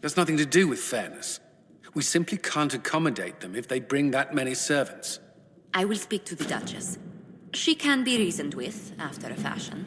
That's nothing to do with fairness. We simply can't accommodate them if they bring that many servants. I will speak to the Duchess. She can be reasoned with, after a fashion.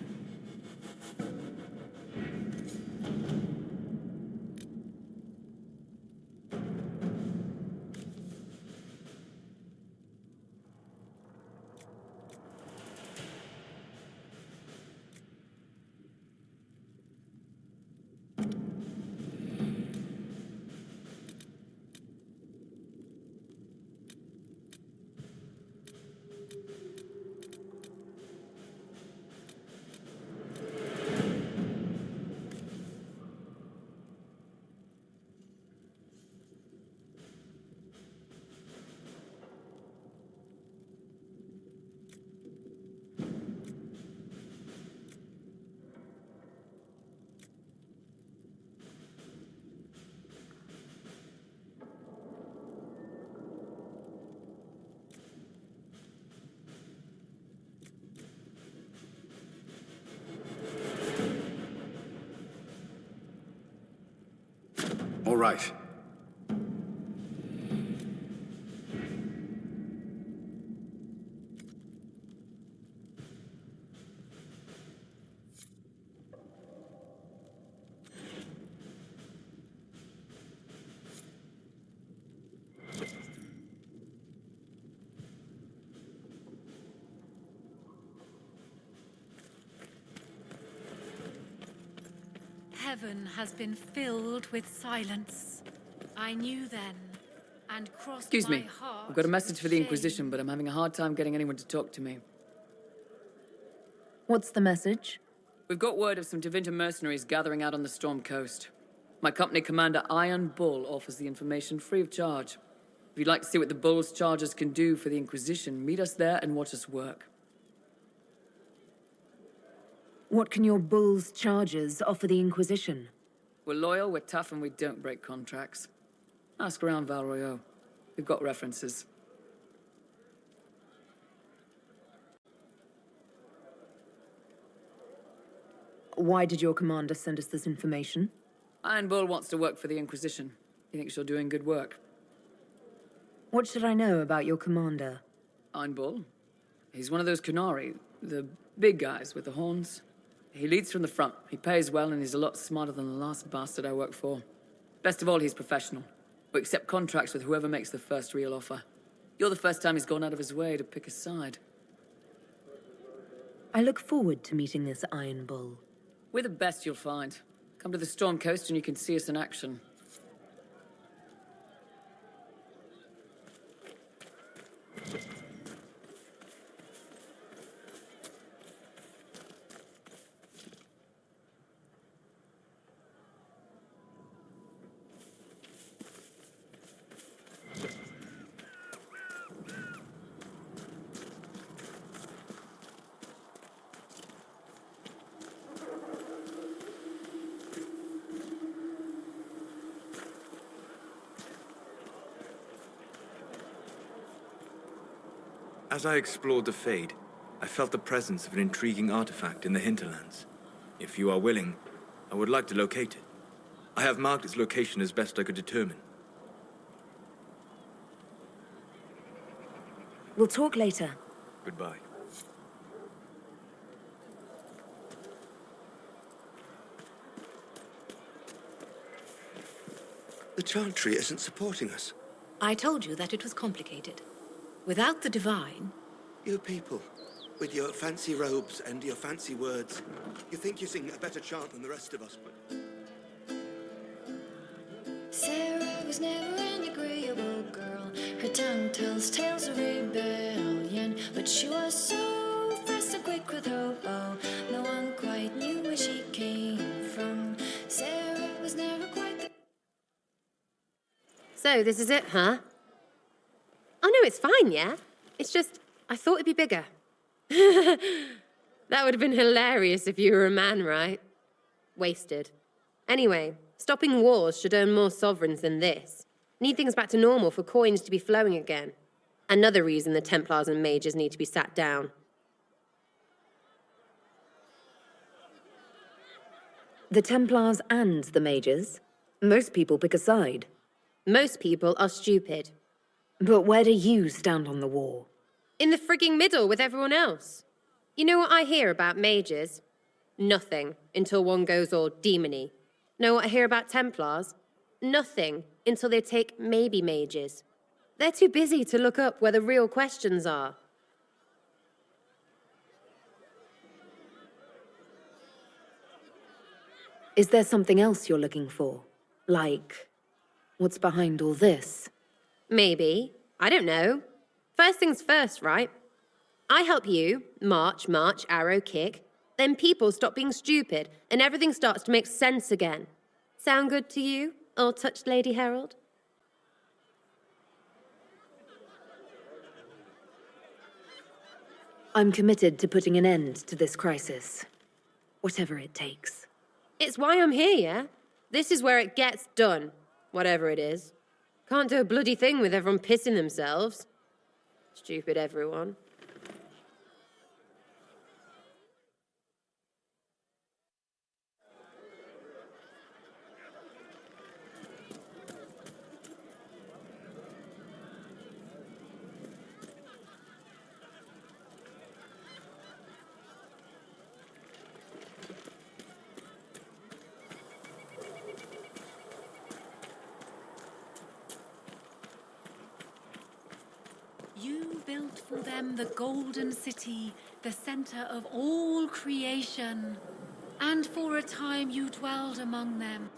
All right. Heaven has been filled with silence. I knew then, and crossed Excuse me. my heart I've got a message for the shame. Inquisition, but I'm having a hard time getting anyone to talk to me. What's the message? We've got word of some Tevinter mercenaries gathering out on the Storm Coast. My company commander, Iron Bull, offers the information free of charge. If you'd like to see what the Bull's charges can do for the Inquisition, meet us there and watch us work. What can your bull's charges offer the Inquisition? We're loyal, we're tough, and we don't break contracts. Ask around Val Royeaux. We've got references. Why did your commander send us this information? Iron Bull wants to work for the Inquisition. He thinks you're doing good work. What should I know about your commander? Iron Bull? He's one of those Conari, the big guys with the horns. He leads from the front, he pays well, and he's a lot smarter than the last bastard I worked for. Best of all, he's professional. We accept contracts with whoever makes the first real offer. You're the first time he's gone out of his way to pick a side. I look forward to meeting this Iron Bull. We're the best you'll find. Come to the Storm Coast and you can see us in action. As I explored the Fade, I felt the presence of an intriguing artifact in the hinterlands. If you are willing, I would like to locate it. I have marked its location as best I could determine. We'll talk later. Goodbye. The Chantry isn't supporting us. I told you that it was complicated. Without the divine... You people, with your fancy robes and your fancy words, you think you sing a better chant than the rest of us, but... Sarah was never an agreeable girl. Her tongue tells tales of rebellion, but she was so fast and quick with her bow. No one quite knew where she came from. Sarah was never quite the... So, this is it, huh? Oh no, it's fine, yeah? It's just, I thought it'd be bigger. That would have been hilarious if you were a man, right? Wasted. Anyway, stopping wars should earn more sovereigns than this. Need things back to normal for coins to be flowing again. Another reason the Templars and mages need to be sat down. The Templars and the mages? Most people pick a side. Most people are stupid. But where do you stand on the war? In the frigging middle with everyone else. You know what I hear about mages? Nothing, until one goes all demony. Know what I hear about Templars? Nothing, until they take maybe mages. They're too busy to look up where the real questions are. Is there something else you're looking for? Like, what's behind all this? Maybe. I don't know. First things first, right? I help you, march, arrow, kick. Then people stop being stupid, and everything starts to make sense again. Sound good to you, all-touched Lady Herald? I'm committed to putting an end to this crisis. Whatever it takes. It's why I'm here, yeah? This is where it gets done, whatever it is. Can't do a bloody thing with everyone pissing themselves. Stupid everyone. You built for them the Golden City, the center of all creation. And for a time you dwelled among them.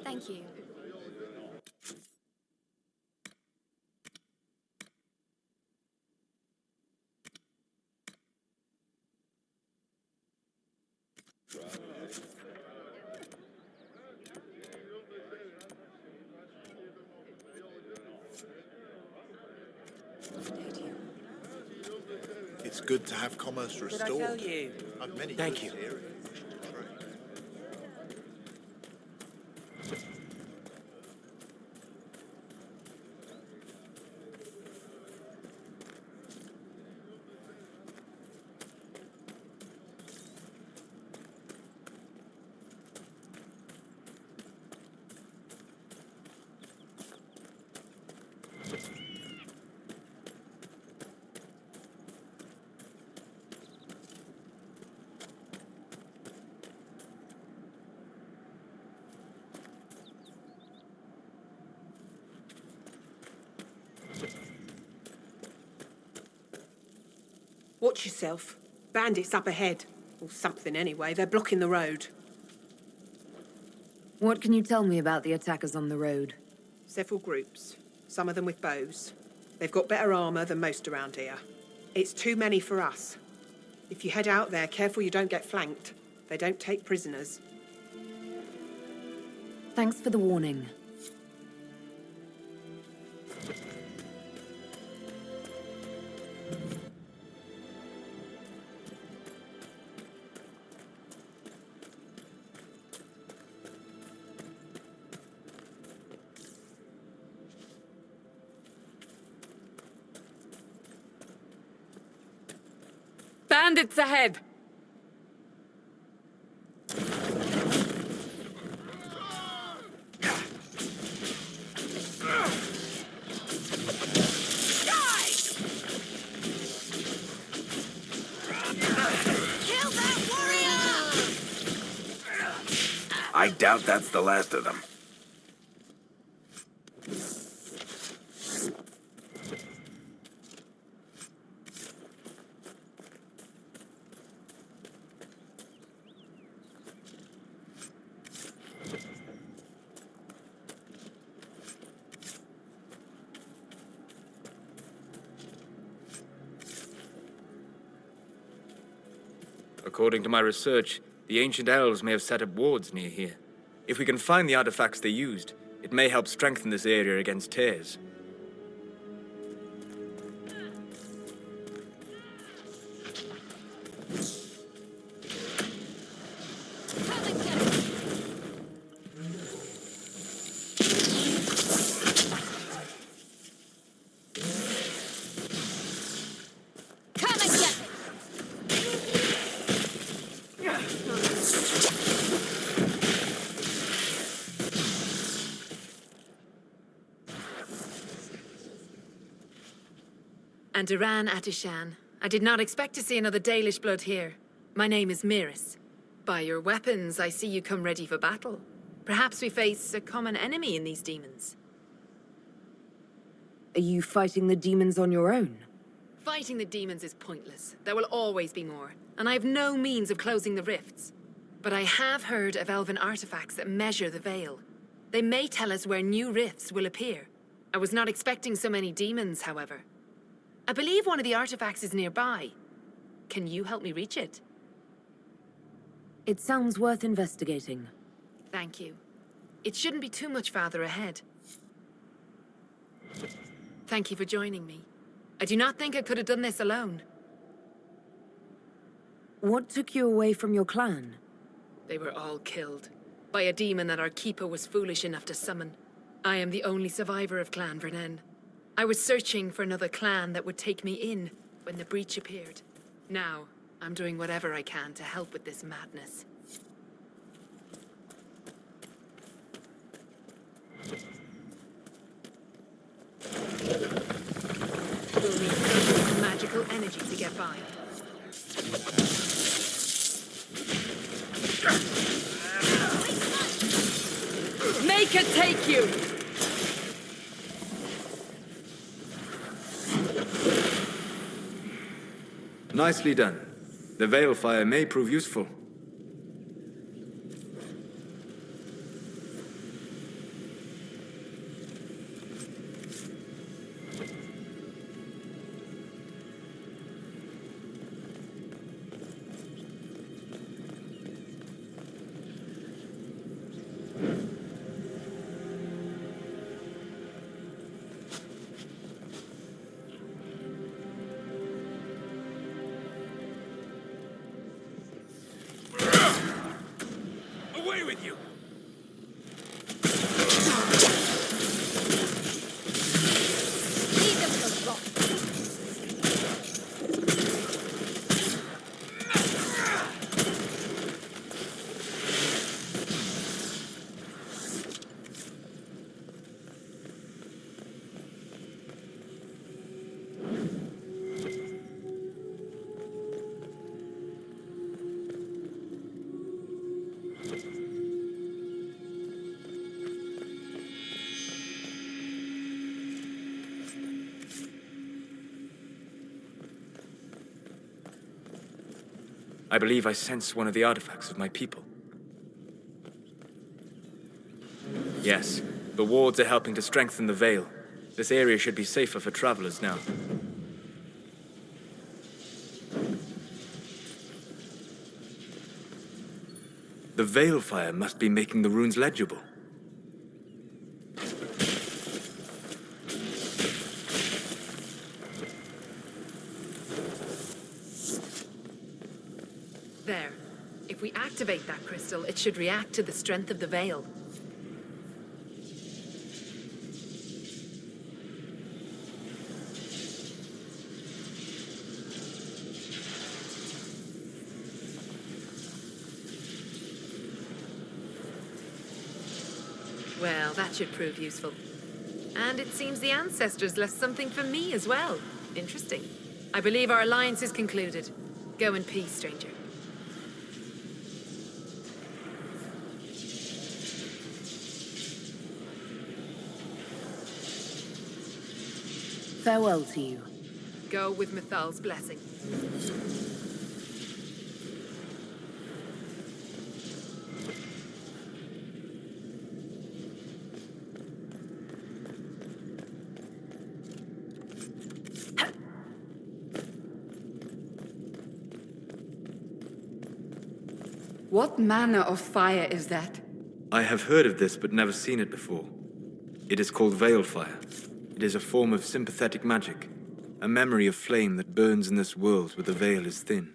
Thank you. It's good to have commerce restored. Did I tell you? I've many Thank goods you. here if you wish to trade. Watch yourself. Bandits up ahead. Or something anyway. They're blocking the road. What can you tell me about the attackers on the road? Several groups. Some of them with bows. They've got better armor than most around here. It's too many for us. If you head out there, careful you don't get flanked. They don't take prisoners. Thanks for the warning. Bandits ahead! I doubt that's the last of them. According to my research, the ancient elves may have set up wards near here. If we can find the artifacts they used, it may help strengthen this area against tears. And Duran Atishan. I did not expect to see another Dalish blood here. My name is Miris. By your weapons, I see you come ready for battle. Perhaps we face a common enemy in these demons. Are you fighting the demons on your own? Fighting the demons is pointless. There will always be more, and I have no means of closing the rifts. But I have heard of elven artifacts that measure the veil. They may tell us where new rifts will appear. I was not expecting so many demons, however. I believe one of the artifacts is nearby. Can you help me reach it? It sounds worth investigating. Thank you. It shouldn't be too much farther ahead. Thank you for joining me. I do not think I could have done this alone. What took you away from your clan? They were all killed by a demon that our keeper was foolish enough to summon. I am the only survivor of Clan Vernen. I was searching for another clan that would take me in when the breach appeared. Now, I'm doing whatever I can to help with this madness. We'll need magical energy to get by. Make it take you! Nicely done. The veil fire may prove useful. I believe I sense one of the artifacts of my people. Yes, the wards are helping to strengthen the Veil. This area should be safer for travelers now. The Veil fire must be making the runes legible. There. If we activate that crystal, it should react to the strength of the Veil. Well, that should prove useful. And it seems the ancestors left something for me as well. Interesting. I believe our alliance is concluded. Go in peace, stranger. Farewell to you. Go with Mithal's blessing. What manner of fire is that? I have heard of this, but never seen it before. It is called Veil Fire. It is a form of sympathetic magic, a memory of flame that burns in this world where the veil is thin.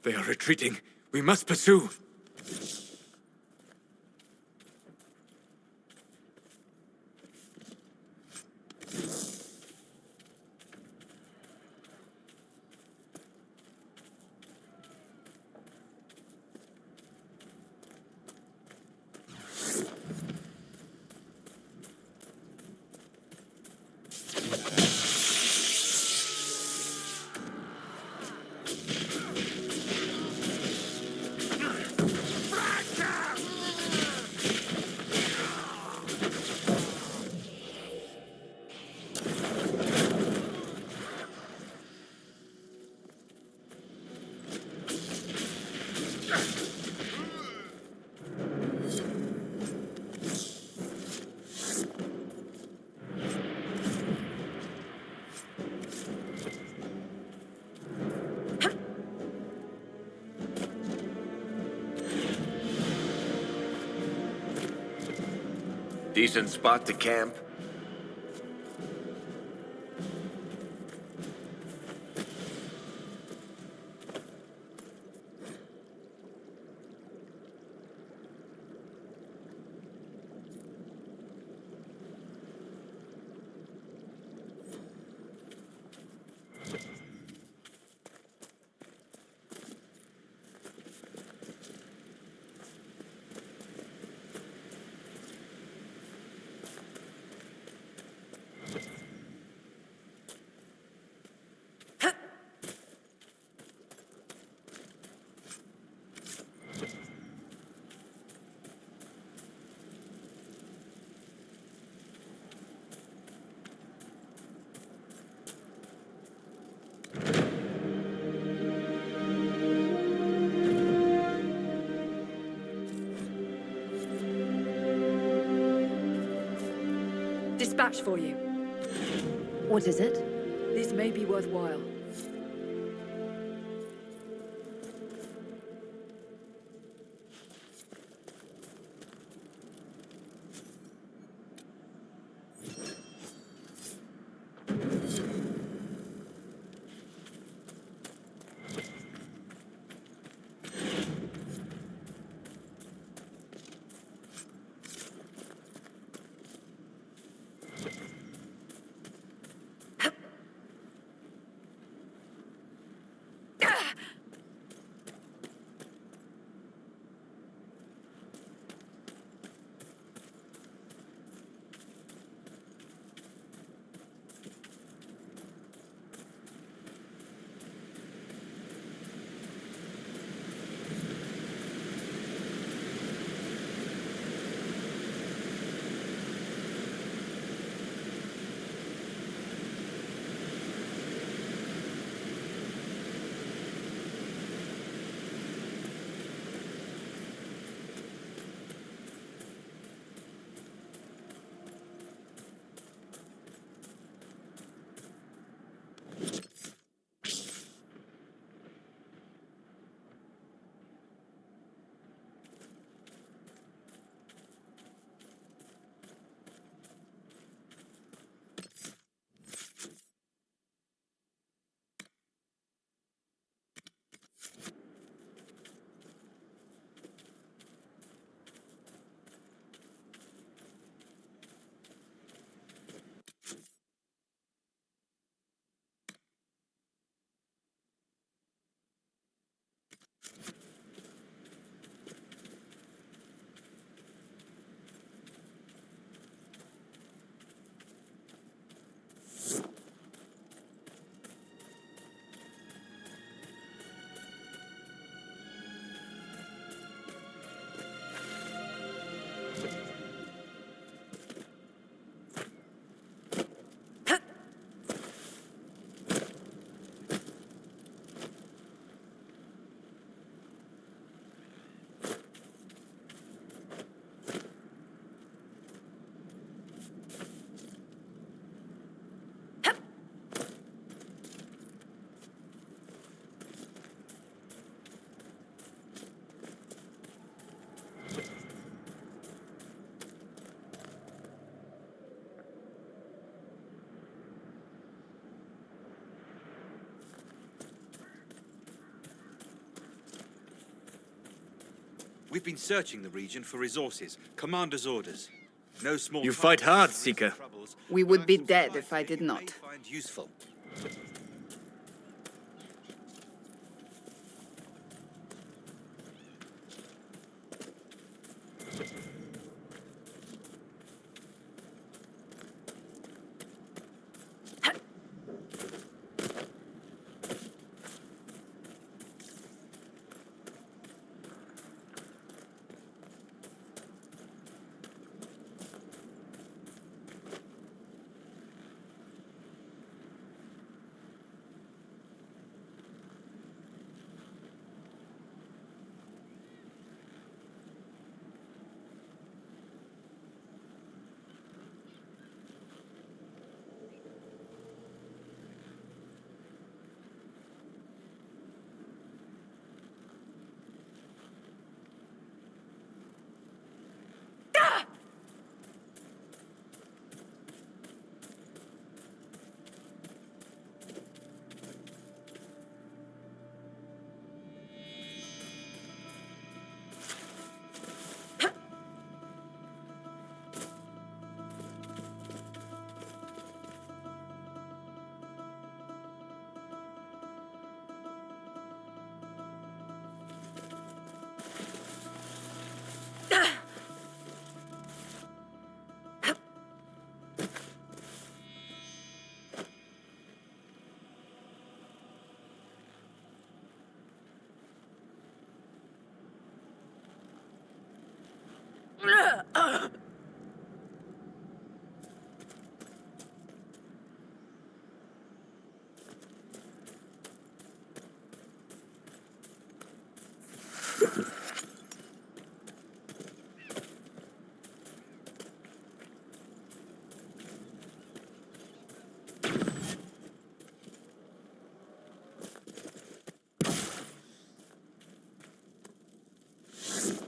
They are retreating. We must pursue. Decent spot to camp? Dispatch for you. What is it? This may be worthwhile. We've been searching the region for resources, commander's orders. No small. You fight hard, Seeker. We would be dead if I did not. Find useful.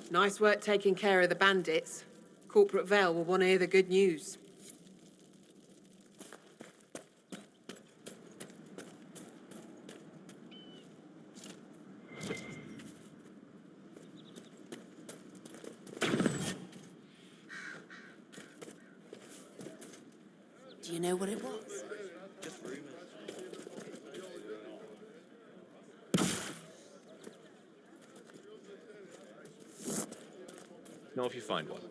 Nice work taking care of the bandits. Corporate Vale will want to hear the good news. Do you know what it was? Just rumors. Know if you find one.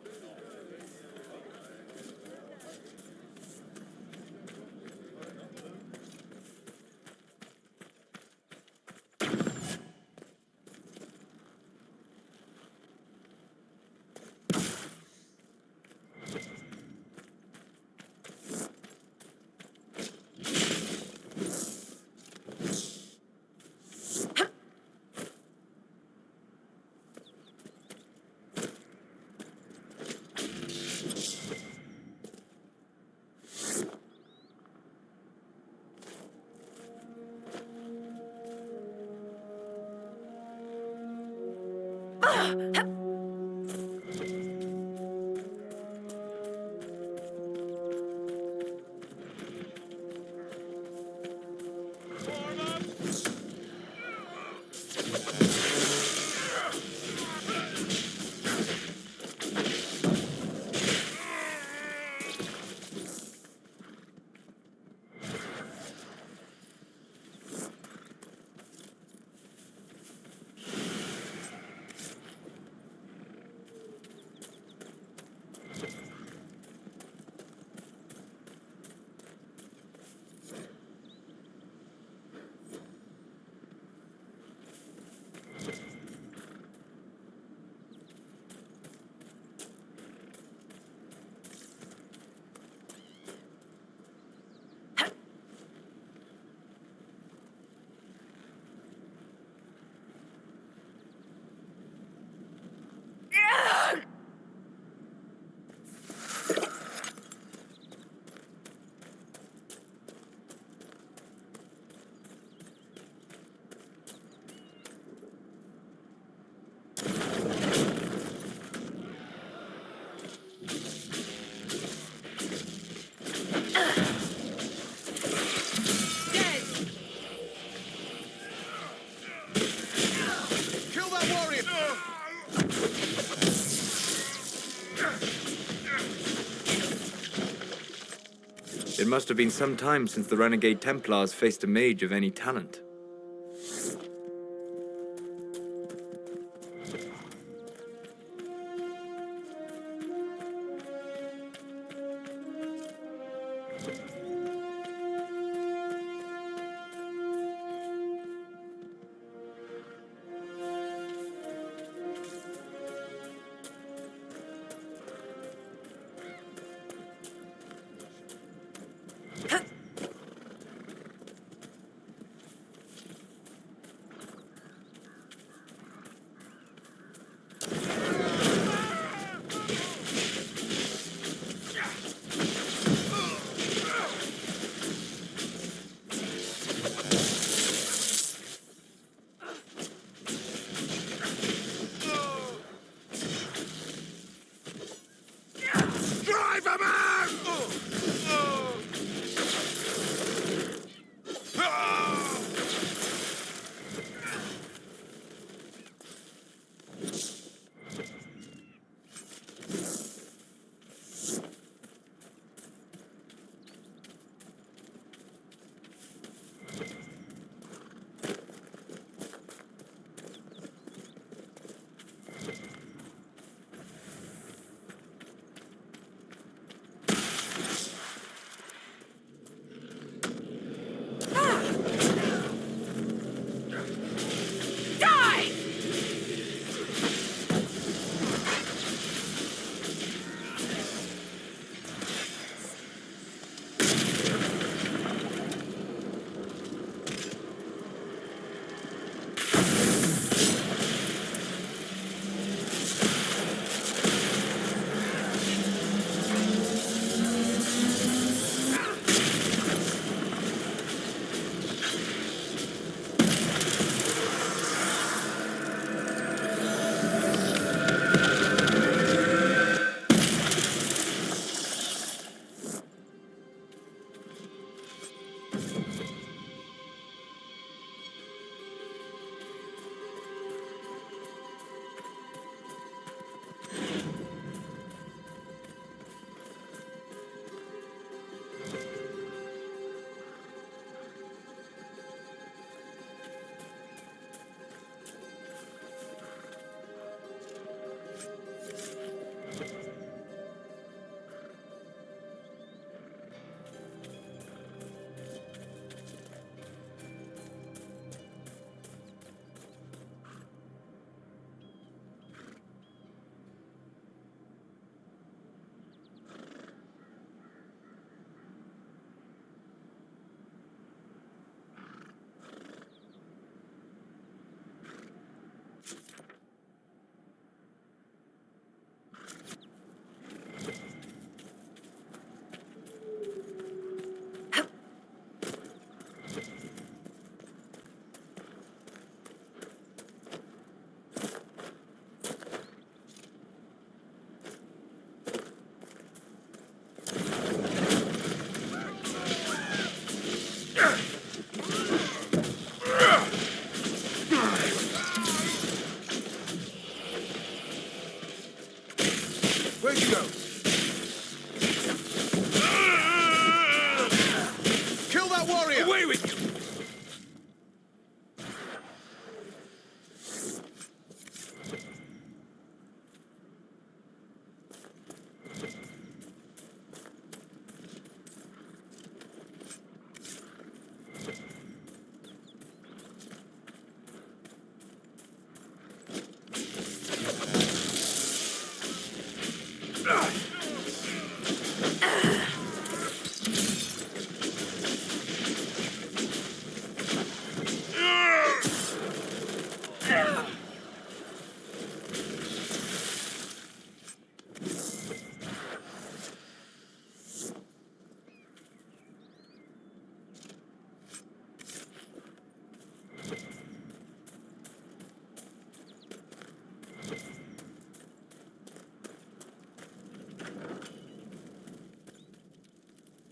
It must have been some time since the renegade Templars faced a mage of any talent.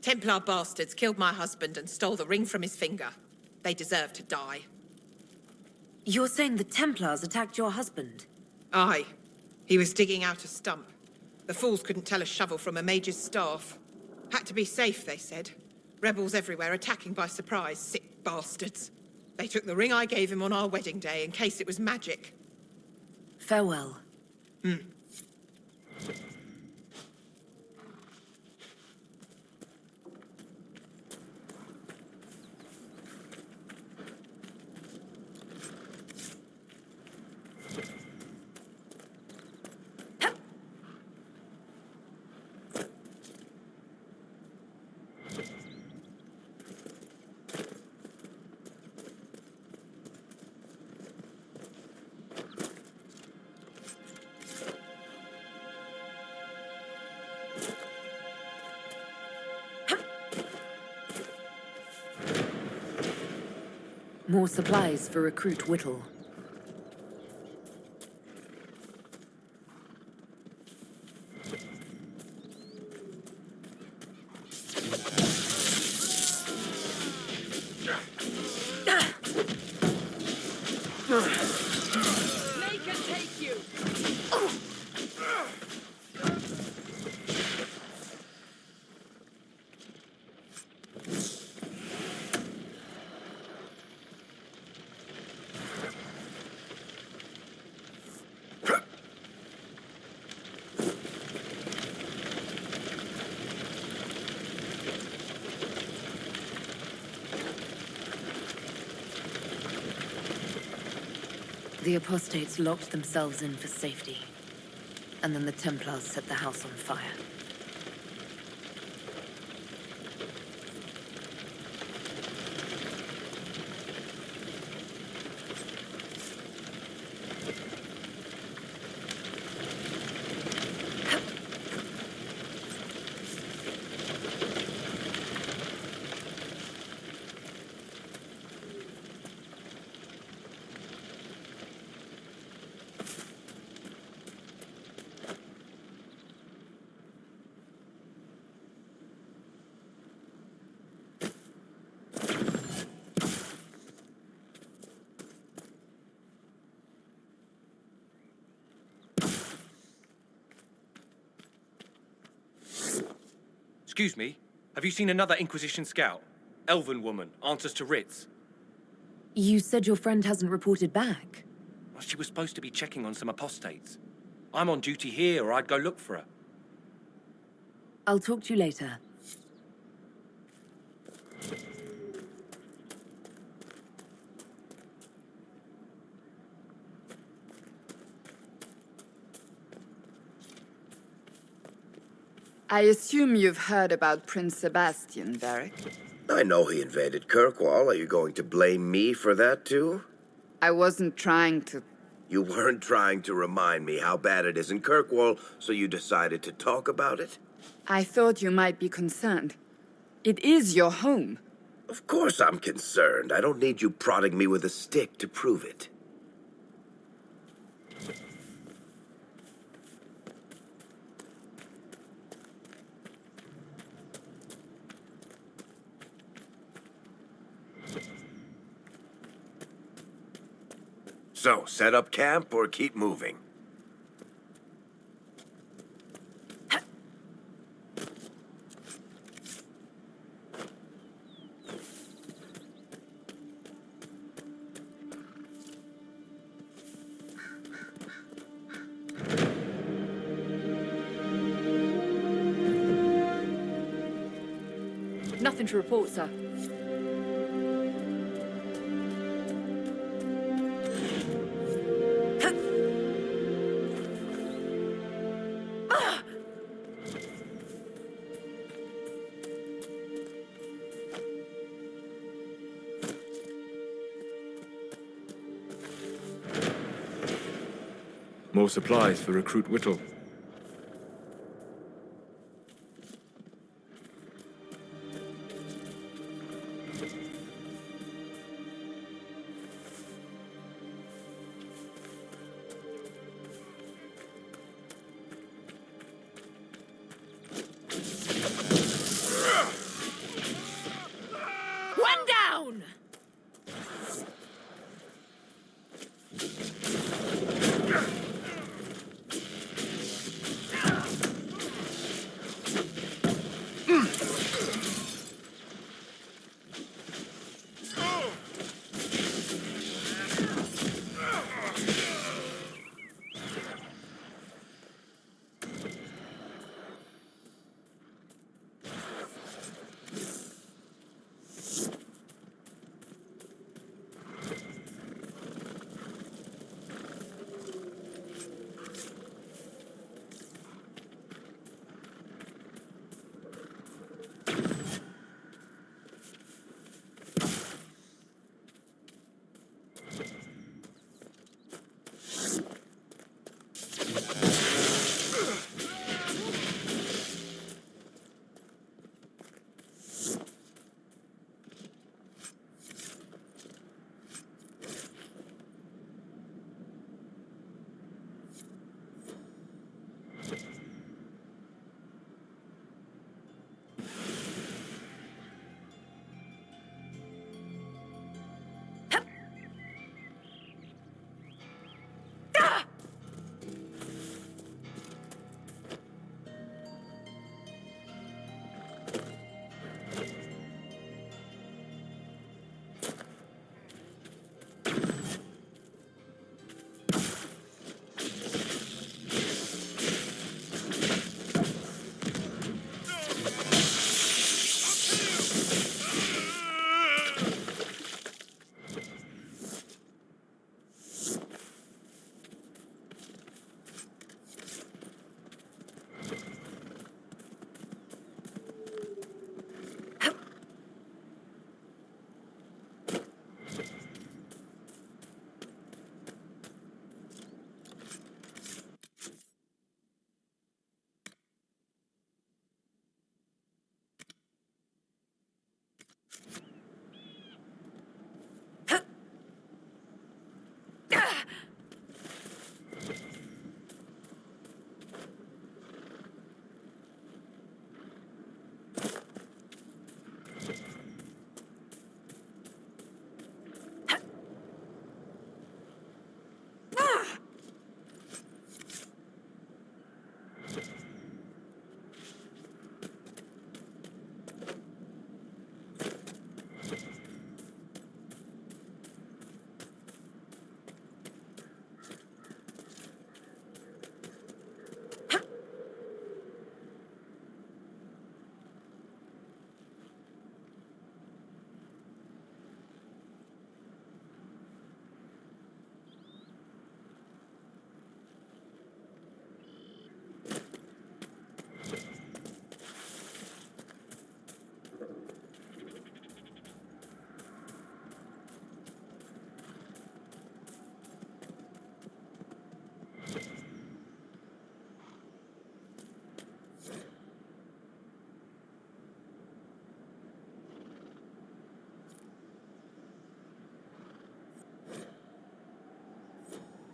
Templar bastards killed my husband and stole the ring from his finger. They deserve to die. You're saying the Templars attacked your husband? Aye. He was digging out a stump. The fools couldn't tell a shovel from a mage's staff. Had to be safe, they said. Rebels everywhere, attacking by surprise, sick bastards. They took the ring I gave him on our wedding day in case it was magic. Farewell. More supplies for Recruit Whittle. Make it take you! The apostates locked themselves in for safety. And then the Templars set the house on fire. Excuse me, have you seen another Inquisition scout? Elven woman, answers to writs. You said your friend hasn't reported back. Well, she was supposed to be checking on some apostates. I'm on duty here, or I'd go look for her. I'll talk to you later. I assume you've heard about Prince Sebastian, Varric. I know he invaded Kirkwall. Are you going to blame me for that, too? I wasn't trying to... You weren't trying to remind me how bad it is in Kirkwall, so you decided to talk about it? I thought you might be concerned. It is your home. Of course I'm concerned. I don't need you prodding me with a stick to prove it. So, set up camp or keep moving? Nothing to report, sir. More supplies for Recruit Whittle. One down!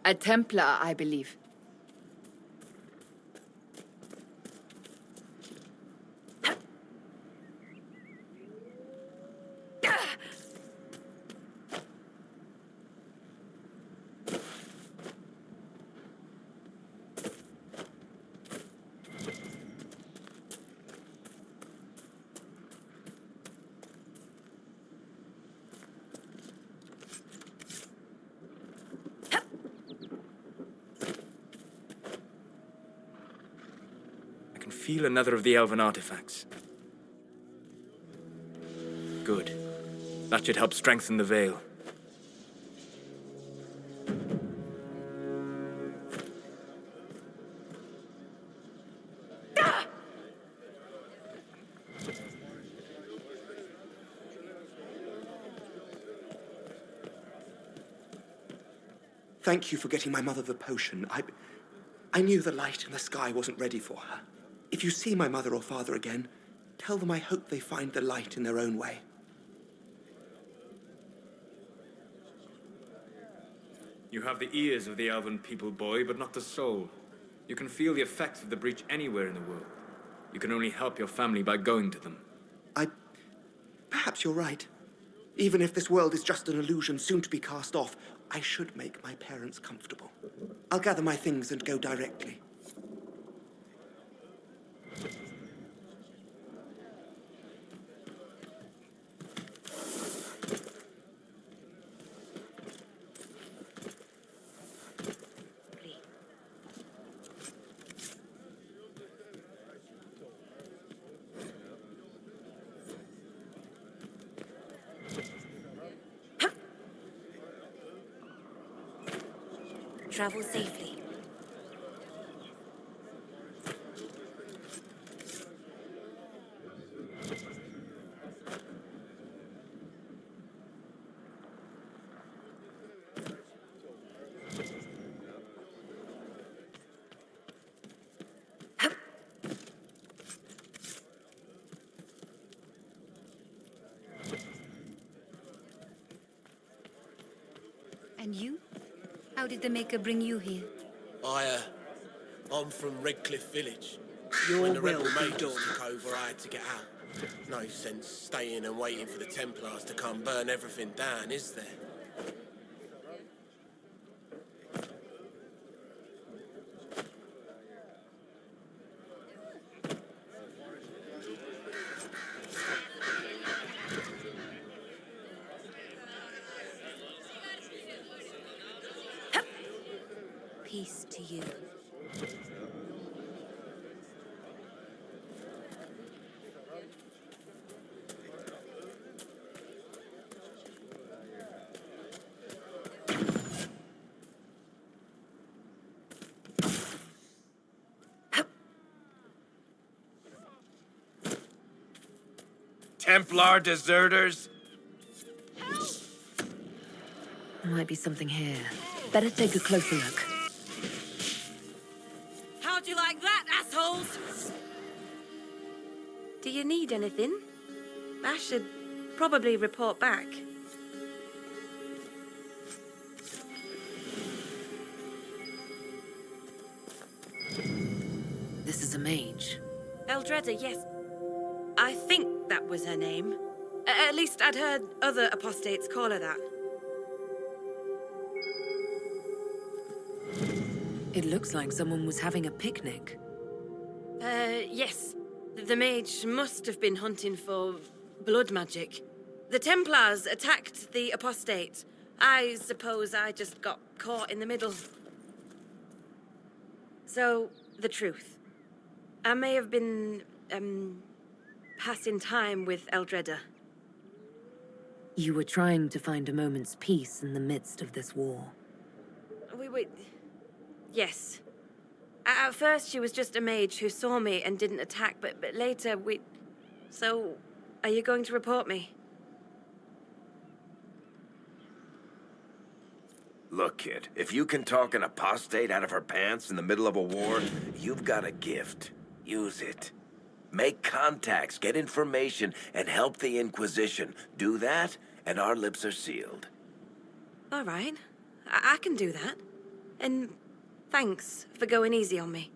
A Templar, I believe. Feel another of the elven artifacts. Good. That should help strengthen the veil. Thank you for getting my mother the potion. I knew the light in the sky wasn't ready for her. If you see my mother or father again, tell them I hope they find the light in their own way. You have the ears of the elven people, boy, but not the soul. You can feel the effects of the breach anywhere in the world. You can only help your family by going to them. Perhaps you're right. Even if this world is just an illusion soon to be cast off, I should make my parents comfortable. I'll gather my things and go directly. Travel safely. And you? How did the Maker bring you here? I'm from Redkliff village. Your when the will rebel be mages done. took over, I had to get out. No sense staying and waiting for the Templars to come burn everything down, is there? Peace to you. Templar deserters? Might be something here. Better take a closer look. How'd you like that, assholes? Do you need anything? I should probably report back. This is a mage. Eldreda, yes. I think that was her name. At least I'd heard other apostates call her that. It looks like someone was having a picnic. Yes. The mage must have been hunting for blood magic. The Templars attacked the apostate. I suppose I just got caught in the middle. So, the truth. I may have been, passing time with Eldreda. You were trying to find a moment's peace in the midst of this war. Yes. At first, she was just a mage who saw me and didn't attack, but later So, are you going to report me? Look, kid, if you can talk an apostate out of her pants in the middle of a war, you've got a gift. Use it. Make contacts, get information, and help the Inquisition. Do that, and our lips are sealed. All right. I can do that. And thanks for going easy on me.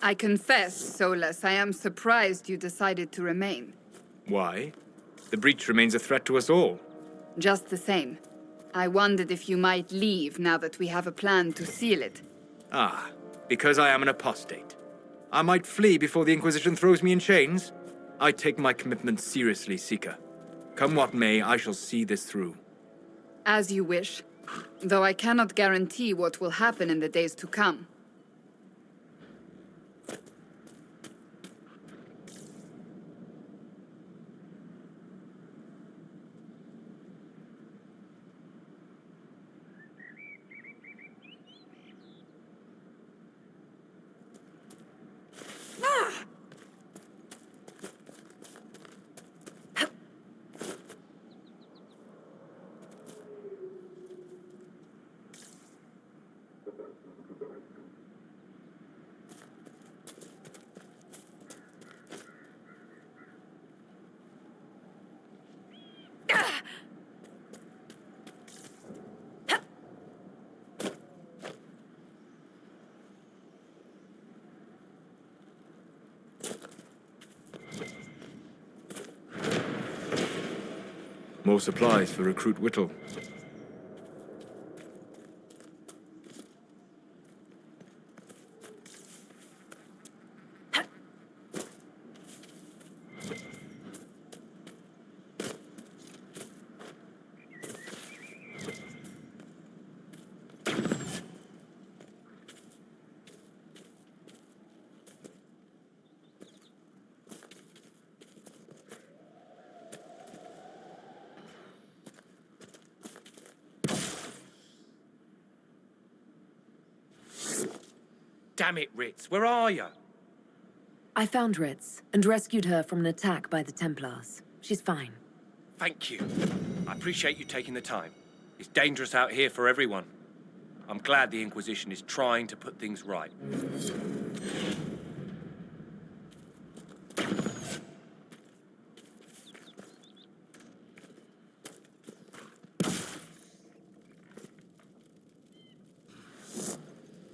I confess, Solas, I am surprised you decided to remain. Why? The breach remains a threat to us all. Just the same. I wondered if you might leave now that we have a plan to seal it. Ah, because I am an apostate. I might flee before the Inquisition throws me in chains? I take my commitment seriously, Seeker. Come what may, I shall see this through. As you wish. Though I cannot guarantee what will happen in the days to come. More supplies for Recruit Whittle. Damn it, Ritz, where are you? I found Ritz and rescued her from an attack by the Templars. She's fine. Thank you. I appreciate you taking the time. It's dangerous out here for everyone. I'm glad the Inquisition is trying to put things right.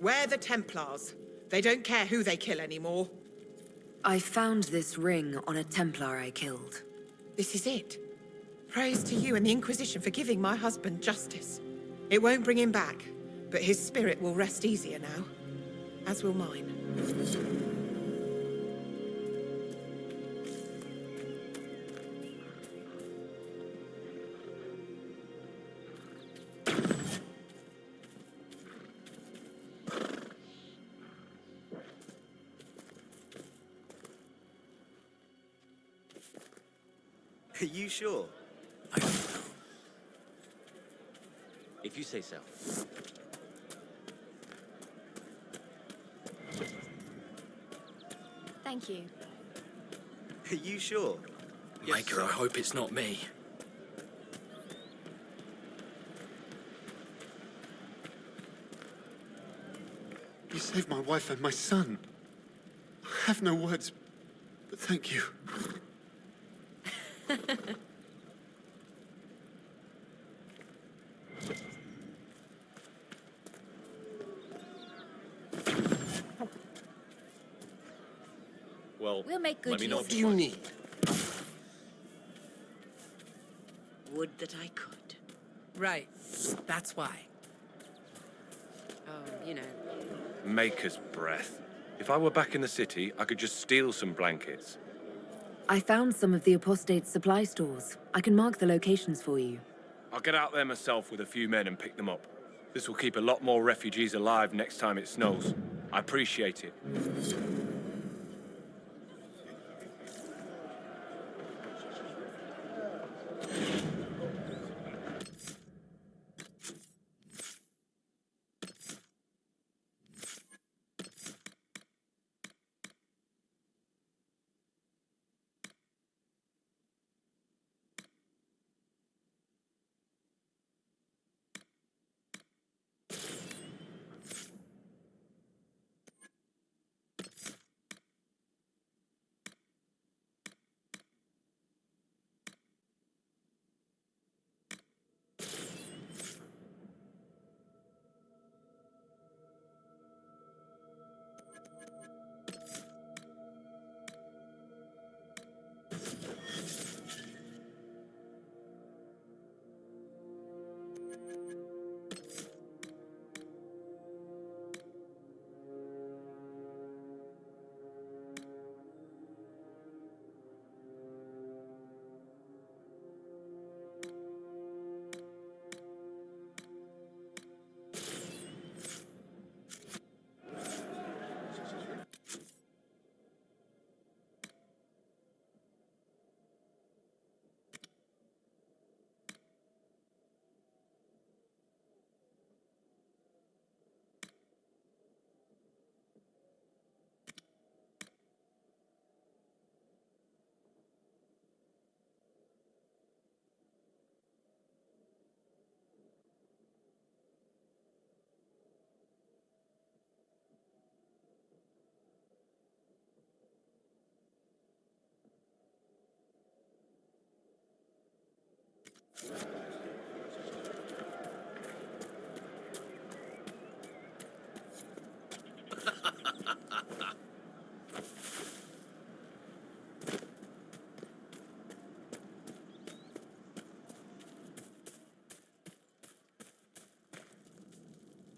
We're the Templars. They don't care who they kill anymore. I found this ring on a Templar I killed. This is it. Praise to you and the Inquisition for giving my husband justice. It won't bring him back, but his spirit will rest easier now. As will mine. Are you sure? I don't know. If you say so. Thank you. Are you sure? Maker, I hope it's not me. You saved my wife and my son. I have no words, but thank you. Well, we'll make good let me know use what of you it. need. Would that I could. Right. That's why. Oh, you know. Maker's breath. If I were back in the city, I could just steal some blankets. I found some of the apostate's supply stores. I can mark the locations for you. I'll get out there myself with a few men and pick them up. This will keep a lot more refugees alive next time it snows. I appreciate it.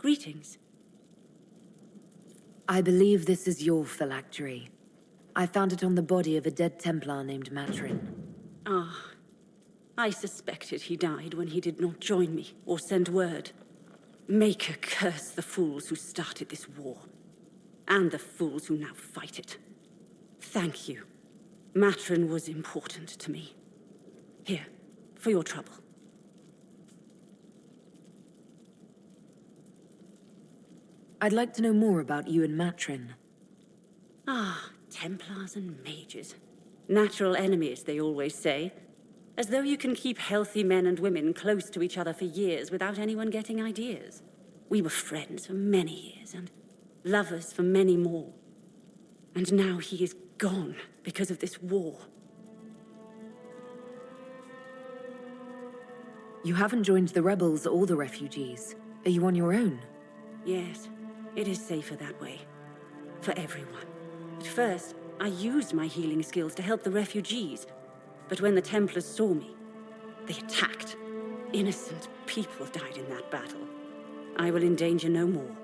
Greetings. I believe this is your phylactery. I found it on the body of a dead Templar named Matrin. Ah. I suspected he died when he did not join me or send word. Maker curse the fools who started this war. And the fools who now fight it. Thank you. Matrin was important to me. Here, for your trouble. I'd like to know more about you and Matrin. Ah, Templars and mages. Natural enemies, they always say. As though you can keep healthy men and women close to each other for years without anyone getting ideas. We were friends for many years, and lovers for many more. And now he is gone because of this war. You haven't joined the rebels or the refugees. Are you on your own? Yes, it is safer that way. For everyone. At first, I used my healing skills to help the refugees. But when the Templars saw me, they attacked. Innocent people died in that battle. I will endanger no more.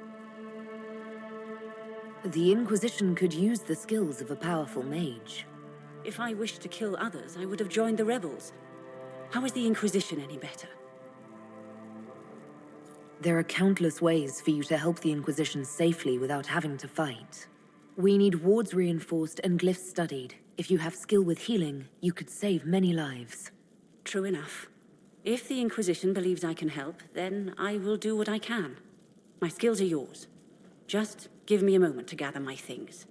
The Inquisition could use the skills of a powerful mage. If I wished to kill others, I would have joined the rebels. How is the Inquisition any better? There are countless ways for you to help the Inquisition safely without having to fight. We need wards reinforced and glyphs studied. If you have skill with healing, you could save many lives. True enough. If the Inquisition believes I can help, then I will do what I can. My skills are yours. Just give me a moment to gather my things.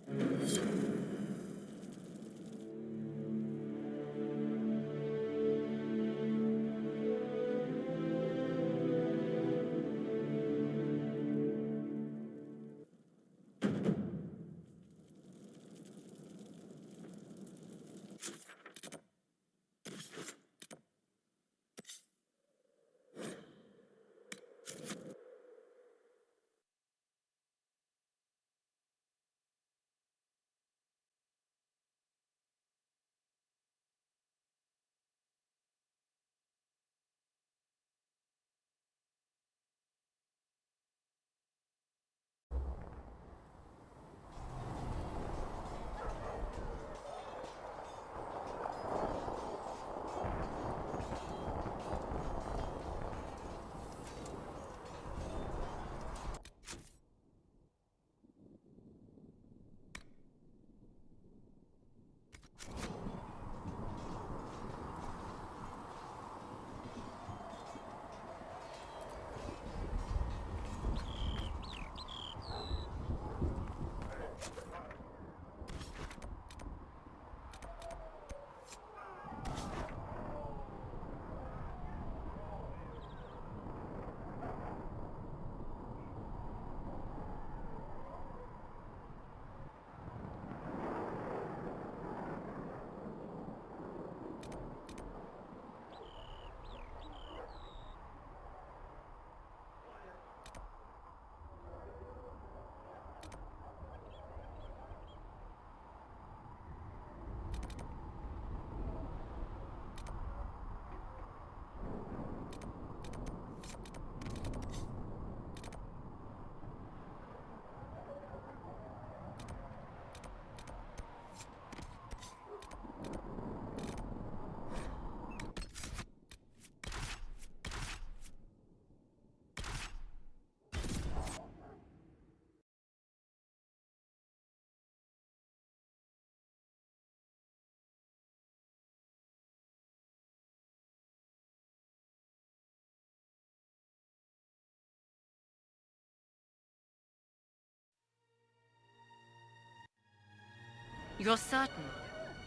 You're certain?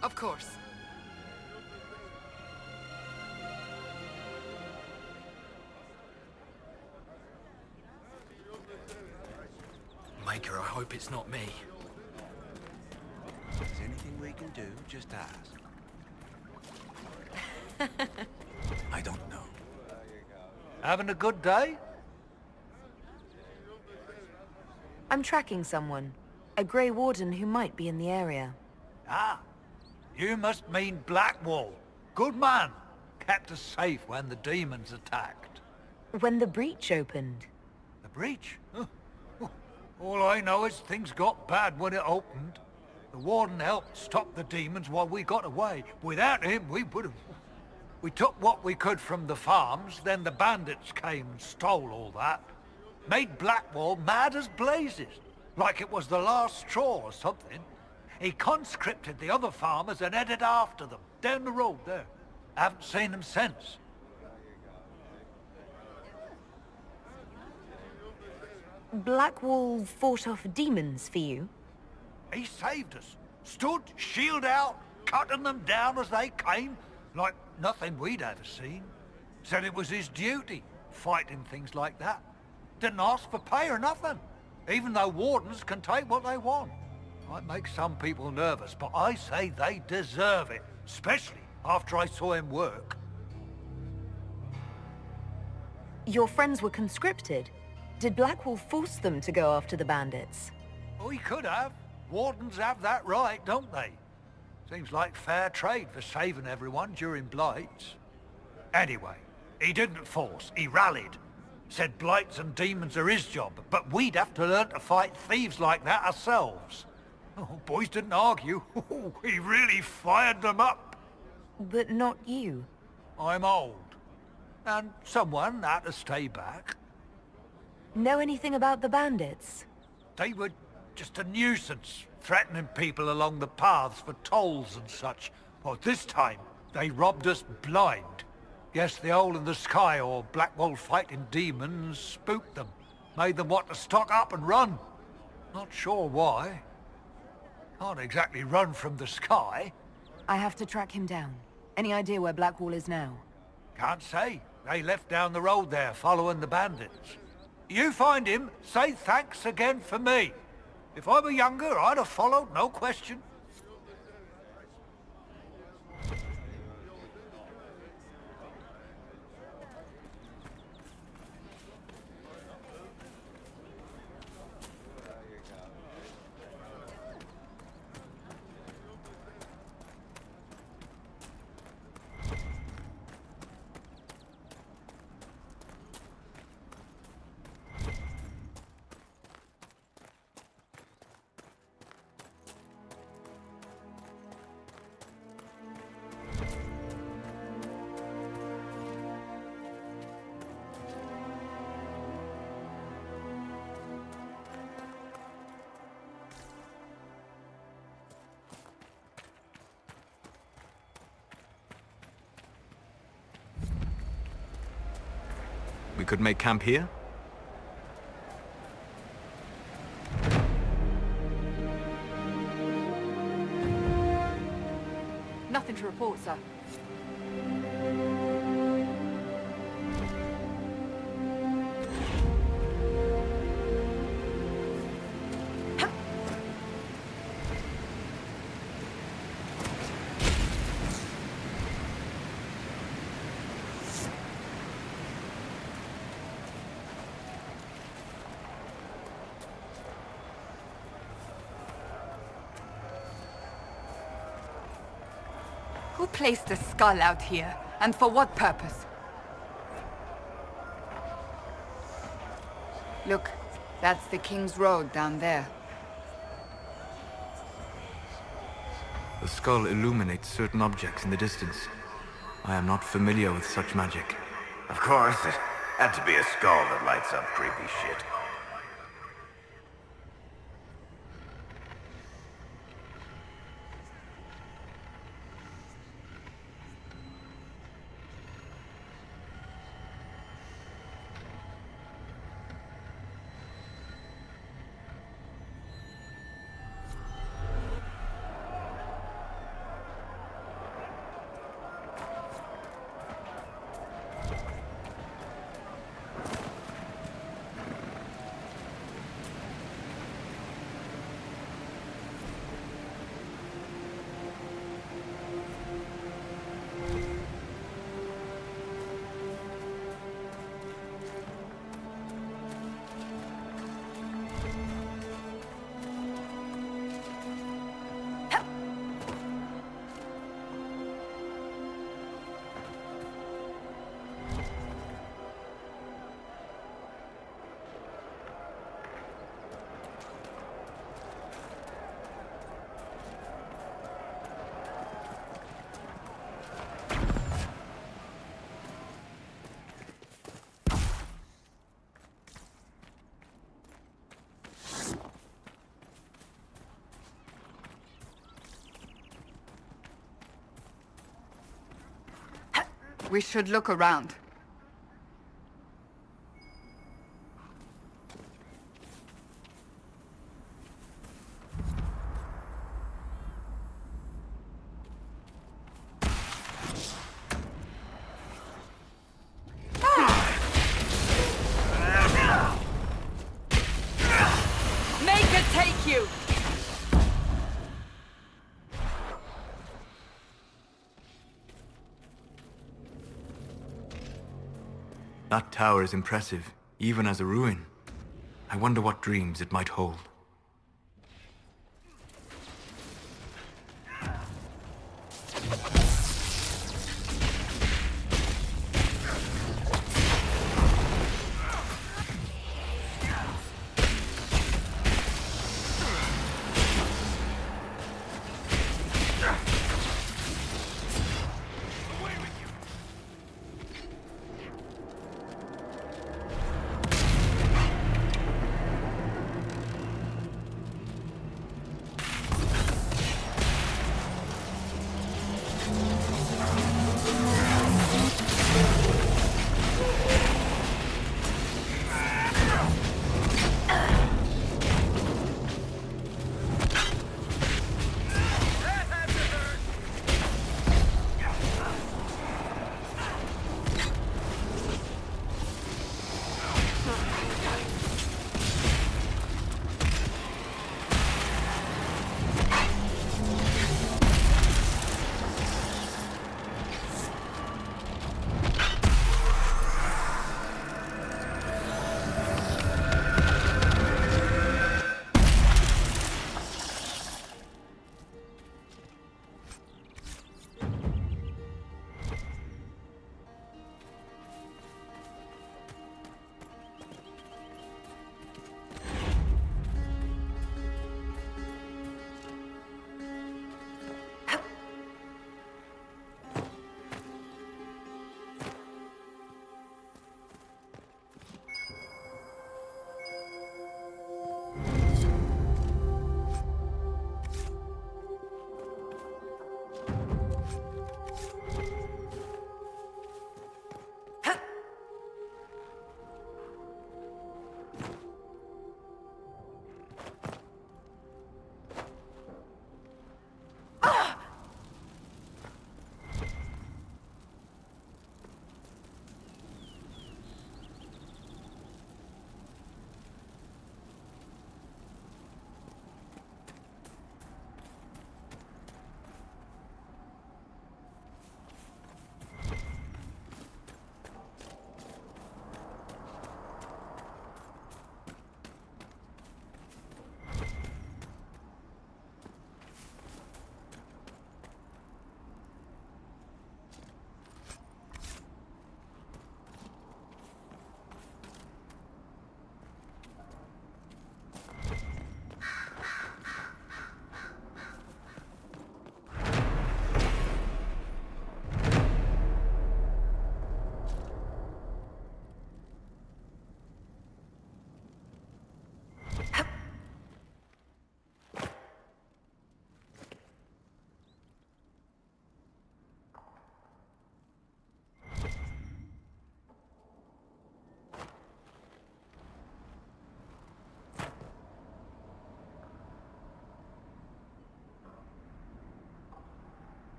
Of course. Maker, I hope it's not me. If there's anything we can do, just ask. I don't know. Having a good day? I'm tracking someone. A Grey Warden who might be in the area. Ah, you must mean Blackwall. Good man. Kept us safe when the demons attacked. When the breach opened. The breach? Huh. All I know is things got bad when it opened. The warden helped stop the demons while we got away. Without him, we would have... We took what we could from the farms, then the bandits came and stole all that. Made Blackwall mad as blazes, like it was the last straw or something. He conscripted the other farmers and headed after them, down the road there. Haven't seen them since. Blackwall fought off demons for you? He saved us. Stood, shield out, cutting them down as they came, like nothing we'd ever seen. Said it was his duty, fighting things like that. Didn't ask for pay or nothing, even though wardens can take what they want. Might make some people nervous, but I say they deserve it, especially after I saw him work. Your friends were conscripted. Did Blackwall force them to go after the bandits? Oh, he could have. Wardens have that right, don't they? Seems like fair trade for saving everyone during blights. Anyway, he didn't force, he rallied. Said blights and demons are his job, but we'd have to learn to fight thieves like that ourselves. Oh, boys didn't argue. He really fired them up. But not you. I'm old. And someone had to stay back. Know anything about the bandits? They were just a nuisance, threatening people along the paths for tolls and such. But this time, they robbed us blind. Guess the hole in the sky or Blackwall fighting demons spooked them. Made them want to stock up and run. Not sure why. Can't exactly run from the sky. I have to track him down. Any idea where Blackwall is now? Can't say. They left down the road there, following the bandits. You find him, say thanks again for me. If I were younger, I'd have followed, no question. We could make camp here? Nothing to report, sir. Who placed a skull out here, and for what purpose? Look, that's the King's Road down there. The skull illuminates certain objects in the distance. I am not familiar with such magic. Of course, it had to be a skull that lights up creepy shit. We should look around. Make it take you! That tower is impressive, even as a ruin. I wonder what dreams it might hold.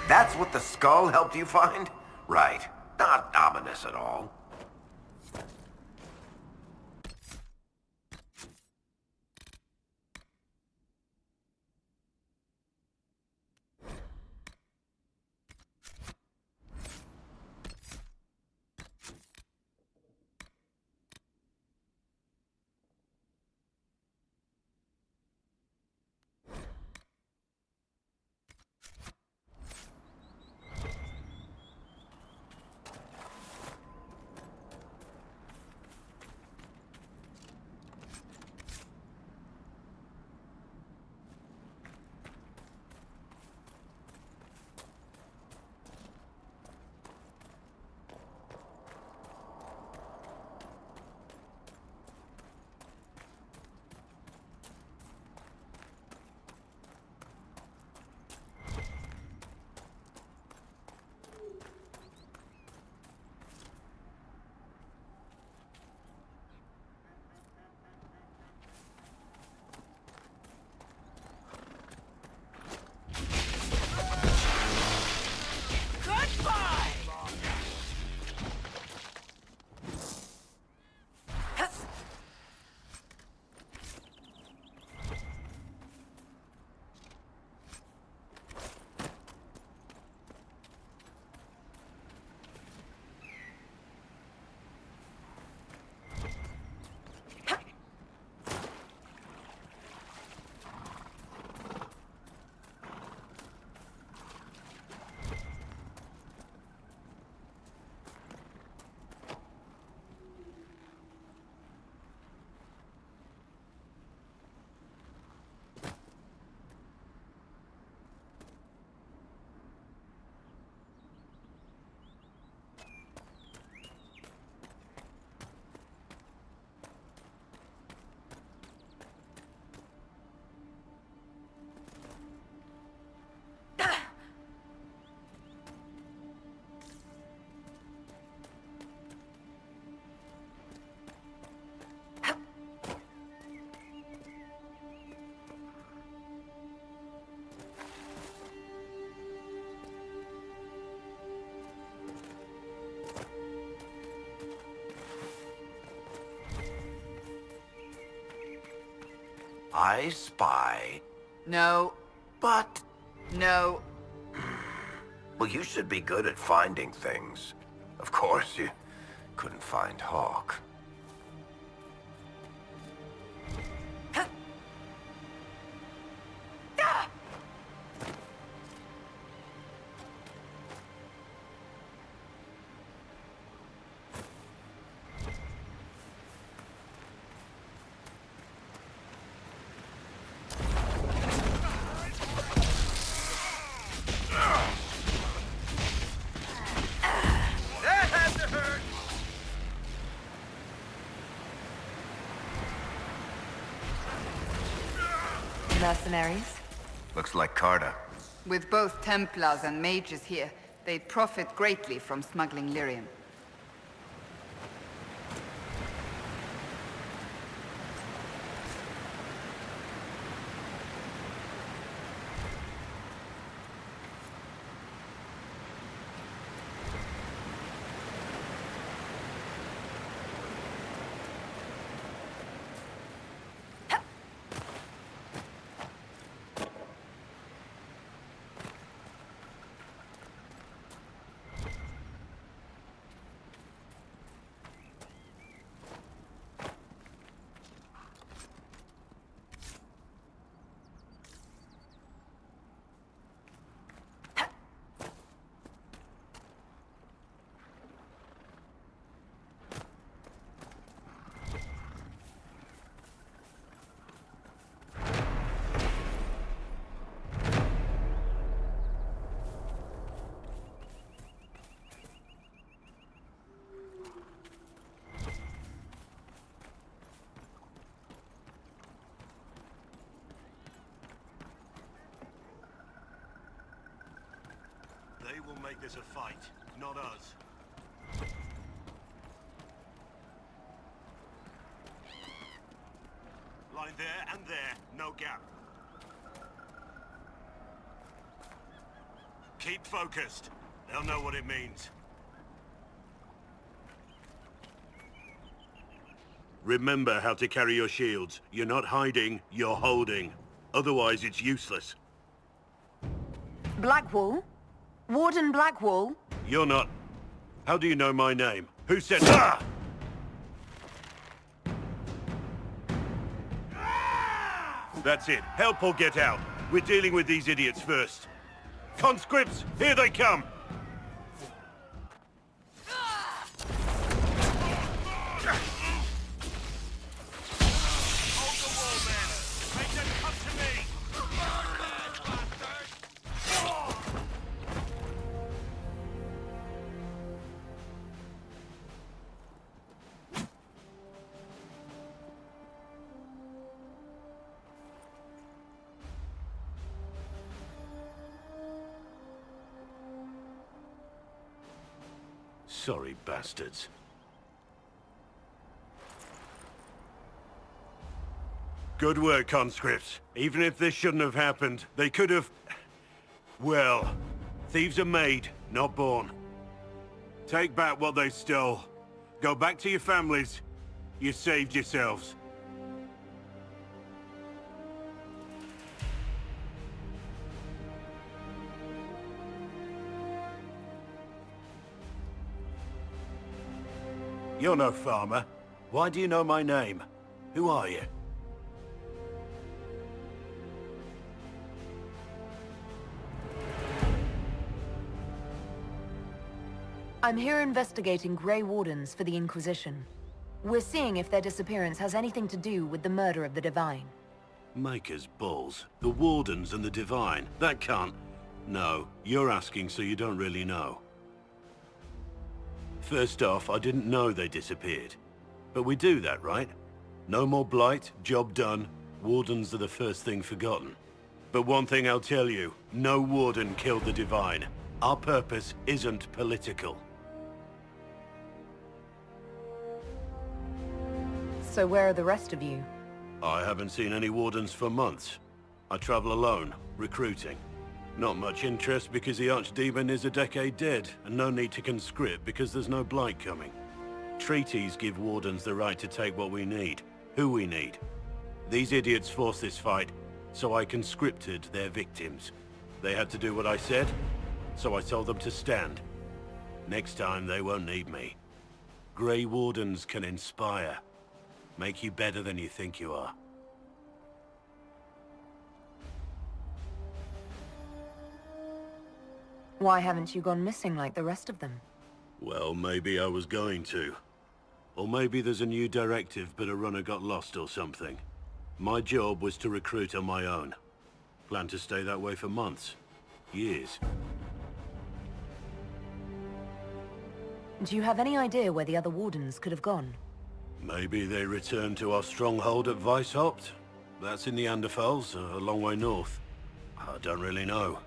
That's what the skull helped you find? Right. Not ominous at all. I spy. No. But... No. Well, you should be good at finding things. Of course, you couldn't find Hawk. Mercenaries? Looks like Carta. With both Templars and mages here, they profit greatly from smuggling lyrium. They will make this a fight, not us. Line there and there, no gap. Keep focused. They'll know what it means. Remember how to carry your shields. You're not hiding, you're holding. Otherwise, it's useless. Blackwall? Warden Blackwall? You're not... How do you know my name? Who said... Ah! That's it. Help or get out. We're dealing with these idiots first. Conscripts, here they come! Sorry, bastards. Good work, conscripts. Even if this shouldn't have happened, they could have... Well, thieves are made, not born. Take back what they stole. Go back to your families. You saved yourselves. You're no farmer. Why do you know my name? Who are you? I'm here investigating Grey Wardens for the Inquisition. We're seeing if their disappearance has anything to do with the murder of the Divine. Maker's balls. The Wardens and the Divine. That can't... No, you're asking so you don't really know. First off, I didn't know they disappeared. But we do that, right? No more blight, job done. Wardens are the first thing forgotten. But one thing I'll tell you, no Warden killed the Divine. Our purpose isn't political. So where are the rest of you? I haven't seen any Wardens for months. I travel alone, recruiting. Not much interest because the Archdemon is a decade dead, and no need to conscript because there's no blight coming. Treaties give Wardens the right to take what we need, who we need. These idiots forced this fight, so I conscripted their victims. They had to do what I said, so I told them to stand. Next time they won't need me. Grey Wardens can inspire. Make you better than you think you are. Why haven't you gone missing like the rest of them? Well, maybe I was going to. Or maybe there's a new directive, but a runner got lost or something. My job was to recruit on my own. Plan to stay that way for months. Years. Do you have any idea where the other Wardens could have gone? Maybe they returned to our stronghold at Weishaupt. That's in the Anderfels, a long way north. I don't really know.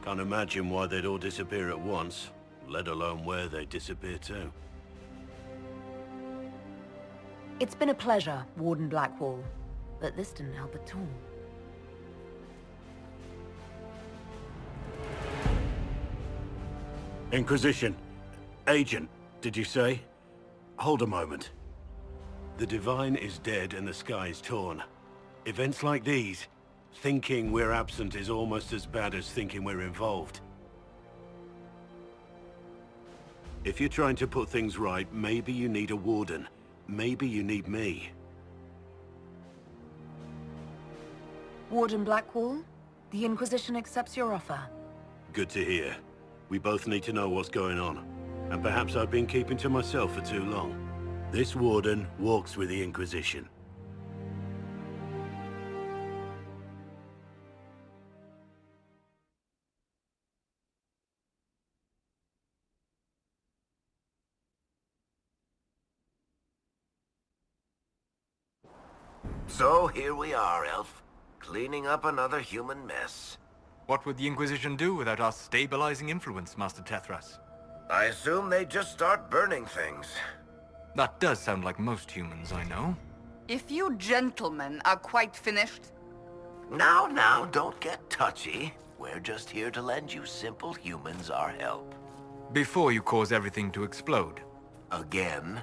Can't imagine why they'd all disappear at once, let alone where they'd disappear to. It's been a pleasure, Warden Blackwall, but this didn't help at all. Inquisition. Agent, did you say? Hold a moment. The Divine is dead and the sky is torn. Events like these, thinking we're absent is almost as bad as thinking we're involved. If you're trying to put things right, maybe you need a Warden. Maybe you need me. Warden Blackwall, the Inquisition accepts your offer. Good to hear. We both need to know what's going on. And perhaps I've been keeping to myself for too long. This Warden walks with the Inquisition. So here we are, Elf. Cleaning up another human mess. What would the Inquisition do without our stabilizing influence, Master Tethras? I assume they just start burning things. That does sound like most humans I know. If you gentlemen are quite finished... Now, don't get touchy. We're just here to lend you simple humans our help. Before you cause everything to explode. Again?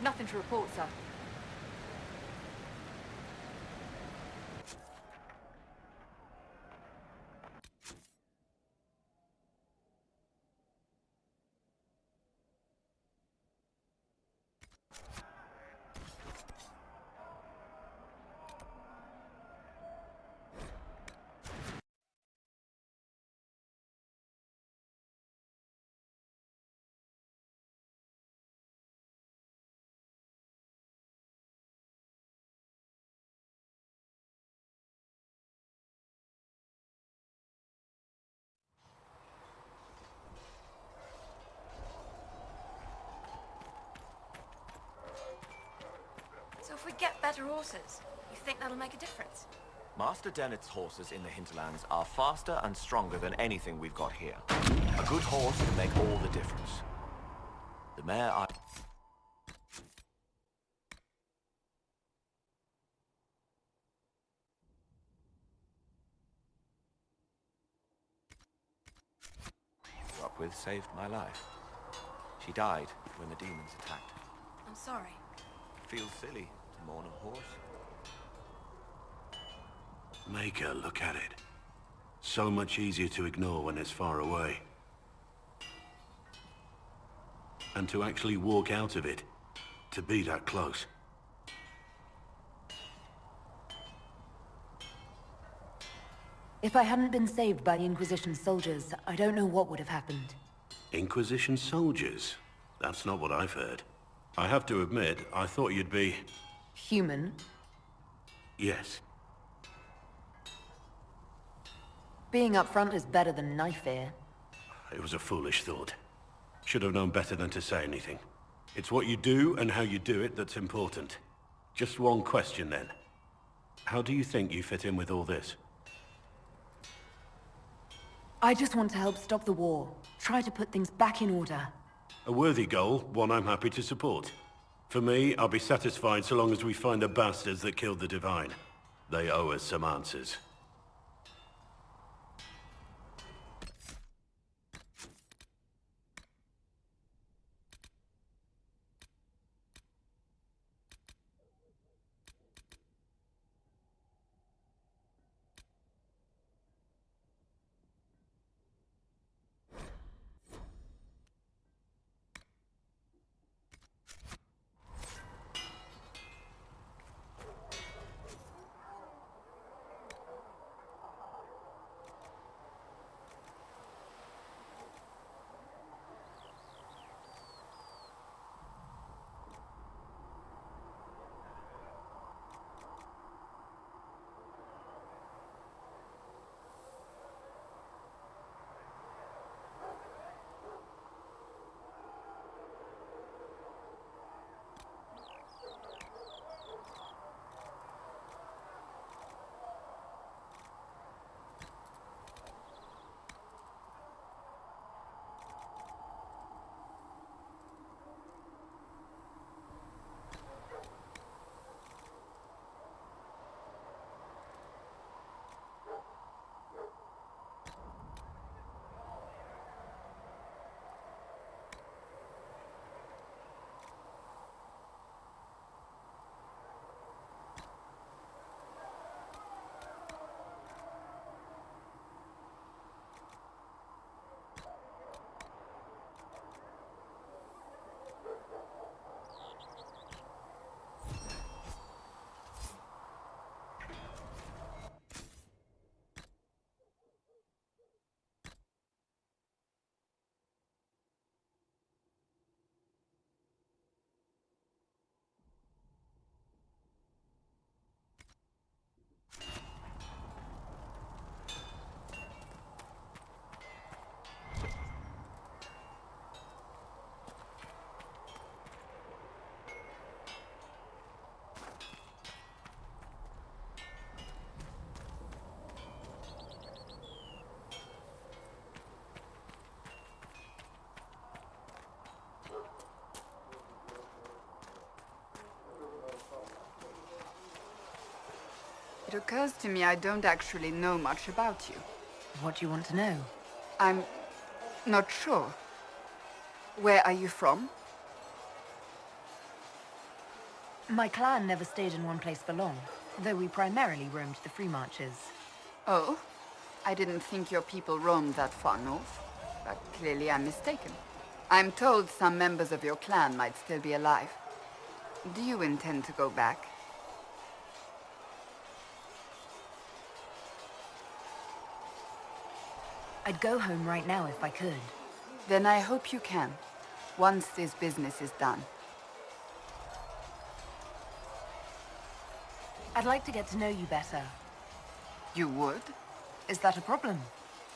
Nothing to report, sir. So if we get better horses, you think that'll make a difference? Master Dennett's horses in the hinterlands are faster and stronger than anything we've got here. A good horse can make all the difference. The mare I... grew up with saved my life. She died when the demons attacked. I'm sorry. Feels silly to mourn a horse. Make her look at it. So much easier to ignore when it's far away. And to actually walk out of it, to be that close. If I hadn't been saved by the Inquisition soldiers, I don't know what would have happened. Inquisition soldiers? That's not what I've heard. I have to admit, I thought you'd be... Human? Yes. Being up front is better than knife fear. It was a foolish thought. Should have known better than to say anything. It's what you do and how you do it that's important. Just one question then. How do you think you fit in with all this? I just want to help stop the war. Try to put things back in order. A worthy goal, one I'm happy to support. For me, I'll be satisfied so long as we find the bastards that killed the Divine. They owe us some answers. It occurs to me I don't actually know much about you. What do you want to know? I'm not sure. Where are you from? My clan never stayed in one place for long, though we primarily roamed the free marches. Oh? I didn't think your people roamed that far north, but clearly I'm mistaken. I'm told some members of your clan might still be alive. Do you intend to go back? I'd go home right now if I could. Then I hope you can, once this business is done. I'd like to get to know you better. You would? Is that a problem?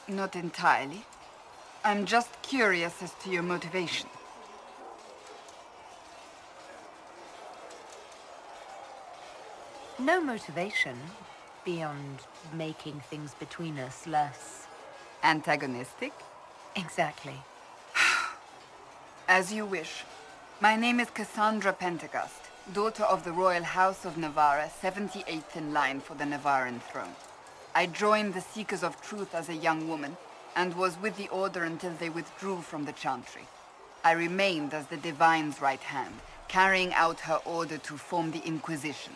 Not entirely. I'm just curious as to your motivation. No motivation, beyond making things between us less... antagonistic? Exactly. As you wish. My name is Cassandra Pentecost, daughter of the Royal House of Navarra, 78th in line for the Navarran throne. I joined the Seekers of Truth as a young woman, and was with the Order until they withdrew from the Chantry. I remained as the Divine's right hand, carrying out her order to form the Inquisition.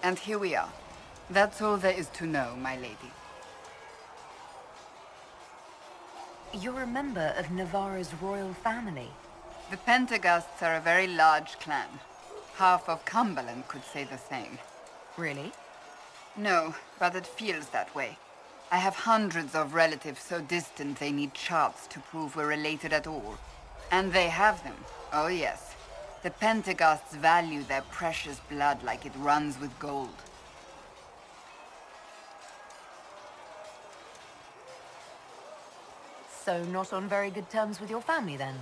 And here we are. That's all there is to know, my lady. You're a member of Navarra's royal family. The Pentecosts are a very large clan. Half of Cumberland could say the same. Really? No, but it feels that way. I have hundreds of relatives so distant they need charts to prove we're related at all. And they have them. Oh yes. The Pentecosts value their precious blood like it runs with gold. So not on very good terms with your family, then?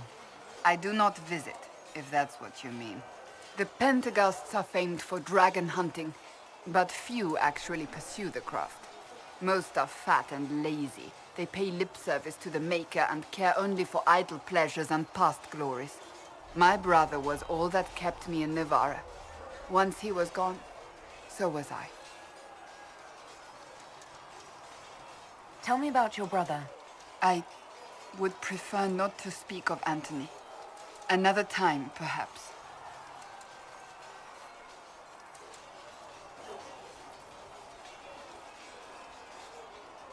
I do not visit, if that's what you mean. The Pentecosts are famed for dragon hunting, but few actually pursue the craft. Most are fat and lazy. They pay lip service to the Maker and care only for idle pleasures and past glories. My brother was all that kept me in Navarra. Once he was gone, so was I. Tell me about your brother. I would prefer not to speak of Anthony. Another time, perhaps.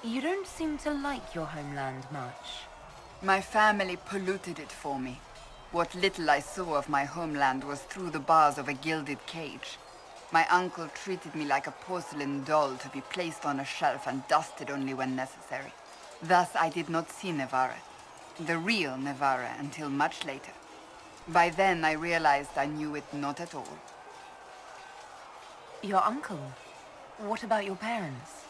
You don't seem to like your homeland much. My family polluted it for me. What little I saw of my homeland was through the bars of a gilded cage. My uncle treated me like a porcelain doll to be placed on a shelf and dusted only when necessary. Thus I did not see Navarra, the real Navarra, until much later. By then I realized I knew it not at all. Your uncle? What about your parents?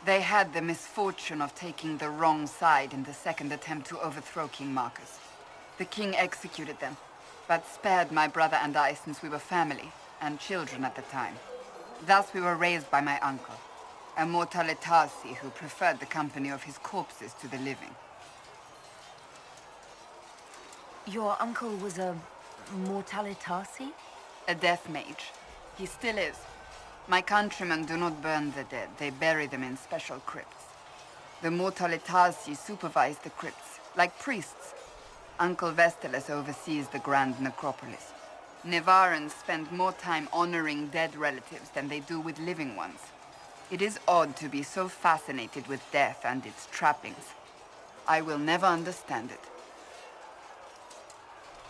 They had the misfortune of taking the wrong side in the second attempt to overthrow King Marcus. The king executed them, but spared my brother and I since we were family, and children at the time. Thus we were raised by my uncle, a mortalitasi who preferred the company of his corpses to the living. Your uncle was a mortalitasi? A death mage. He still is. My countrymen do not burn the dead, they bury them in special crypts. The mortalitasi supervise the crypts, like priests. Uncle Vestalis oversees the grand necropolis. Navarrans spend more time honoring dead relatives than they do with living ones. It is odd to be so fascinated with death and its trappings. I will never understand it.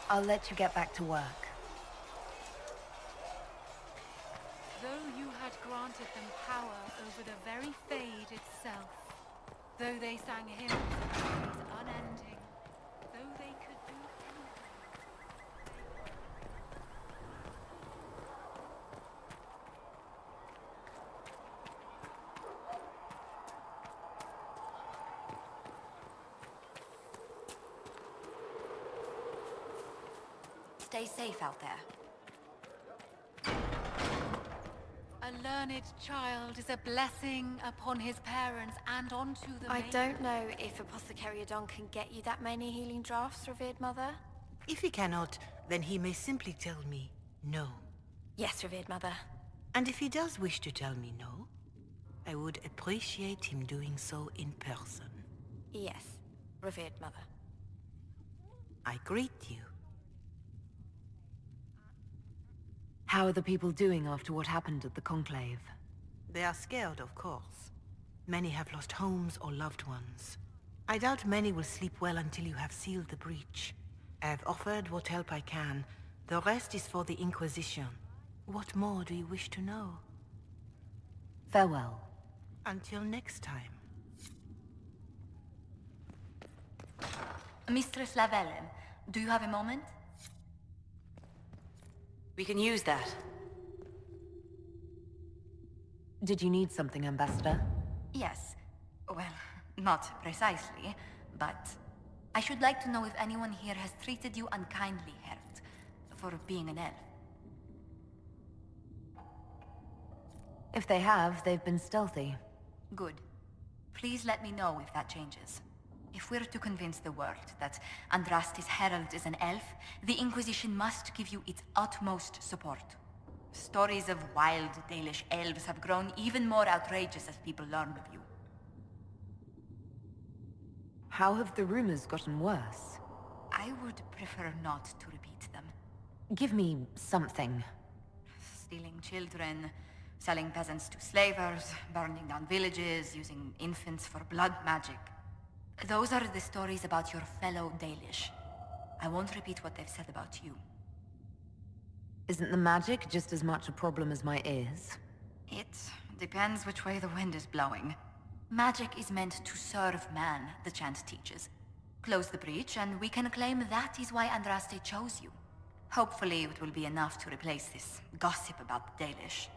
I'll let you get back to work. Though you had granted them power over the very fade itself, though they sang hymns of praise unending, though they could do Stay safe out there. a learned child is a blessing upon his parents and onto the I maiden. don't know if Apothecary Adon can get you that many healing drafts, revered mother. If he cannot, then he may simply tell me no. Yes, revered mother. And if he does wish to tell me no, I would appreciate him doing so in person. Yes, revered mother. I greet you. How are the people doing after what happened at the Conclave? They are scared, of course. Many have lost homes or loved ones. I doubt many will sleep well until you have sealed the breach. I have offered what help I can. The rest is for the Inquisition. What more do you wish to know? Farewell. Until next time. Mistress Lawellan, do you have a moment? We can use that. Did you need something, Ambassador? Yes. Well, not precisely, but I should like to know if anyone here has treated you unkindly, Herald, for being an elf. If they have, they've been stealthy. Good. Please let me know if that changes. If we're to convince the world that Andraste's herald is an elf, the Inquisition must give you its utmost support. Stories of wild Dalish elves have grown even more outrageous as people learn of you. How have the rumors gotten worse? I would prefer not to repeat them. Give me something. Stealing children, selling peasants to slavers, burning down villages, using infants for blood magic. Those are the stories about your fellow Dalish. I won't repeat what they've said about you. Isn't the magic just as much a problem as my ears? It depends which way the wind is blowing. Magic is meant to serve man, the chant teaches. Close the breach, and we can claim that is why Andraste chose you. Hopefully it will be enough to replace this gossip about the Dalish.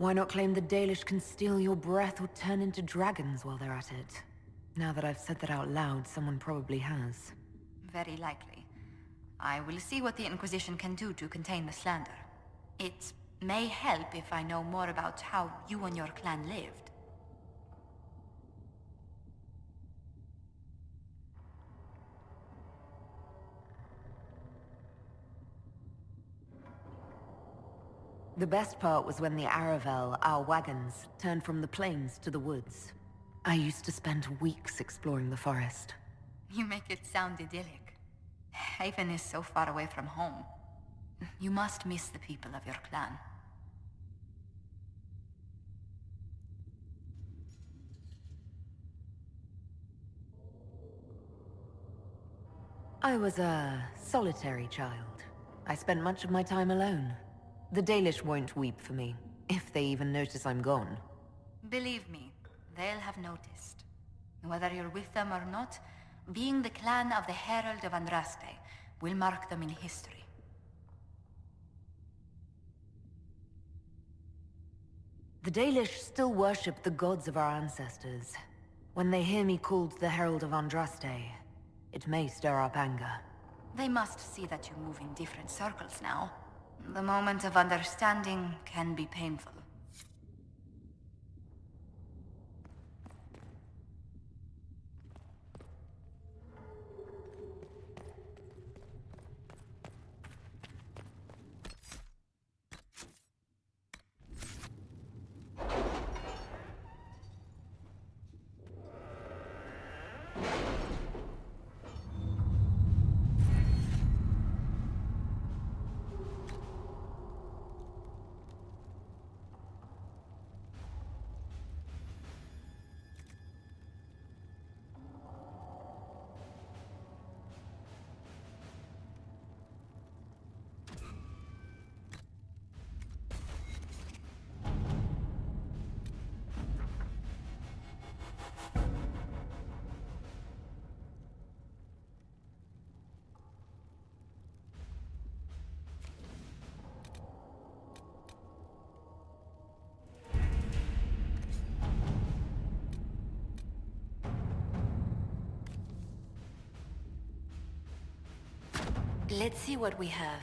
Why not claim the Dalish can steal your breath or turn into dragons while they're at it? Now that I've said that out loud, someone probably has. Very likely. I will see what the Inquisition can do to contain the slander. It may help if I know more about how you and your clan lived. The best part was when the Aravel, our wagons, turned from the plains to the woods. I used to spend weeks exploring the forest. You make it sound idyllic. Haven is so far away from home. You must miss the people of your clan. I was a solitary child. I spent much of my time alone. The Dalish won't weep for me, if they even notice I'm gone. Believe me, they'll have noticed. Whether you're with them or not, being the clan of the Herald of Andraste will mark them in history. The Dalish still worship the gods of our ancestors. When they hear me called the Herald of Andraste, it may stir up anger. They must see that you move in different circles now. The moment of understanding can be painful. Let's see what we have.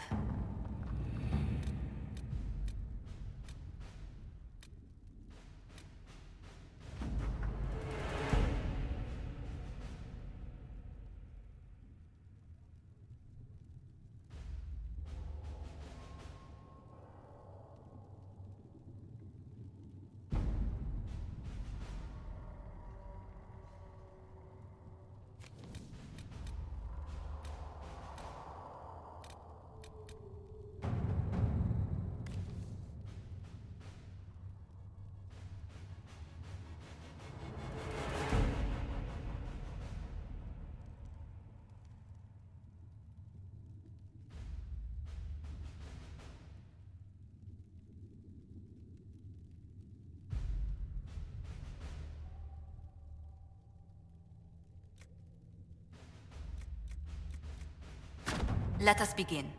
Let us begin.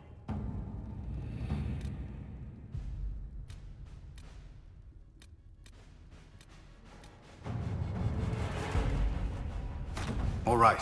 All right.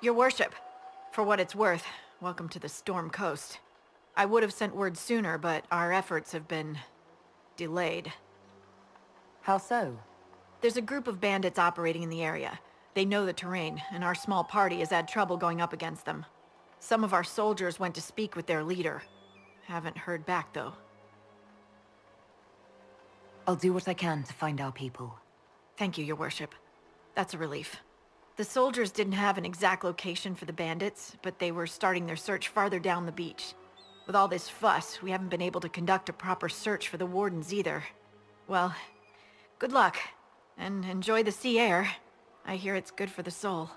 Your worship, for what it's worth, welcome to the Storm Coast. I would have sent word sooner, but our efforts have been delayed. How so? There's a group of bandits operating in the area. They know the terrain, and our small party has had trouble going up against them. Some of our soldiers went to speak with their leader. Haven't heard back, though. I'll do what I can to find our people. Thank you, your worship. That's a relief. The soldiers didn't have an exact location for the bandits, but they were starting their search farther down the beach. With all this fuss, we haven't been able to conduct a proper search for the wardens either. Well, good luck, and enjoy the sea air. I hear it's good for the soul.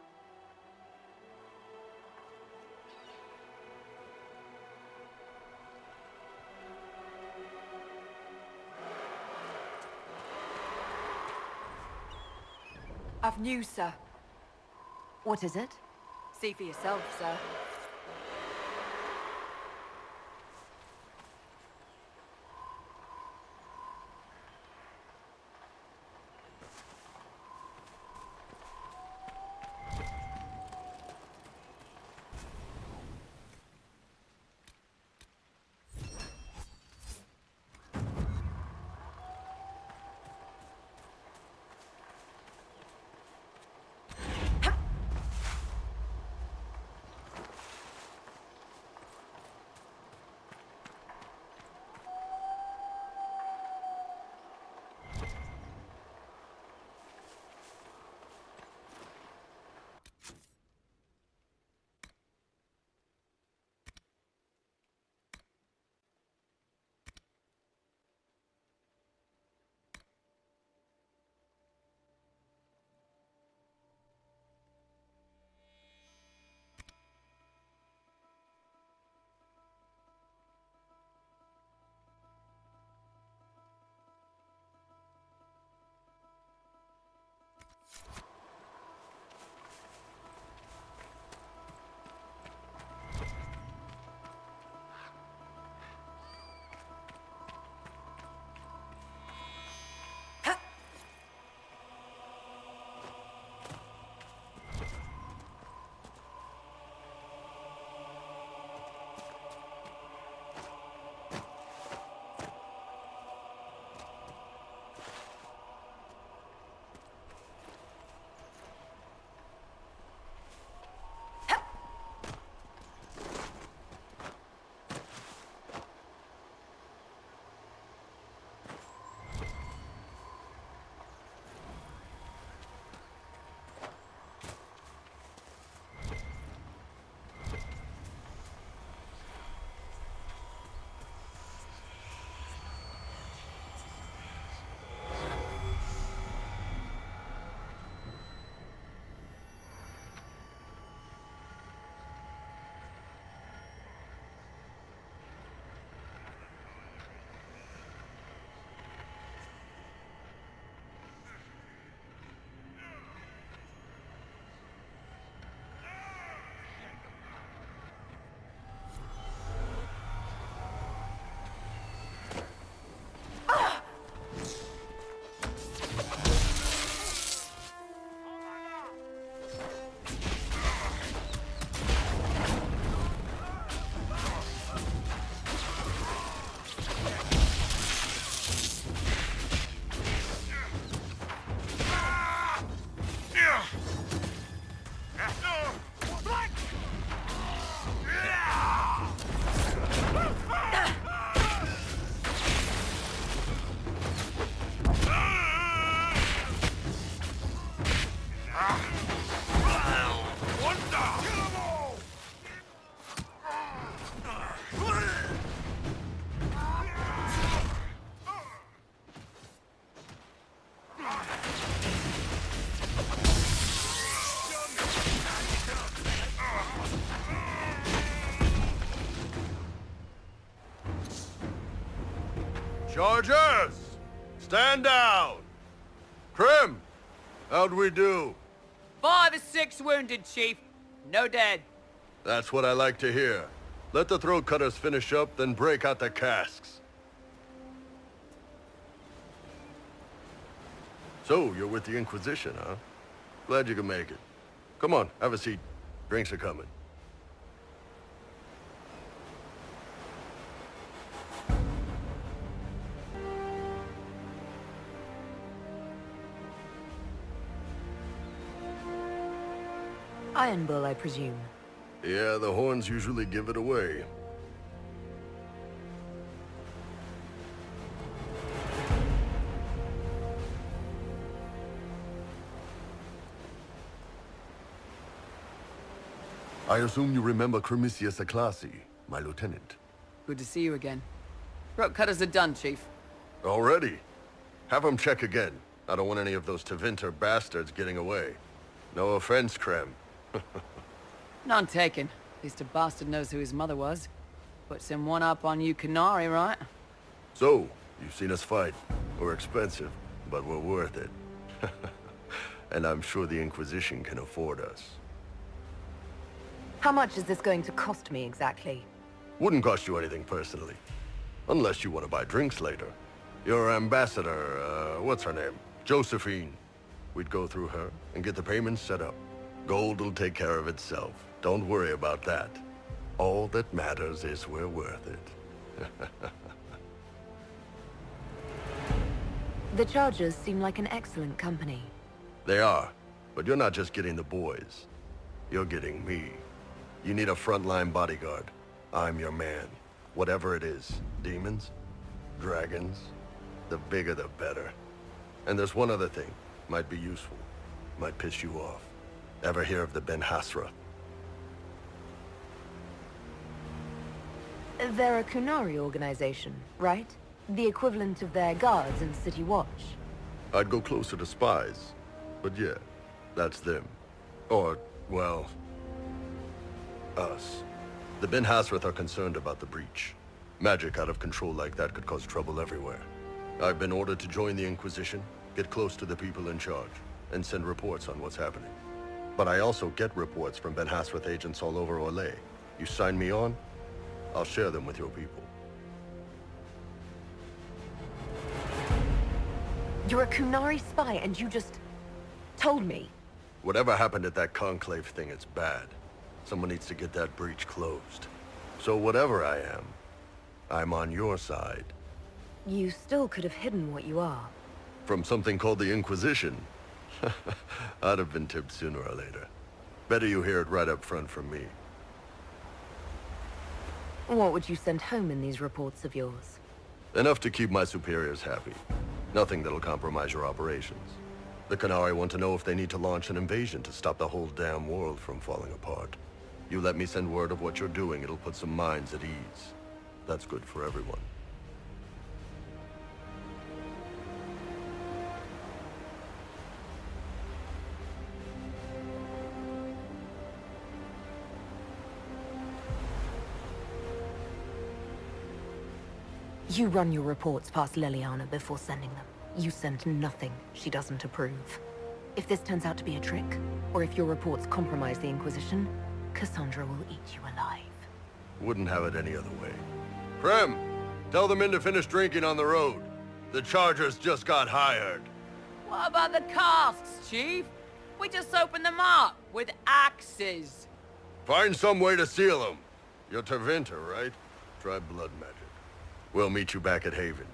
I've news, sir. What is it? See for yourself, sir. Chargers! Stand down! Krim! How'd we do? 5 or 6 wounded, Chief. No dead. That's what I like to hear. Let the throat cutters finish up, then break out the casks. So, you're with the Inquisition, huh? Glad you could make it. Come on, have a seat. Drinks are coming. Iron Bull, I presume. Yeah, the horns usually give it away. I assume you remember Cremisius Aclassi, my lieutenant. Good to see you again. Throat cutters are done, Chief. Already? Have them check again. I don't want any of those Tevinter bastards getting away. No offense, Krem. None taken. At least a bastard knows who his mother was. Puts him one up on you Canary, right? So, you've seen us fight. We're expensive, but we're worth it. And I'm sure the Inquisition can afford us. How much is this going to cost me exactly? Wouldn't cost you anything personally. Unless you want to buy drinks later. Your ambassador, what's her name? Josephine. We'd go through her and get the payments set up. Gold will take care of itself. Don't worry about that. All that matters is we're worth it. The Chargers seem like an excellent company. They are, but you're not just getting the boys. You're getting me. You need a frontline bodyguard. I'm your man. Whatever it is. Demons? Dragons? The bigger the better. And there's one other thing. Might be useful. Might piss you off. Ever hear of the Ben Hasra? They're a Kunari organization, right? The equivalent of their guards and City Watch. I'd go closer to spies. But yeah, that's them. Or, well, us. The Ben Hasrath are concerned about the breach. Magic out of control like that could cause trouble everywhere. I've been ordered to join the Inquisition, get close to the people in charge, and send reports on what's happening. But I also get reports from Ben Hasrath agents all over Orlais. You sign me on, I'll share them with your people. You're a Kunari spy and you just told me. Whatever happened at that conclave thing, it's bad. Someone needs to get that breach closed. So whatever I am, I'm on your side. You still could have hidden what you are. From something called the Inquisition. I'd have been tipped sooner or later. Better you hear it right up front from me. What would you send home in these reports of yours? Enough to keep my superiors happy. Nothing that'll compromise your operations. The Konari want to know if they need to launch an invasion to stop the whole damn world from falling apart. You let me send word of what you're doing, it'll put some minds at ease. That's good for everyone. You run your reports past Liliana before sending them. You send nothing she doesn't approve. If this turns out to be a trick, or if your reports compromise the Inquisition, Cassandra will eat you alive. Wouldn't have it any other way. Krem, tell the men to finish drinking on the road. The Chargers just got hired. What about the casks, Chief? We just opened them up with axes. Find some way to seal them. You're Tevinter, right? Try blood magic. We'll meet you back at Haven.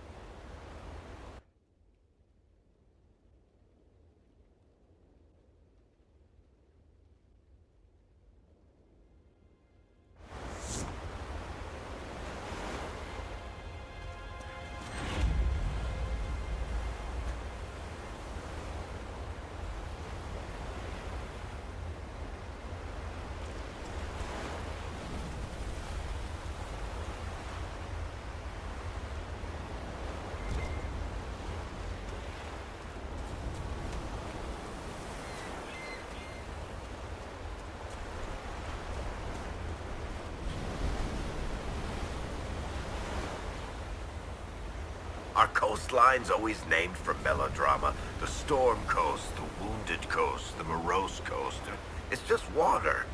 Our coastline's always named for melodrama. The Storm Coast, the Wounded Coast, the Morose Coast. It's just water.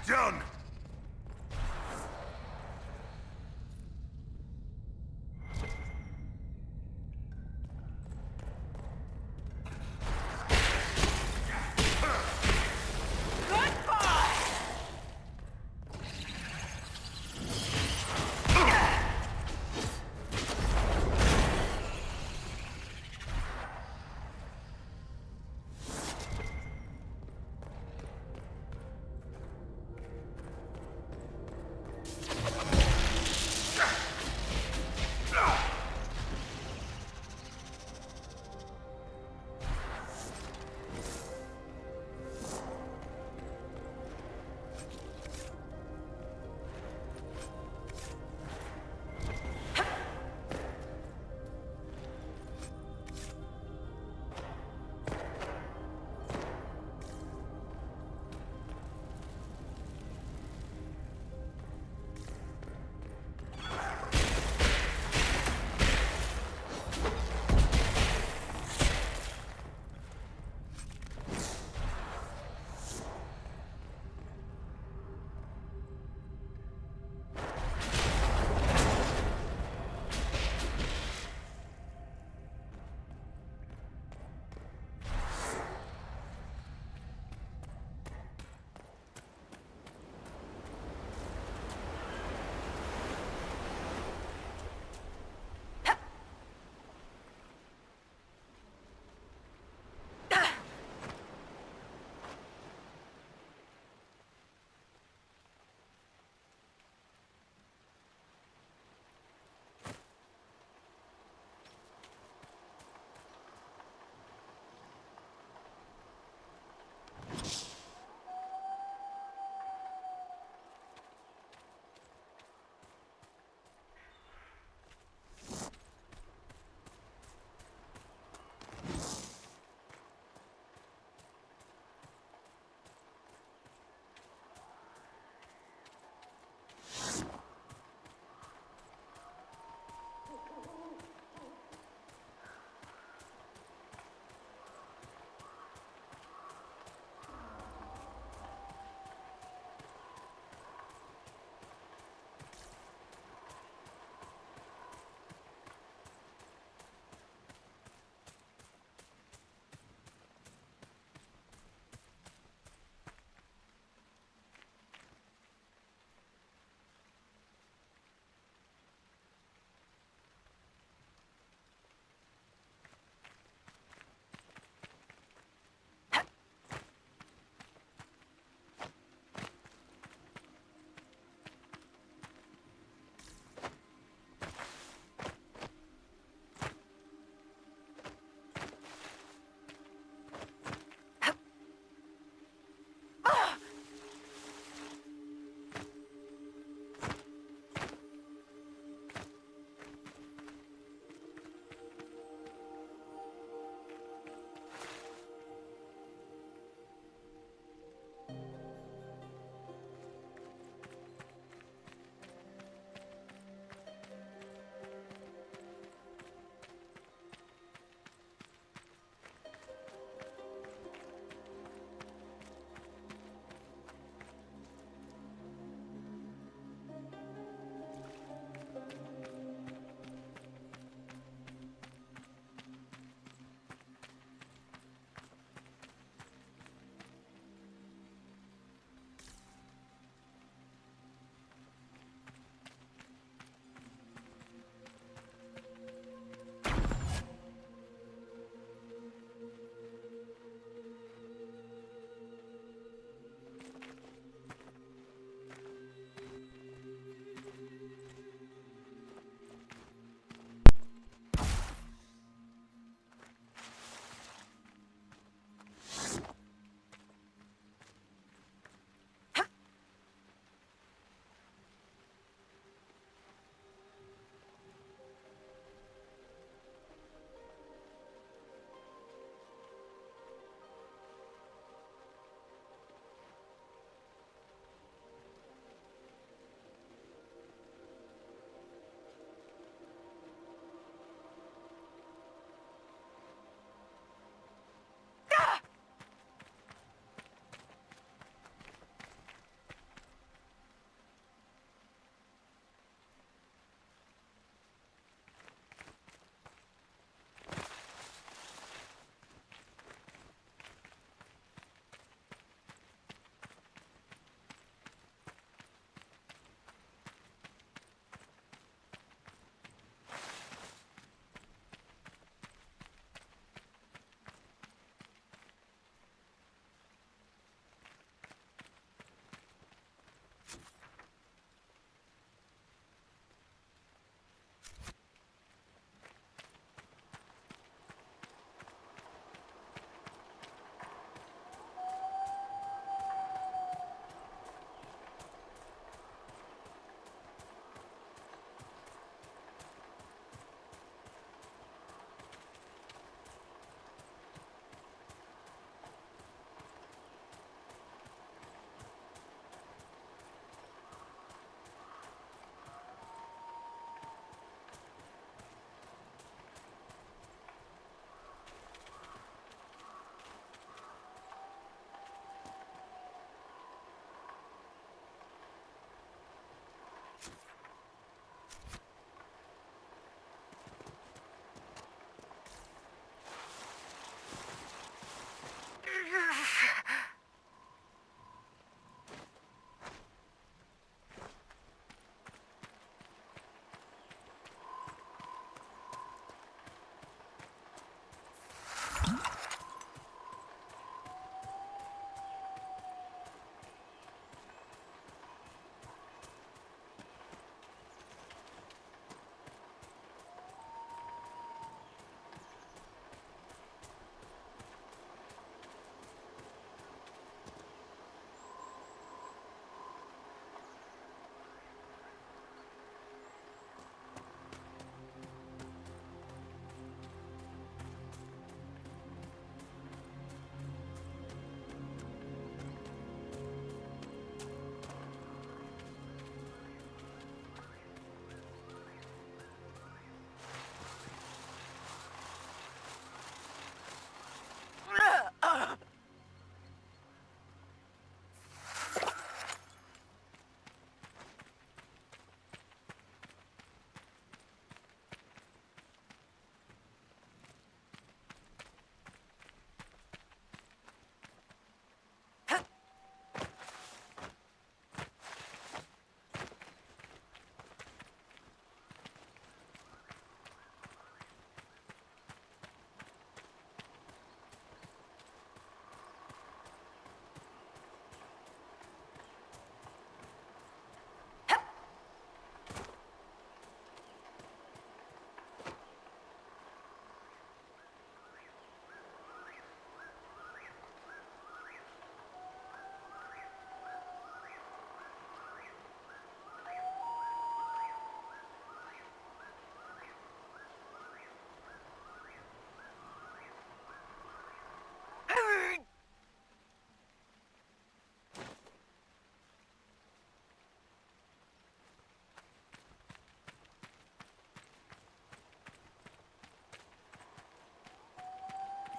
done!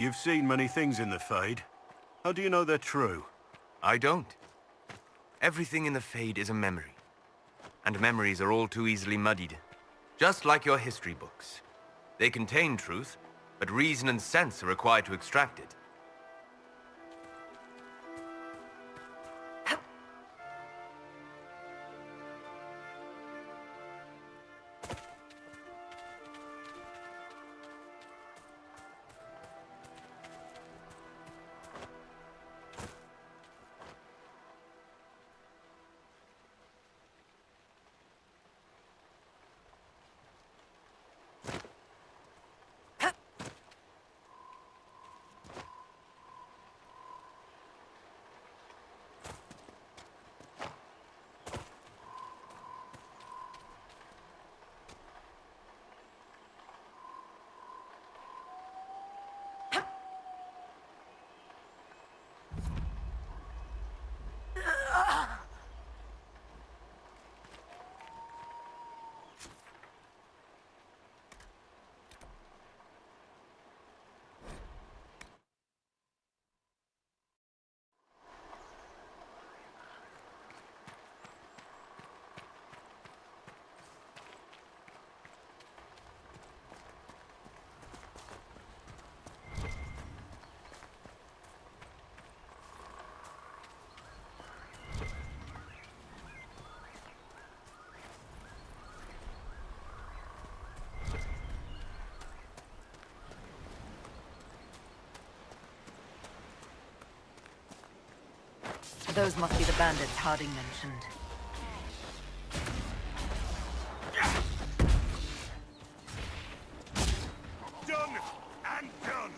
You've seen many things in the Fade. How do you know they're true? I don't. Everything in the Fade is a memory. And memories are all too easily muddied. Just like your history books. They contain truth, but reason and sense are required to extract it. Those must be the bandits Harding mentioned. Done and done.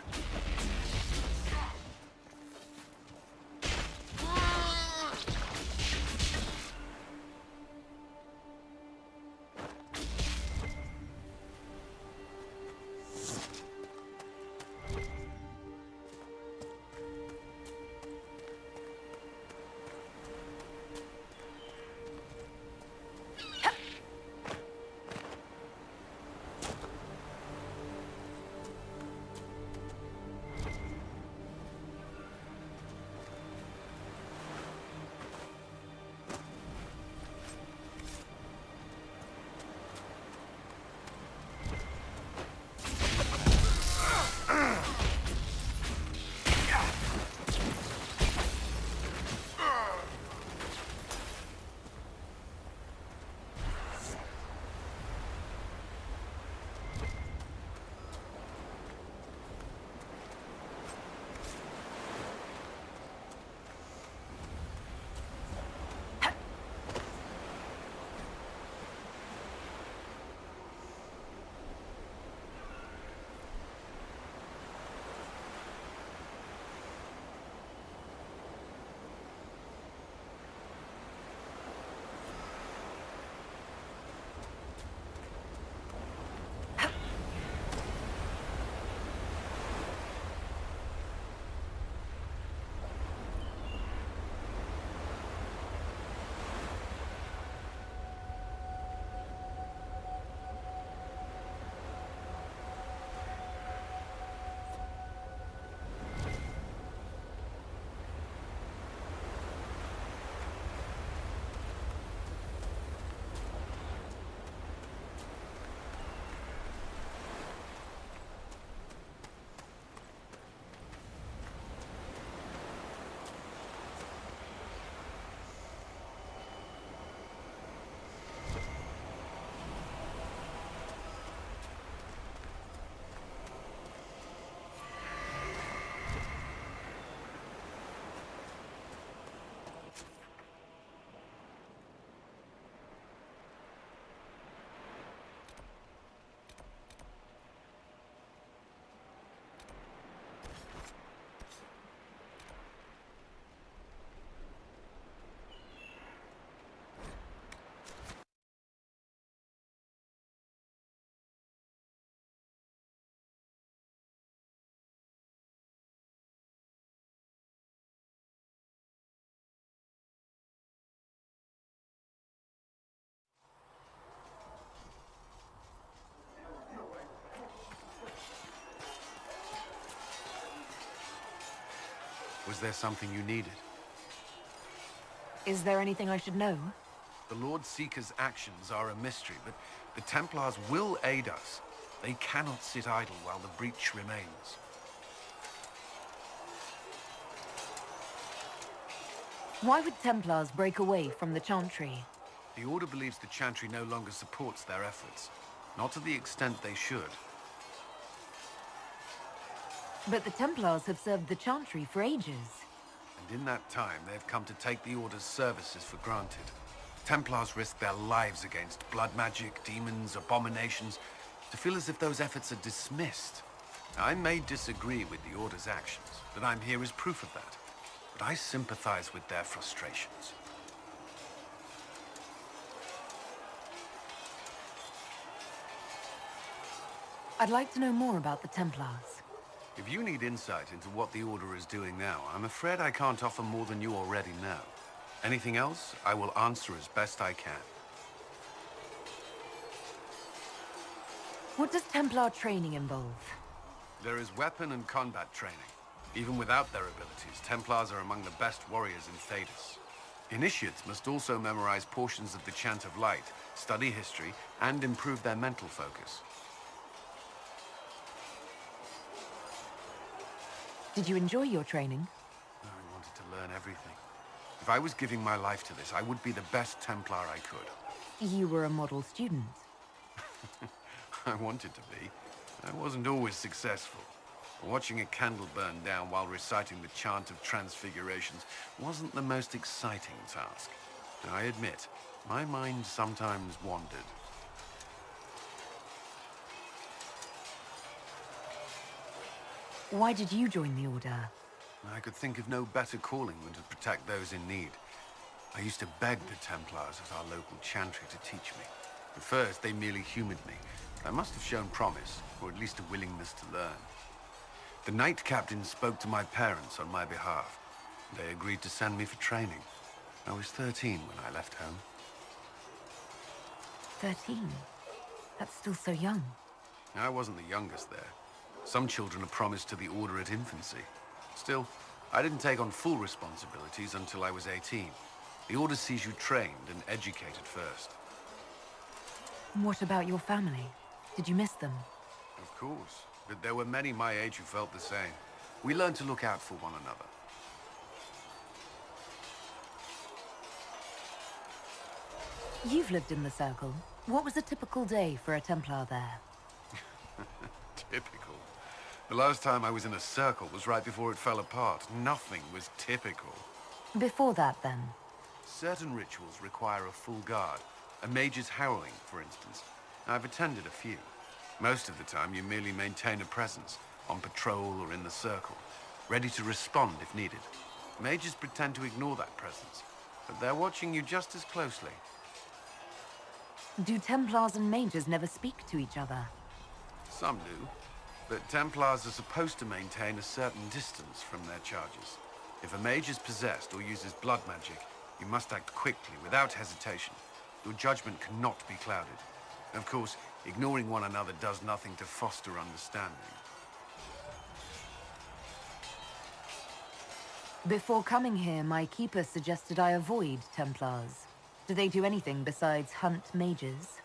was there something you needed? Is there anything I should know? The Lord Seeker's actions are a mystery, but the Templars will aid us. They cannot sit idle while the breach remains. Why would Templars break away from the Chantry? The Order believes the Chantry no longer supports their efforts. Not to the extent they should. But the Templars have served the Chantry for ages. And in that time, they've come to take the Order's services for granted. Templars risk their lives against blood magic, demons, abominations, to feel as if those efforts are dismissed. I may disagree with the Order's actions, but I'm here as proof of that. But I sympathize with their frustrations. I'd like to know more about the Templars. If you need insight into what the Order is doing now, I'm afraid I can't offer more than you already know. Anything else, I will answer as best I can. What does Templar training involve? There is weapon and combat training. Even without their abilities, Templars are among the best warriors in Thedas. Initiates must also memorize portions of the Chant of Light, study history, and improve their mental focus. Did you enjoy your training? I wanted to learn everything. If I was giving my life to this, I would be the best Templar I could. You were a model student. I wanted to be. I wasn't always successful. Watching a candle burn down while reciting the Chant of Transfigurations wasn't the most exciting task. I admit, my mind sometimes wandered. Why did you join the Order? I could think of no better calling than to protect those in need. I used to beg the Templars at our local chantry to teach me. At first, they merely humored me. I must have shown promise, or at least a willingness to learn. The Knight Captain spoke to my parents on my behalf. They agreed to send me for training. I was 13 when I left home. 13? That's still so young. I wasn't the youngest there. Some children are promised to the Order at infancy. Still, I didn't take on full responsibilities until I was 18. The Order sees you trained and educated first. What about your family? Did you miss them? Of course, but there were many my age who felt the same. We learned to look out for one another. You've lived in the Circle. What was a typical day for a Templar there? Typical. The last time I was in a circle was right before it fell apart. Nothing was typical. Before that, then? Certain rituals require a full guard. A mage's harrowing, for instance. I've attended a few. Most of the time, you merely maintain a presence, on patrol or in the circle, ready to respond if needed. Mages pretend to ignore that presence, but they're watching you just as closely. Do Templars and mages never speak to each other? Some do, but Templars are supposed to maintain a certain distance from their charges. If a mage is possessed or uses blood magic, you must act quickly, without hesitation. Your judgment cannot be clouded. Of course, ignoring one another does nothing to foster understanding. Before coming here, my keeper suggested I avoid Templars. Do they do anything besides hunt mages?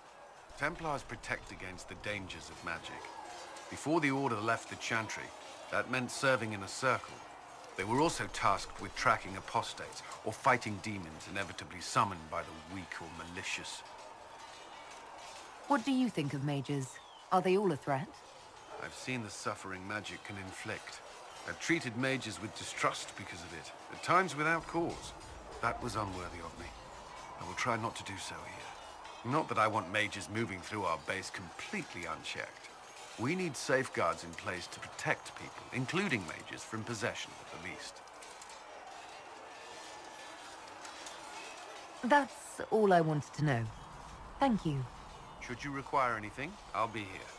Templars protect against the dangers of magic. Before the Order left the Chantry, that meant serving in a circle. They were also tasked with tracking apostates, or fighting demons inevitably summoned by the weak or malicious. What do you think of mages? Are they all a threat? I've seen the suffering magic can inflict. I've treated mages with distrust because of it, at times without cause. That was unworthy of me. I will try not to do so here. Not that I want mages moving through our base completely unchecked. We need safeguards in place to protect people, including mages, from possession at the least. That's all I wanted to know. Thank you. Should you require anything, I'll be here.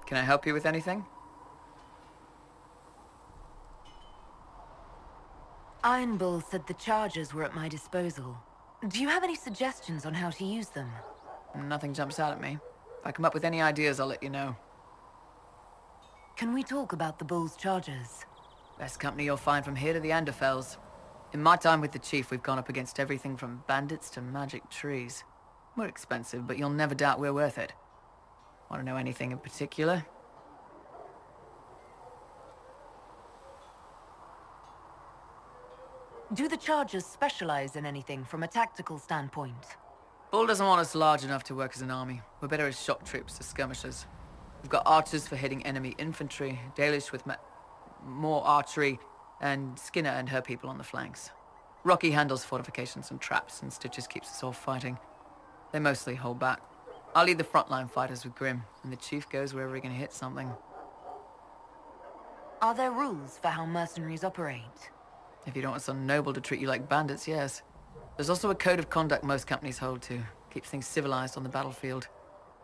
Can I help you with anything? Iron Bull said the charges were at my disposal. Do you have any suggestions on how to use them? Nothing jumps out at me. If I come up with any ideas, I'll let you know. Can we talk about the Bull's charges? Best company you'll find from here to the Anderfells. In my time with the Chief, we've gone up against everything from bandits to magic trees. We're expensive, but you'll never doubt we're worth it. Want to know anything in particular? Do the charges specialize in anything from a tactical standpoint? Bull doesn't want us large enough to work as an army. We're better as shock troops to skirmishers. We've got archers for hitting enemy infantry, Dalish with more archery, and Skinner and her people on the flanks. Rocky handles fortifications and traps, and Stitches keeps us all fighting. They mostly hold back. I'll lead the frontline fighters with Grim, and the Chief goes wherever he can hit something. Are there rules for how mercenaries operate? If you don't want some noble to treat you like bandits, yes. There's also a code of conduct most companies hold to. Keeps things civilized on the battlefield.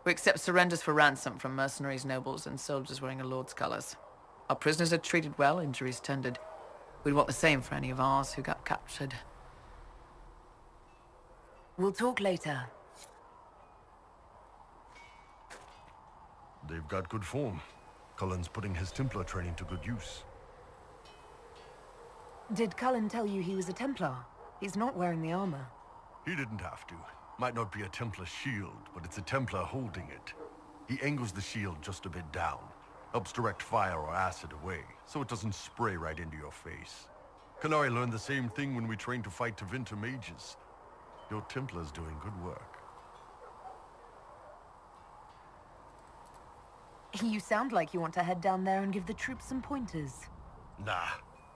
We accept surrenders for ransom from mercenaries, nobles, and soldiers wearing a lord's colors. Our prisoners are treated well, injuries tended. We'd want the same for any of ours who got captured. We'll talk later. They've got good form. Cullen's putting his Templar training to good use. Did Cullen tell you he was a Templar? He's not wearing the armor. He didn't have to. Might not be a Templar shield, but it's a Templar holding it. He angles the shield just a bit down. Helps direct fire or acid away, so it doesn't spray right into your face. Connori learned the same thing when we trained to fight Tevinter mages. Your Templar's doing good work. You sound like you want to head down there and give the troops some pointers. Nah,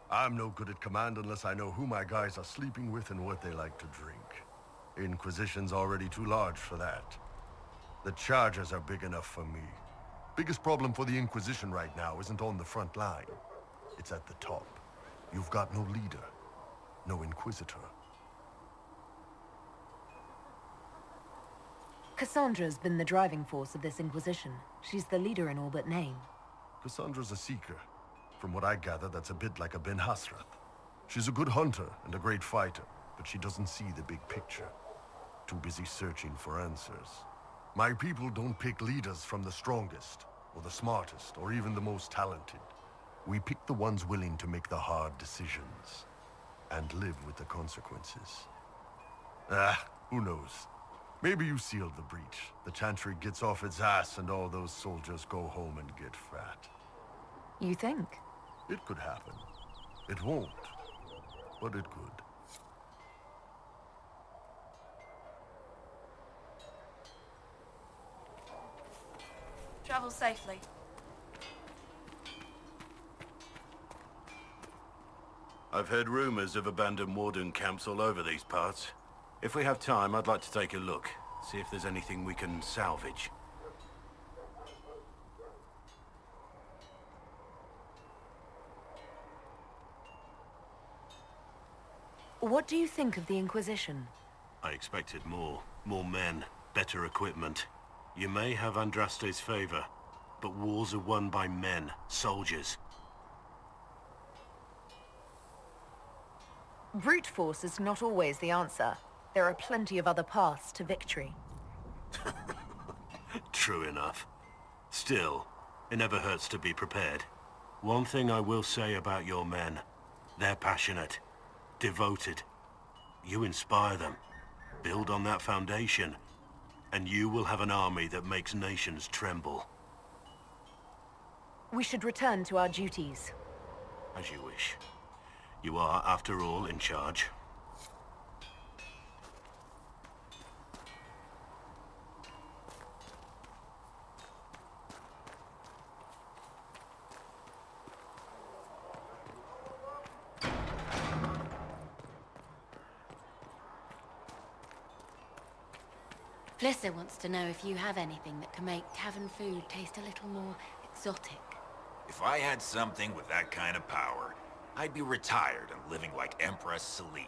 I'm no good at command unless I know who my guys are sleeping with and what they like to drink. Inquisition's already too large for that. The charges are big enough for me. Biggest problem for the Inquisition right now isn't on the front line. It's at the top. You've got no leader, no Inquisitor. Cassandra's been the driving force of this Inquisition. She's the leader in all but name. Cassandra's a seeker. From what I gather, that's a bit like a Ben Hasrath. She's a good hunter and a great fighter, but she doesn't see the big picture. Too busy searching for answers. My people don't pick leaders from the strongest, or the smartest, or even the most talented. We pick the ones willing to make the hard decisions, and live with the consequences. Who knows? Maybe you sealed the breach. The Chantry gets off its ass and all those soldiers go home and get fat. You think? It could happen. It won't, but it could. Travel safely. I've heard rumors of abandoned warden camps all over these parts. If we have time, I'd like to take a look, see if there's anything we can salvage. What do you think of the Inquisition? I expected more. More men, better equipment. You may have Andraste's favor, but wars are won by men, soldiers. Brute force is not always the answer. There are plenty of other paths to victory. True enough. Still, it never hurts to be prepared. One thing I will say about your men, they're passionate, devoted. You inspire them. Build on that foundation, and you will have an army that makes nations tremble. We should return to our duties. As you wish. You are, after all, in charge. Flissa wants to know if you have anything that can make tavern food taste a little more exotic. If I had something with that kind of power, I'd be retired and living like Empress Celine.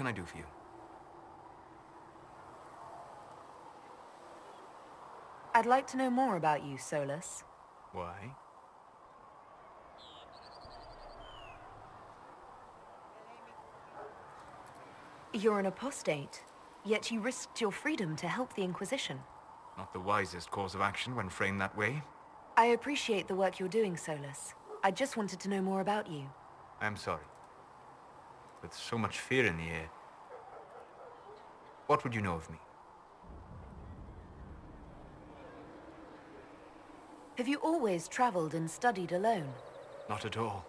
can I do for you? I'd like to know more about you, Solus. Why? You're an apostate, yet you risked your freedom to help the Inquisition. Not the wisest course of action when framed that way. I appreciate the work you're doing, Solus. I just wanted to know more about you. I am sorry. With so much fear in the air. What would you know of me? Have you always traveled and studied alone? Not at all.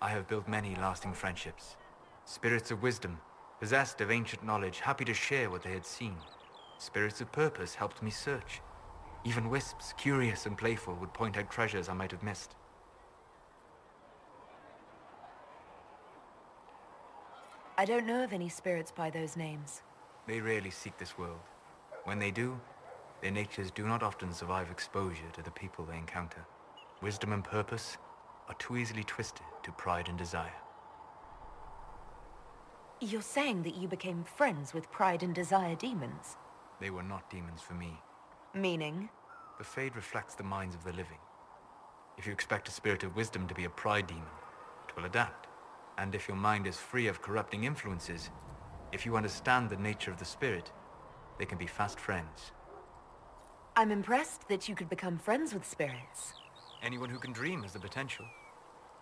I have built many lasting friendships. Spirits of wisdom, possessed of ancient knowledge, happy to share what they had seen. Spirits of purpose helped me search. Even wisps, curious and playful, would point out treasures I might have missed. I don't know of any spirits by those names. They rarely seek this world. When they do, their natures do not often survive exposure to the people they encounter. Wisdom and purpose are too easily twisted to pride and desire. You're saying that you became friends with pride and desire demons? They were not demons for me. Meaning? The Fade reflects the minds of the living. If you expect a spirit of wisdom to be a pride demon, it will adapt. And if your mind is free of corrupting influences, if you understand the nature of the spirit, they can be fast friends. I'm impressed that you could become friends with spirits. Anyone who can dream has the potential.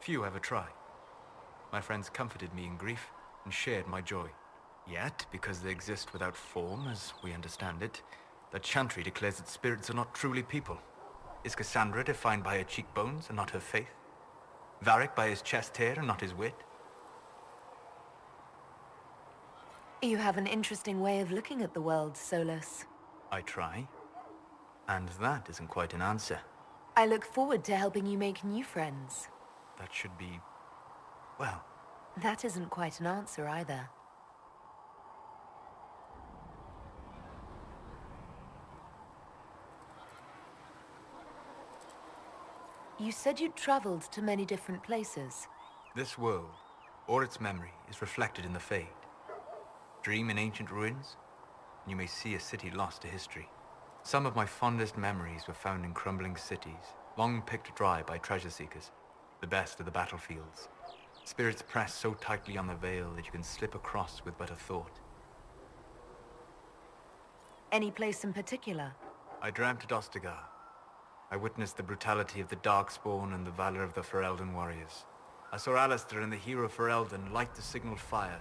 Few ever try. My friends comforted me in grief and shared my joy. Yet, because they exist without form, as we understand it, the Chantry declares that spirits are not truly people. Is Cassandra defined by her cheekbones and not her faith? Varric by his chest hair and not his wit? You have an interesting way of looking at the world, Solus. I try. And that isn't quite an answer. I look forward to helping you make new friends. That should be... well... That isn't quite an answer either. You said you'd traveled to many different places. This world, or its memory, is reflected in the Fade. Dream in ancient ruins, and you may see a city lost to history. Some of my fondest memories were found in crumbling cities, long picked dry by treasure seekers, the best of the battlefields. Spirits press so tightly on the veil that you can slip across with but a thought. Any place in particular? I dreamt at Ostagar. I witnessed the brutality of the Darkspawn and the valor of the Ferelden warriors. I saw Alistair and the hero Ferelden light the signaled fire,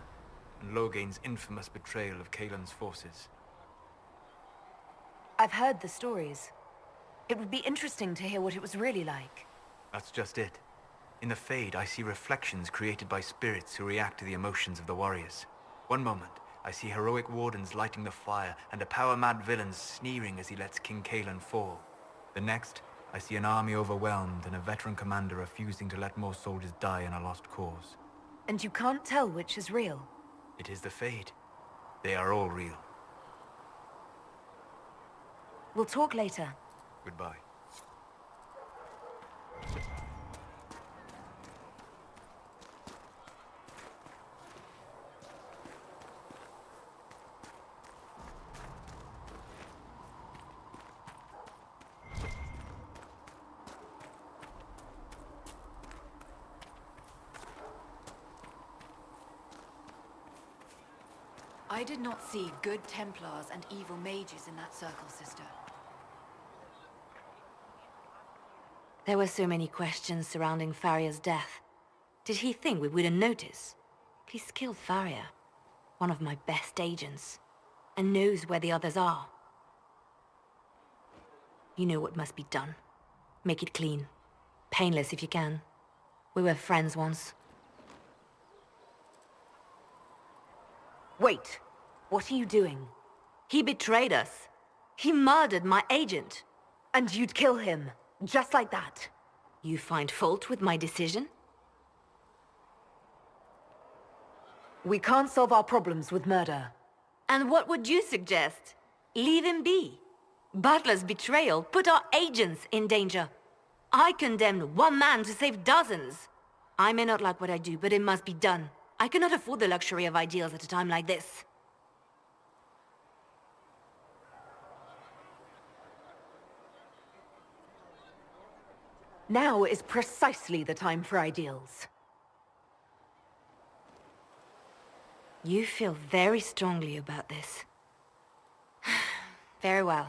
and Logain's infamous betrayal of Kaelin's forces. I've heard the stories. It would be interesting to hear what it was really like. That's just it. In the Fade, I see reflections created by spirits who react to the emotions of the warriors. One moment, I see heroic wardens lighting the fire, and a power-mad villain sneering as he lets King Kaelin fall. The next, I see an army overwhelmed and a veteran commander refusing to let more soldiers die in a lost cause. And you can't tell which is real? It is the Fade. They are all real. We'll talk later. Goodbye. I did not see good Templars and evil mages in that circle, sister. There were so many questions surrounding Faria's death. Did he think we wouldn't notice? He's killed Faria, one of my best agents, and knows where the others are. You know what must be done. Make it clean. Painless if you can. We were friends once. Wait! What are you doing? He betrayed us. He murdered my agent. And you'd kill him, just like that? You find fault with my decision? We can't solve our problems with murder. And what would you suggest? Leave him be. Butler's betrayal put our agents in danger. I condemned one man to save dozens. I may not like what I do, but it must be done. I cannot afford the luxury of ideals at a time like this. Now is precisely the time for ideals. You feel very strongly about this. Very well.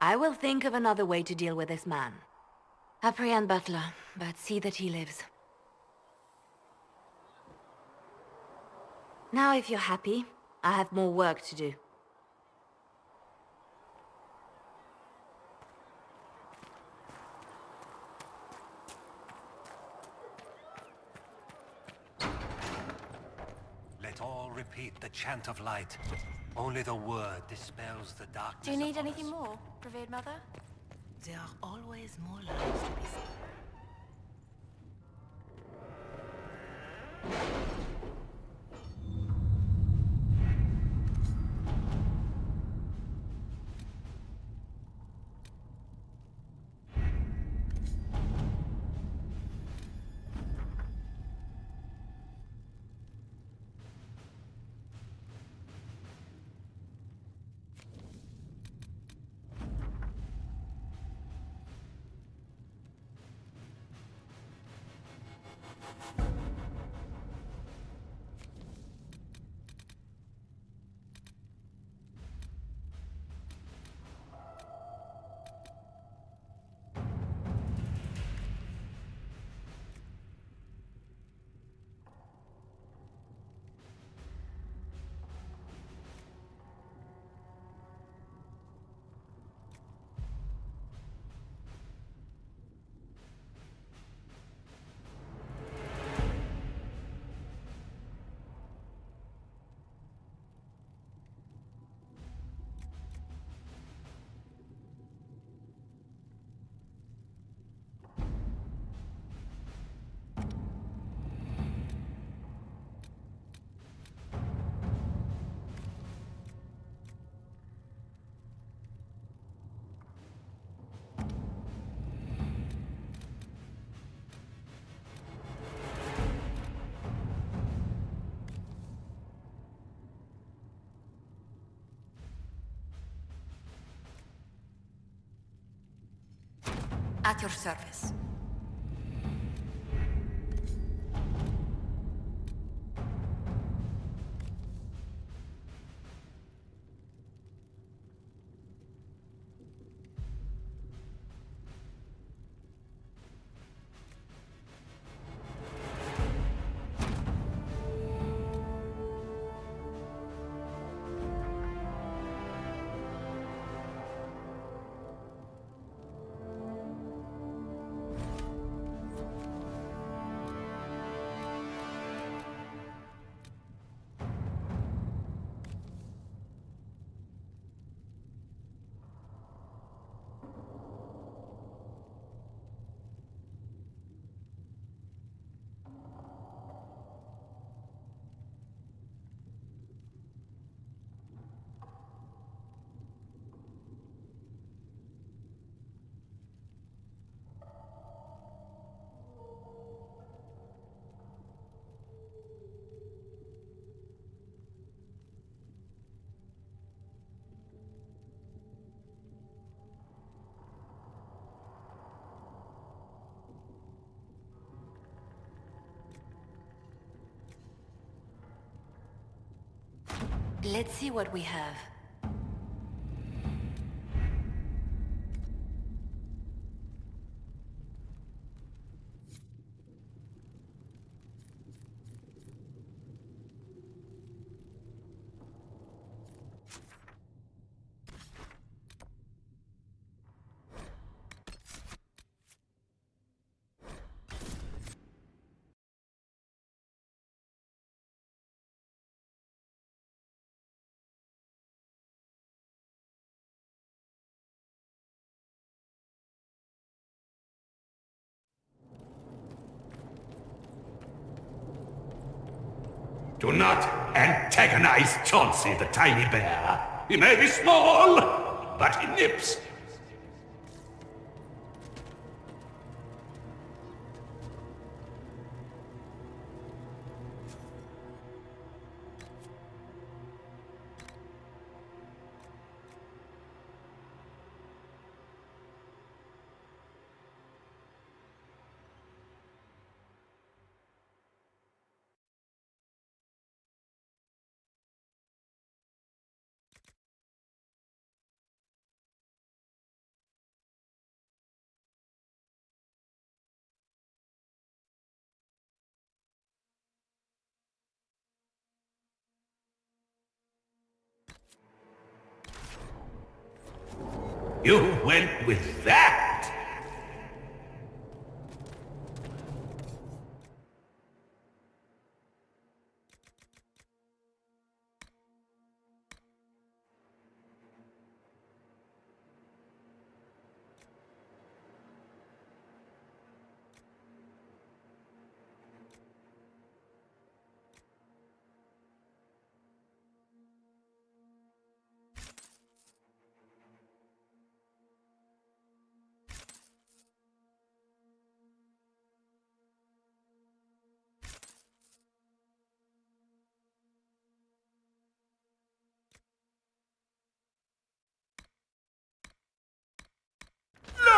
I will think of another way to deal with this man. Apprehend Butler, but see that he lives. Now, if you're happy, I have more work to do. Let all repeat the chant of light. Only the word dispels the darkness. Do you need upon anything us. more, revered mother? There are always more lives to be seen. At your service. Let's see what we have. Do not antagonize Chauncey the tiny bear. He may be small, but he nips. You went with that?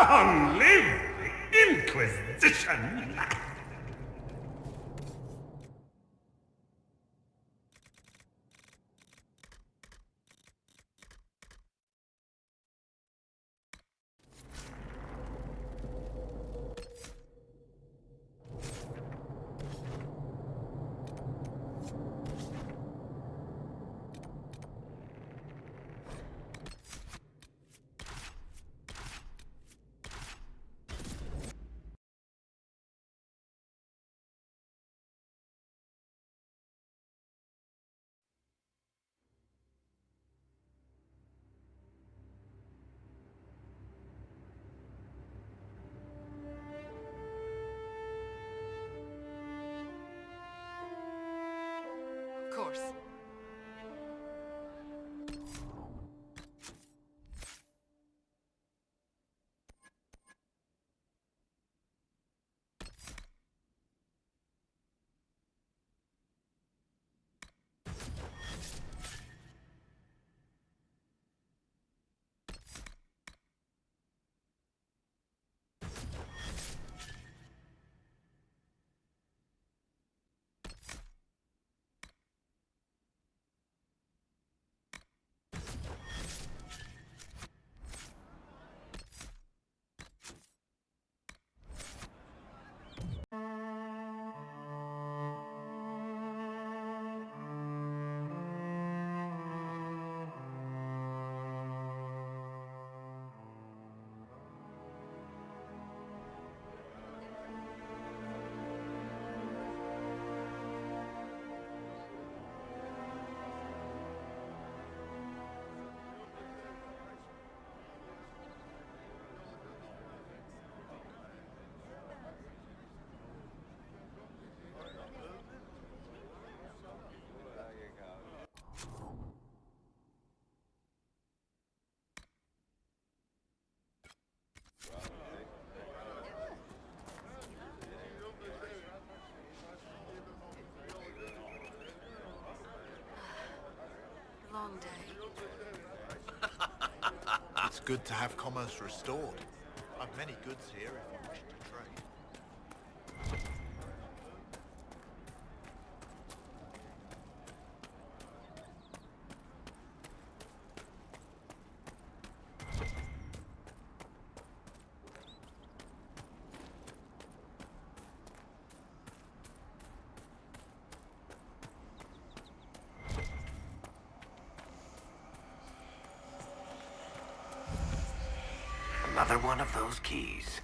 Long live the Inquisition! Of course. Long day. It's good to have commerce restored. I've many goods here if you wish to trade. Another one of those keys.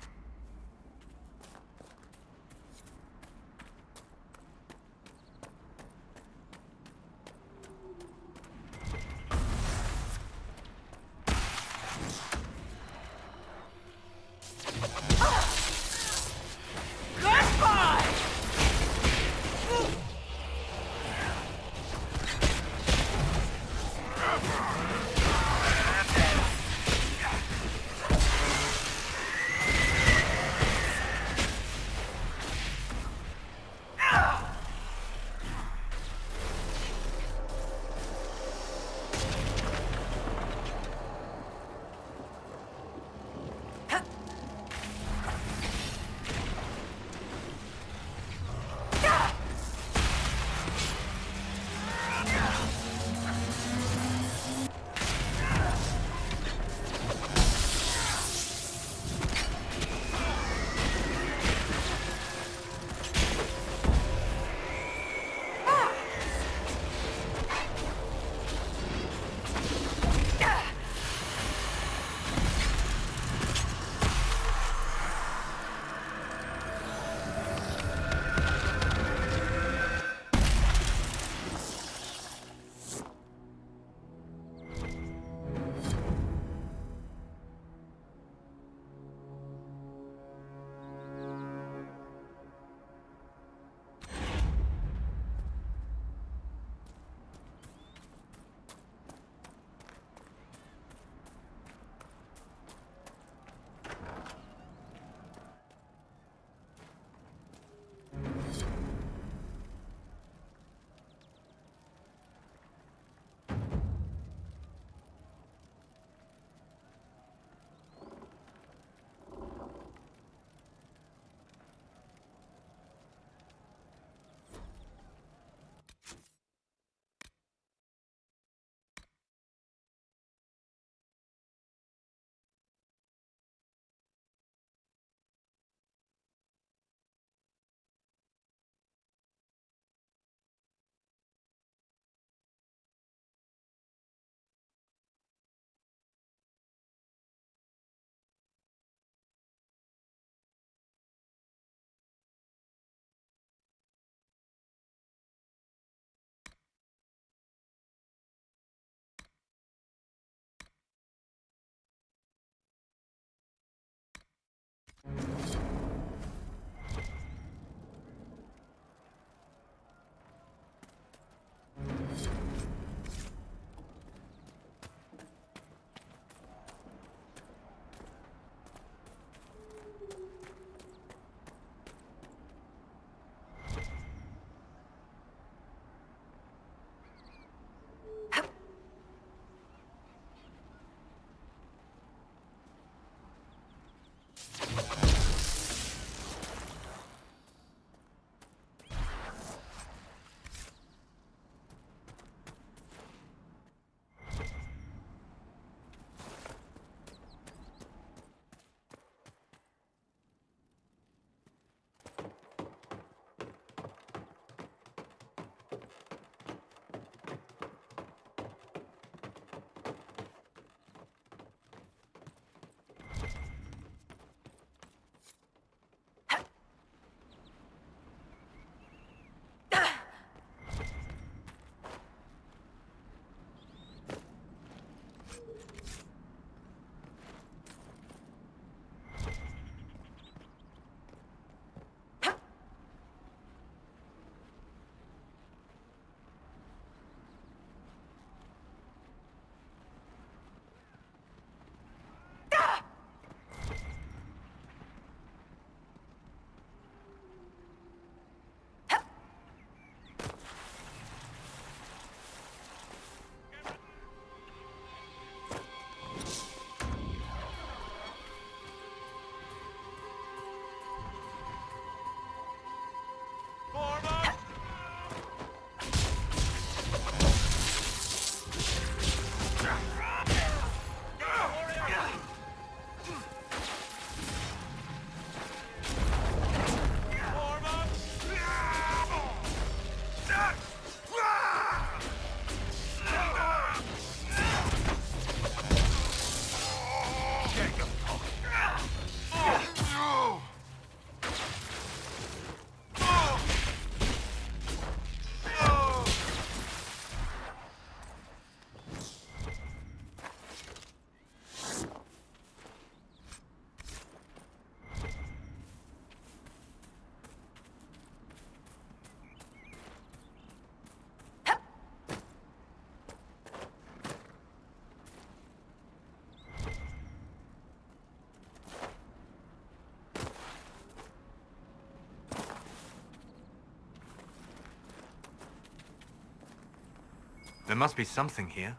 There must be something here.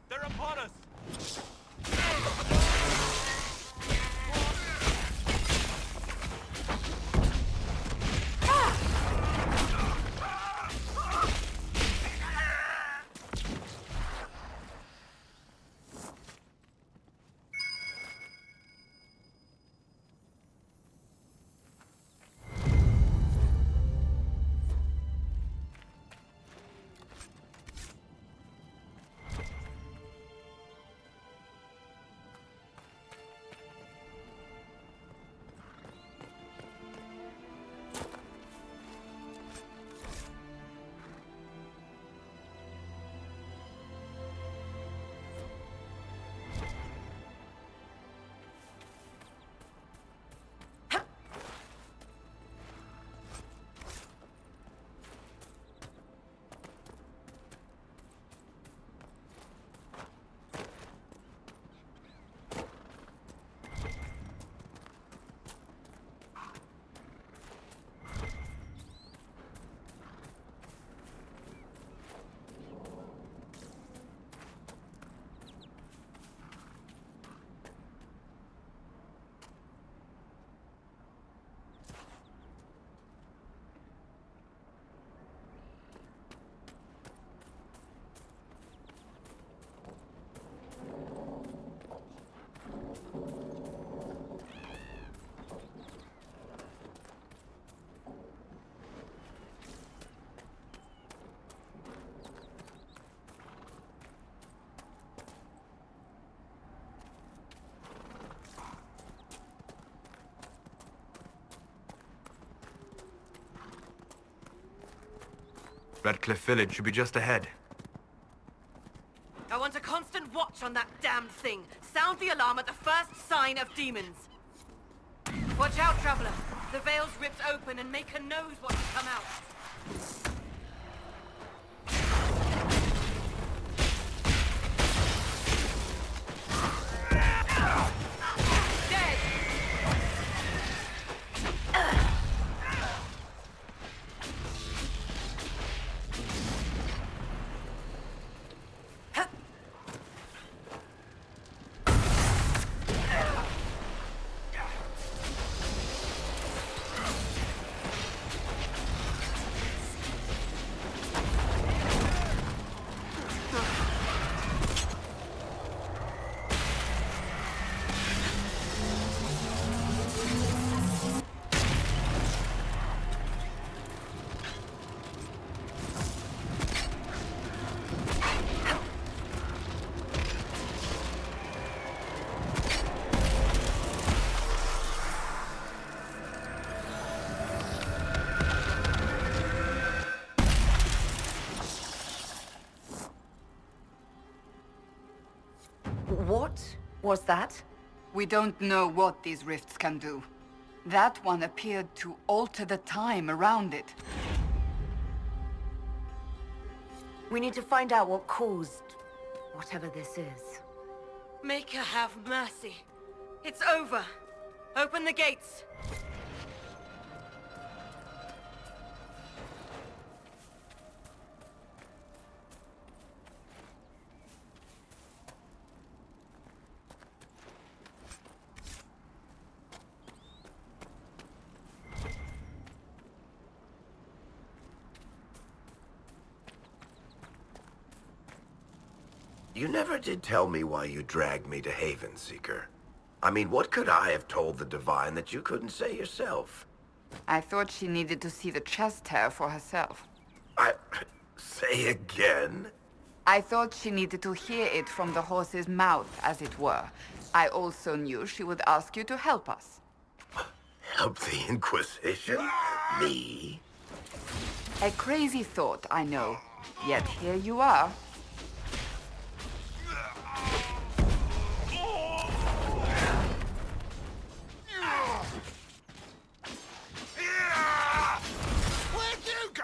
They're upon us! Redcliffe Village should be just ahead. I want a constant watch on that damned thing. Sound the alarm at the first sign of demons. Watch out, traveler. The veil's ripped open and Maker knows what to come out. What was that? We don't know what these rifts can do. That one appeared to alter the time around it. We need to find out what caused whatever this is. Maker have mercy. It's over. Open the gates. You never did tell me why you dragged me to Haven, Seeker. I mean, what could I have told the Divine that you couldn't say yourself? I thought she needed to see the chest hair for herself. Say again? I thought she needed to hear it from the horse's mouth, as it were. I also knew she would ask you to help us. Help the Inquisition? Me? A crazy thought, I know. Yet here you are. Where'd you go?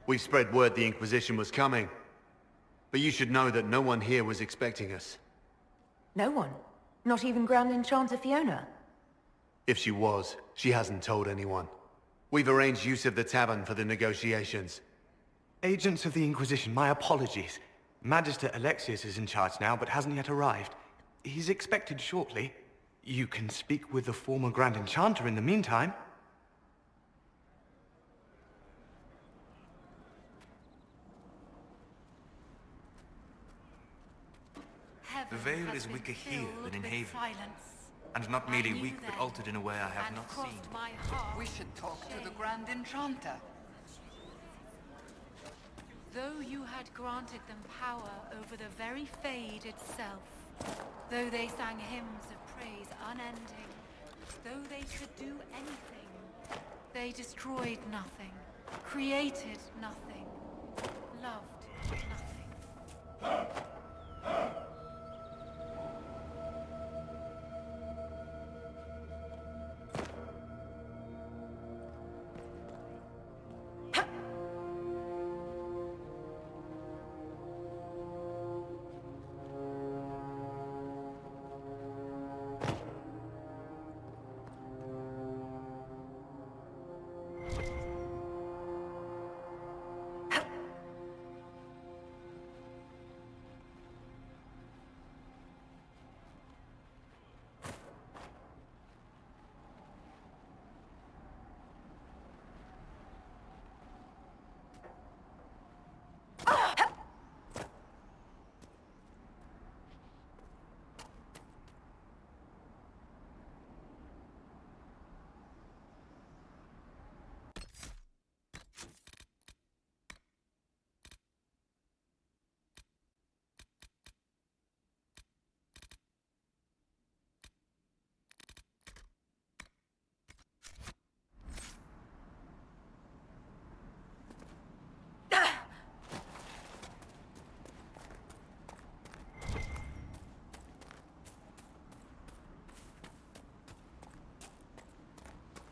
We spread word the Inquisition was coming. But you should know that no one here was expecting us. No one? Not even Grand Enchanter Fiona? If she was, she hasn't told anyone. We've arranged use of the tavern for the negotiations. Agents of the Inquisition, my apologies. Magister Alexius is in charge now, but hasn't yet arrived. He's expected shortly. You can speak with the former Grand Enchanter in the meantime. The veil is weaker here than in Haven. And not merely weak, but altered in a way I have not seen. We should talk to the Grand Enchanter. Though you had granted them power over the very Fade itself, though they sang hymns of praise unending, though they could do anything, they destroyed nothing, created nothing, loved nothing.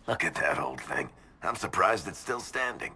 Look at that old thing. I'm surprised it's still standing.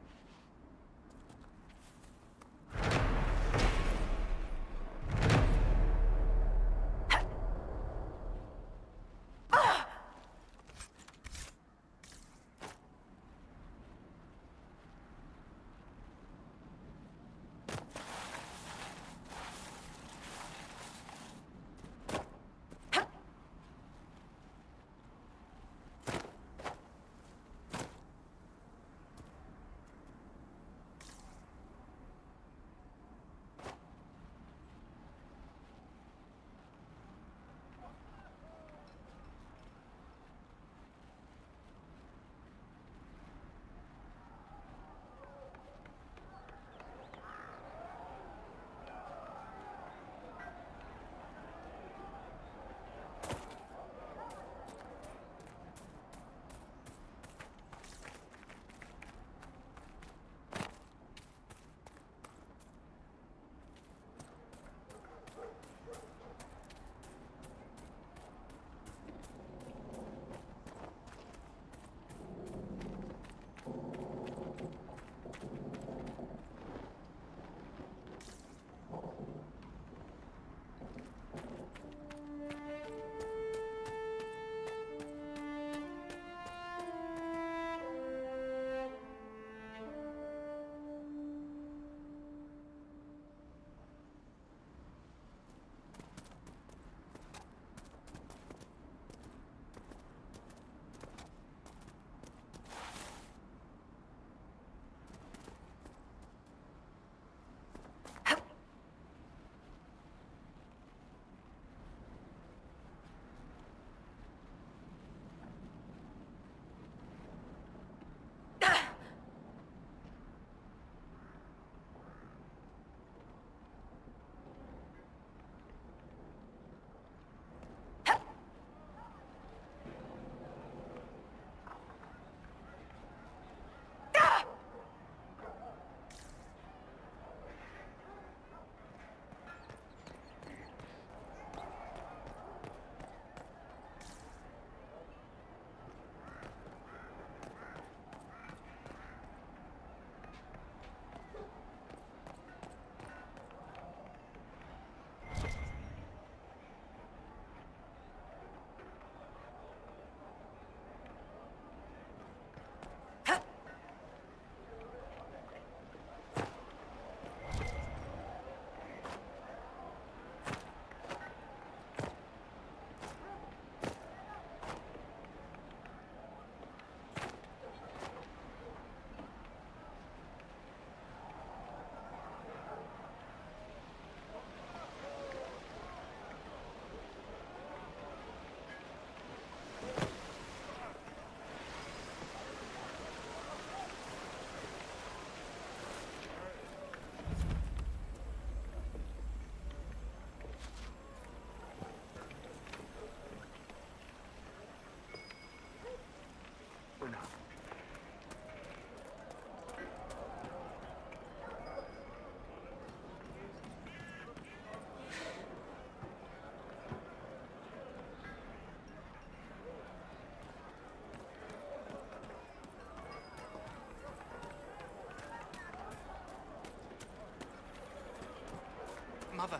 Mother,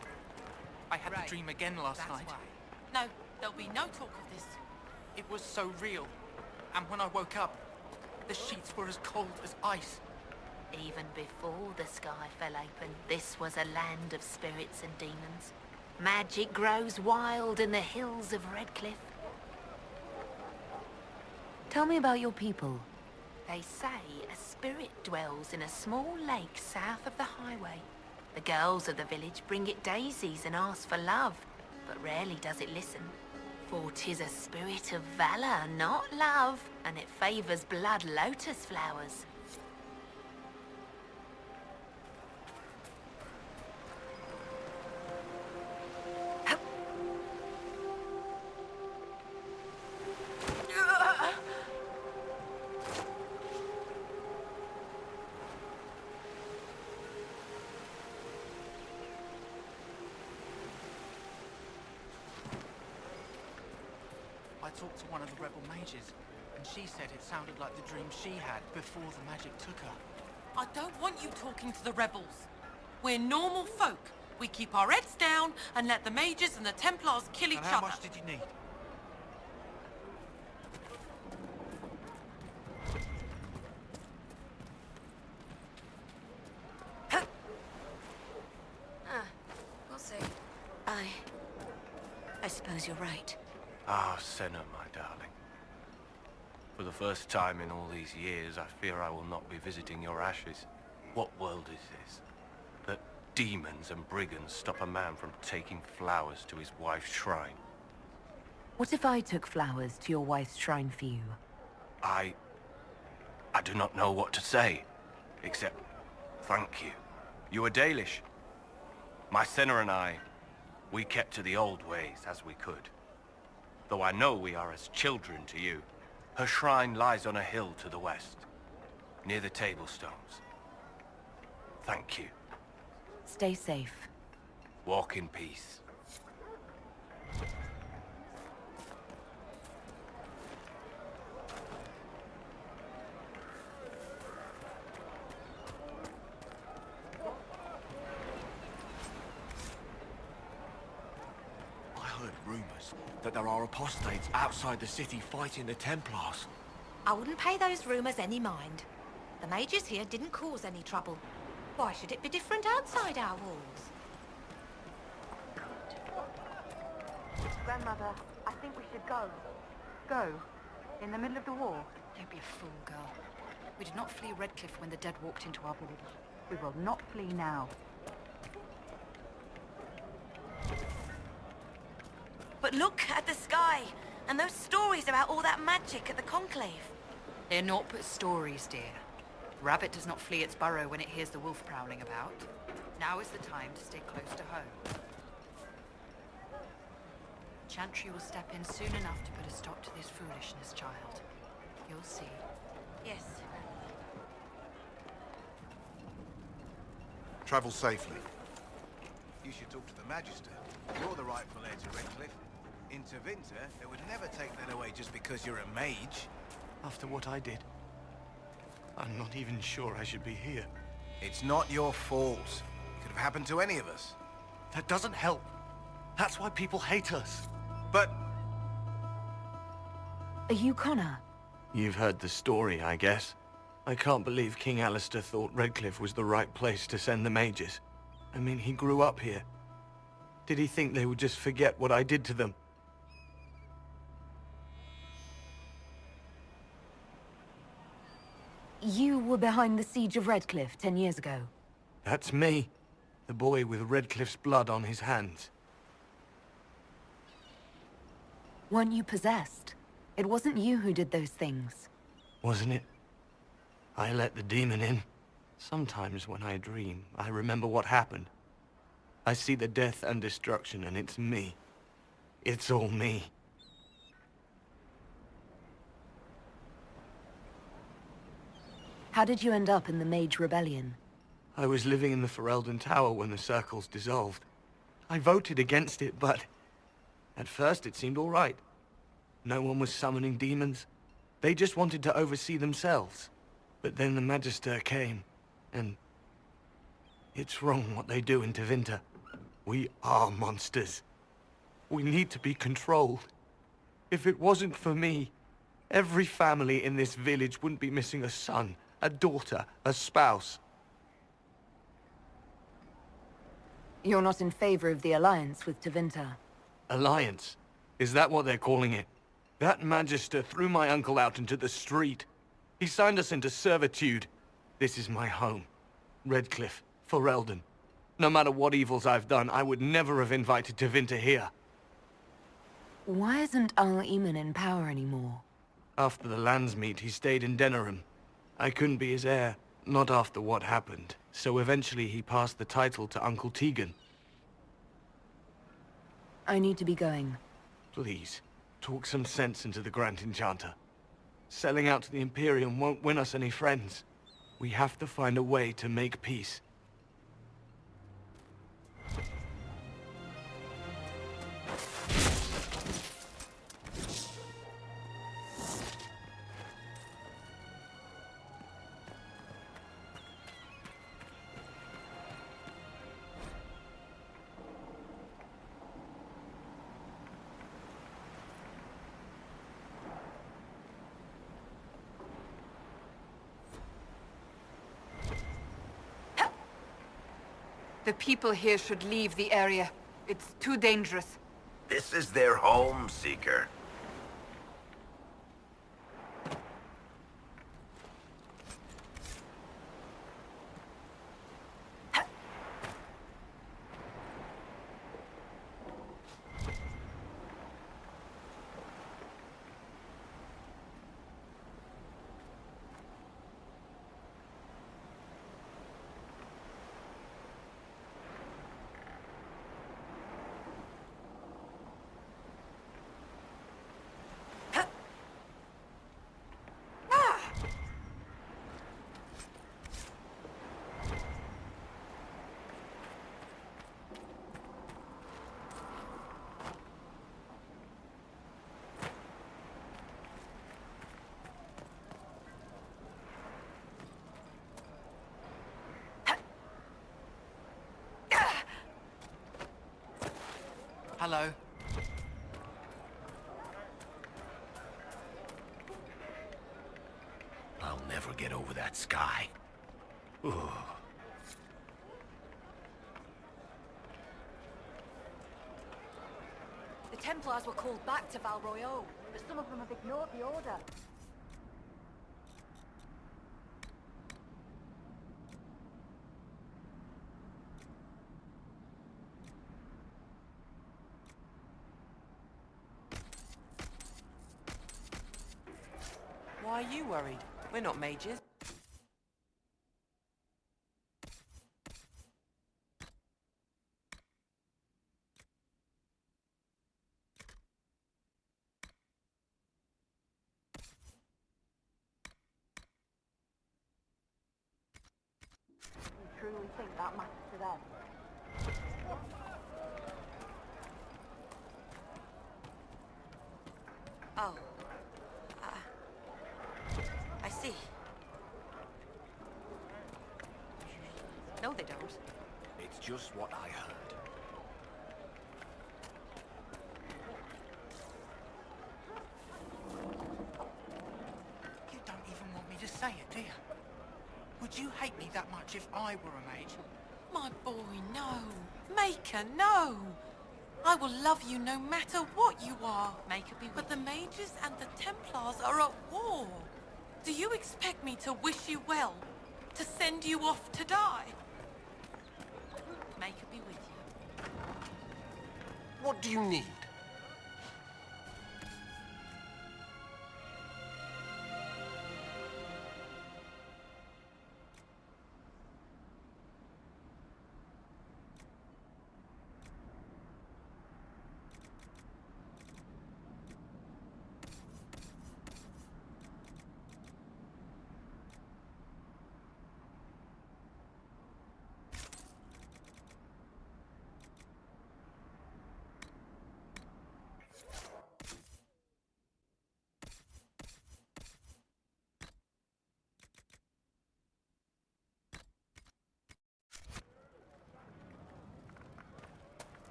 I had the dream again last night. No, there'll be no talk of this. It was so real. And when I woke up, the sheets were as cold as ice. Even before the sky fell open, this was a land of spirits and demons. Magic grows wild in the hills of Redcliffe. Tell me about your people. They say a spirit dwells in a small lake south of the highway. The girls of the village bring it daisies and ask for love, but rarely does it listen. For 'tis a spirit of valor, not love, and it favors blood lotus flowers. I talked to one of the rebel mages, and she said it sounded like the dream she had before the magic took her. I don't want you talking to the rebels. We're normal folk. We keep our heads down and let the mages and the Templars kill each other. How much did you need? We'll see. I suppose you're right. Ah, Senna, my darling. For the first time in all these years, I fear I will not be visiting your ashes. What world is this? That demons and brigands stop a man from taking flowers to his wife's shrine? What if I took flowers to your wife's shrine for you? I do not know what to say, except thank you. You are Dalish. My Senna and I, we kept to the old ways as we could. Though I know we are as children to you. Her shrine lies on a hill to the west, near the tablstones. Thank you. Stay safe. Walk in peace. Rumors that there are apostates outside the city fighting the Templars. I wouldn't pay those rumors any mind. The mages here didn't cause any trouble. Why should it be different outside our walls? Grandmother, I think we should go. Go? In the middle of the war? Don't be a fool, girl. We did not flee Redcliffe when the dead walked into our village. We will not flee now. But look at the sky, and those stories about all that magic at the Conclave. They're naught but stories, dear. Rabbit does not flee its burrow when it hears the wolf prowling about. Now is the time to stay close to home. Chantry will step in soon enough to put a stop to this foolishness, child. You'll see. Yes. Travel safely. You should talk to the Magister. You're the rightful heir to Redcliffe. In Tevinter, they would never take that away just because you're a mage. After what I did, I'm not even sure I should be here. It's not your fault. It could have happened to any of us. That doesn't help. That's why people hate us. But... Are you Connor? You've heard the story, I guess. I can't believe King Alistair thought Redcliffe was the right place to send the mages. I mean, he grew up here. Did he think they would just forget what I did to them? You were behind the siege of Redcliffe 10 years ago. That's me. The boy with Redcliffe's blood on his hands. Weren't you possessed? It wasn't you who did those things. Wasn't it? I let the demon in. Sometimes when I dream, I remember what happened. I see the death and destruction, and it's me. It's all me. How did you end up in the Mage Rebellion? I was living in the Ferelden Tower when the circles dissolved. I voted against it, but... at first it seemed all right. No one was summoning demons. They just wanted to oversee themselves. But then the Magister came, and... it's wrong what they do in Tevinter. We are monsters. We need to be controlled. If it wasn't for me, every family in this village wouldn't be missing a son, a daughter, a spouse. You're not in favor of the alliance with Tevinter? Alliance? Is that what they're calling it? That Magister threw my uncle out into the street. He signed us into servitude. This is my home. Redkliffe, Ferelden. No matter what evils I've done, I would never have invited Tevinter here. Why isn't Al-Eamon in power anymore? After the Landsmeet, he stayed in Denerim. I couldn't be his heir, not after what happened. So eventually he passed the title to Uncle Tegan. I need to be going. Please, talk some sense into the Grand Enchanter. Selling out to the Imperium won't win us any friends. We have to find a way to make peace. The people here should leave the area. It's too dangerous. This is their home, Seeker. Hello. I'll never get over that sky. Ooh. The Templars were called back to Val Royeaux, but some of them have ignored the order. Why are you worried? We're not mages. You truly think that matters to them? Oh. I see. No, they don't. It's just what I heard. You don't even want me to say it, do you? Would you hate me that much if I were a mage? My boy, no. Maker, no. I will love you no matter what you are. Maker be with But the mages and the Templars are at war. Do you expect me to wish you well? To send you off to die? Maker be with you. What do you need?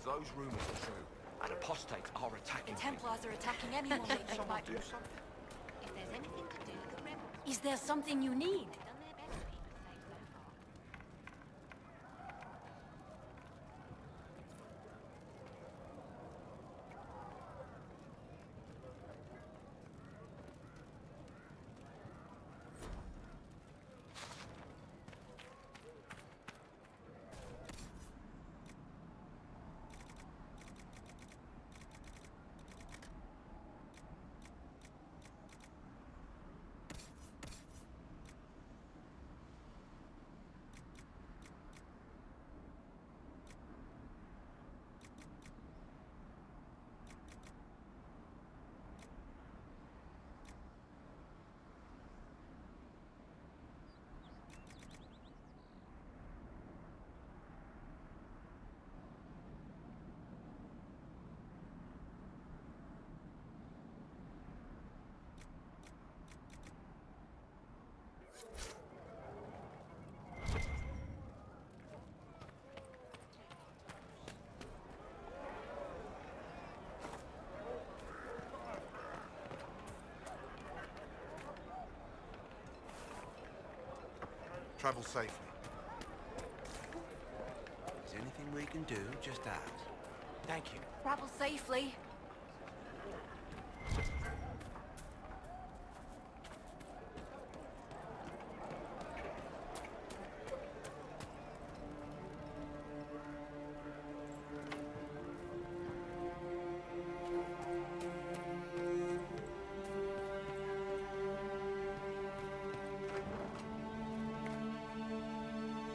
those rumors are true, and apostates are attacking The Templars are attacking anyone they think Someone might do be... something. If there's anything to do, the rebels Is there something you need? have done their best to keep us safe so far. Travel safely. Is there anything we can do? Just ask. Thank you. Travel safely.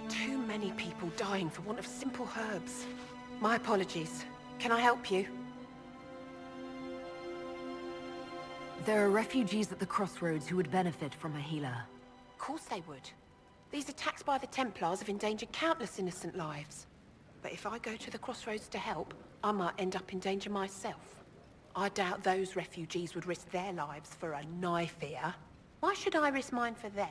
Too many people dying for want of simple herbs. My apologies. Can I help you? There are refugees at the crossroads who would benefit from a healer. Of course they would. These attacks by the Templars have endangered countless innocent lives. But if I go to the crossroads to help, I might end up in danger myself. I doubt those refugees would risk their lives for a knife here. Why should I risk mine for them?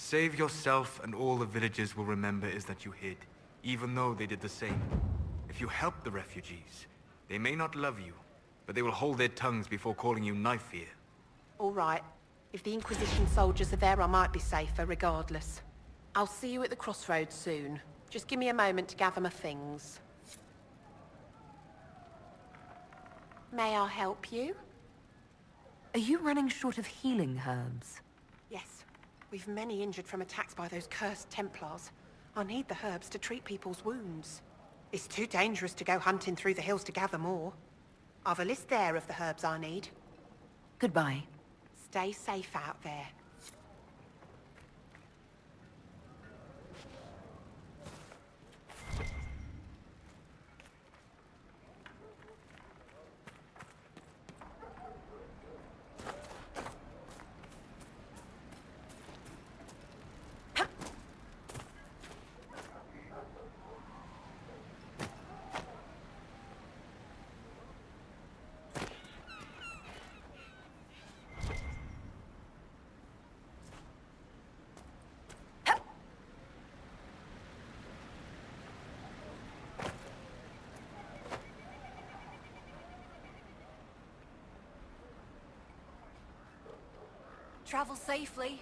Save yourself, and all the villagers will remember is that you hid, even though they did the same. If you help the refugees, they may not love you, but they will hold their tongues before calling you knife ear. All right. If the Inquisition soldiers are there, I might be safer regardless. I'll see you at the crossroads soon. Just give me a moment to gather my things. May I help you? Are you running short of healing herbs? Yes. We've many injured from attacks by those cursed Templars. I need the herbs to treat people's wounds. It's too dangerous to go hunting through the hills to gather more. I've a list there of the herbs I need. Goodbye. Stay safe out there. Travel safely.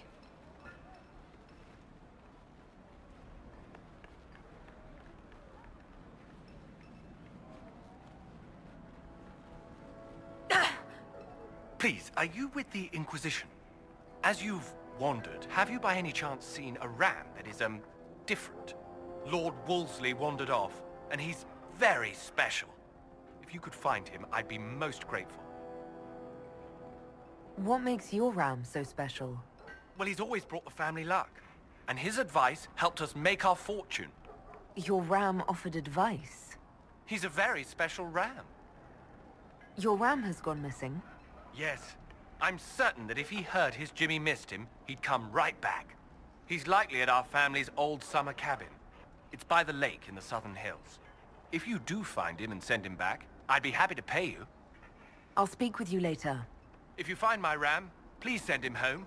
Please, are you with the Inquisition? As you've wandered, have you by any chance seen a ram that is, different? Lord Wolseley wandered off, and he's very special. If you could find him, I'd be most grateful. What makes your ram so special? Well, he's always brought the family luck, and his advice helped us make our fortune. Your ram offered advice? He's a very special ram. Your ram has gone missing? Yes. I'm certain that if he heard his Jimmy missed him, he'd come right back. He's likely at our family's old summer cabin. It's by the lake in the southern hills. If you do find him and send him back, I'd be happy to pay you. I'll speak with you later. If you find my ram, please send him home.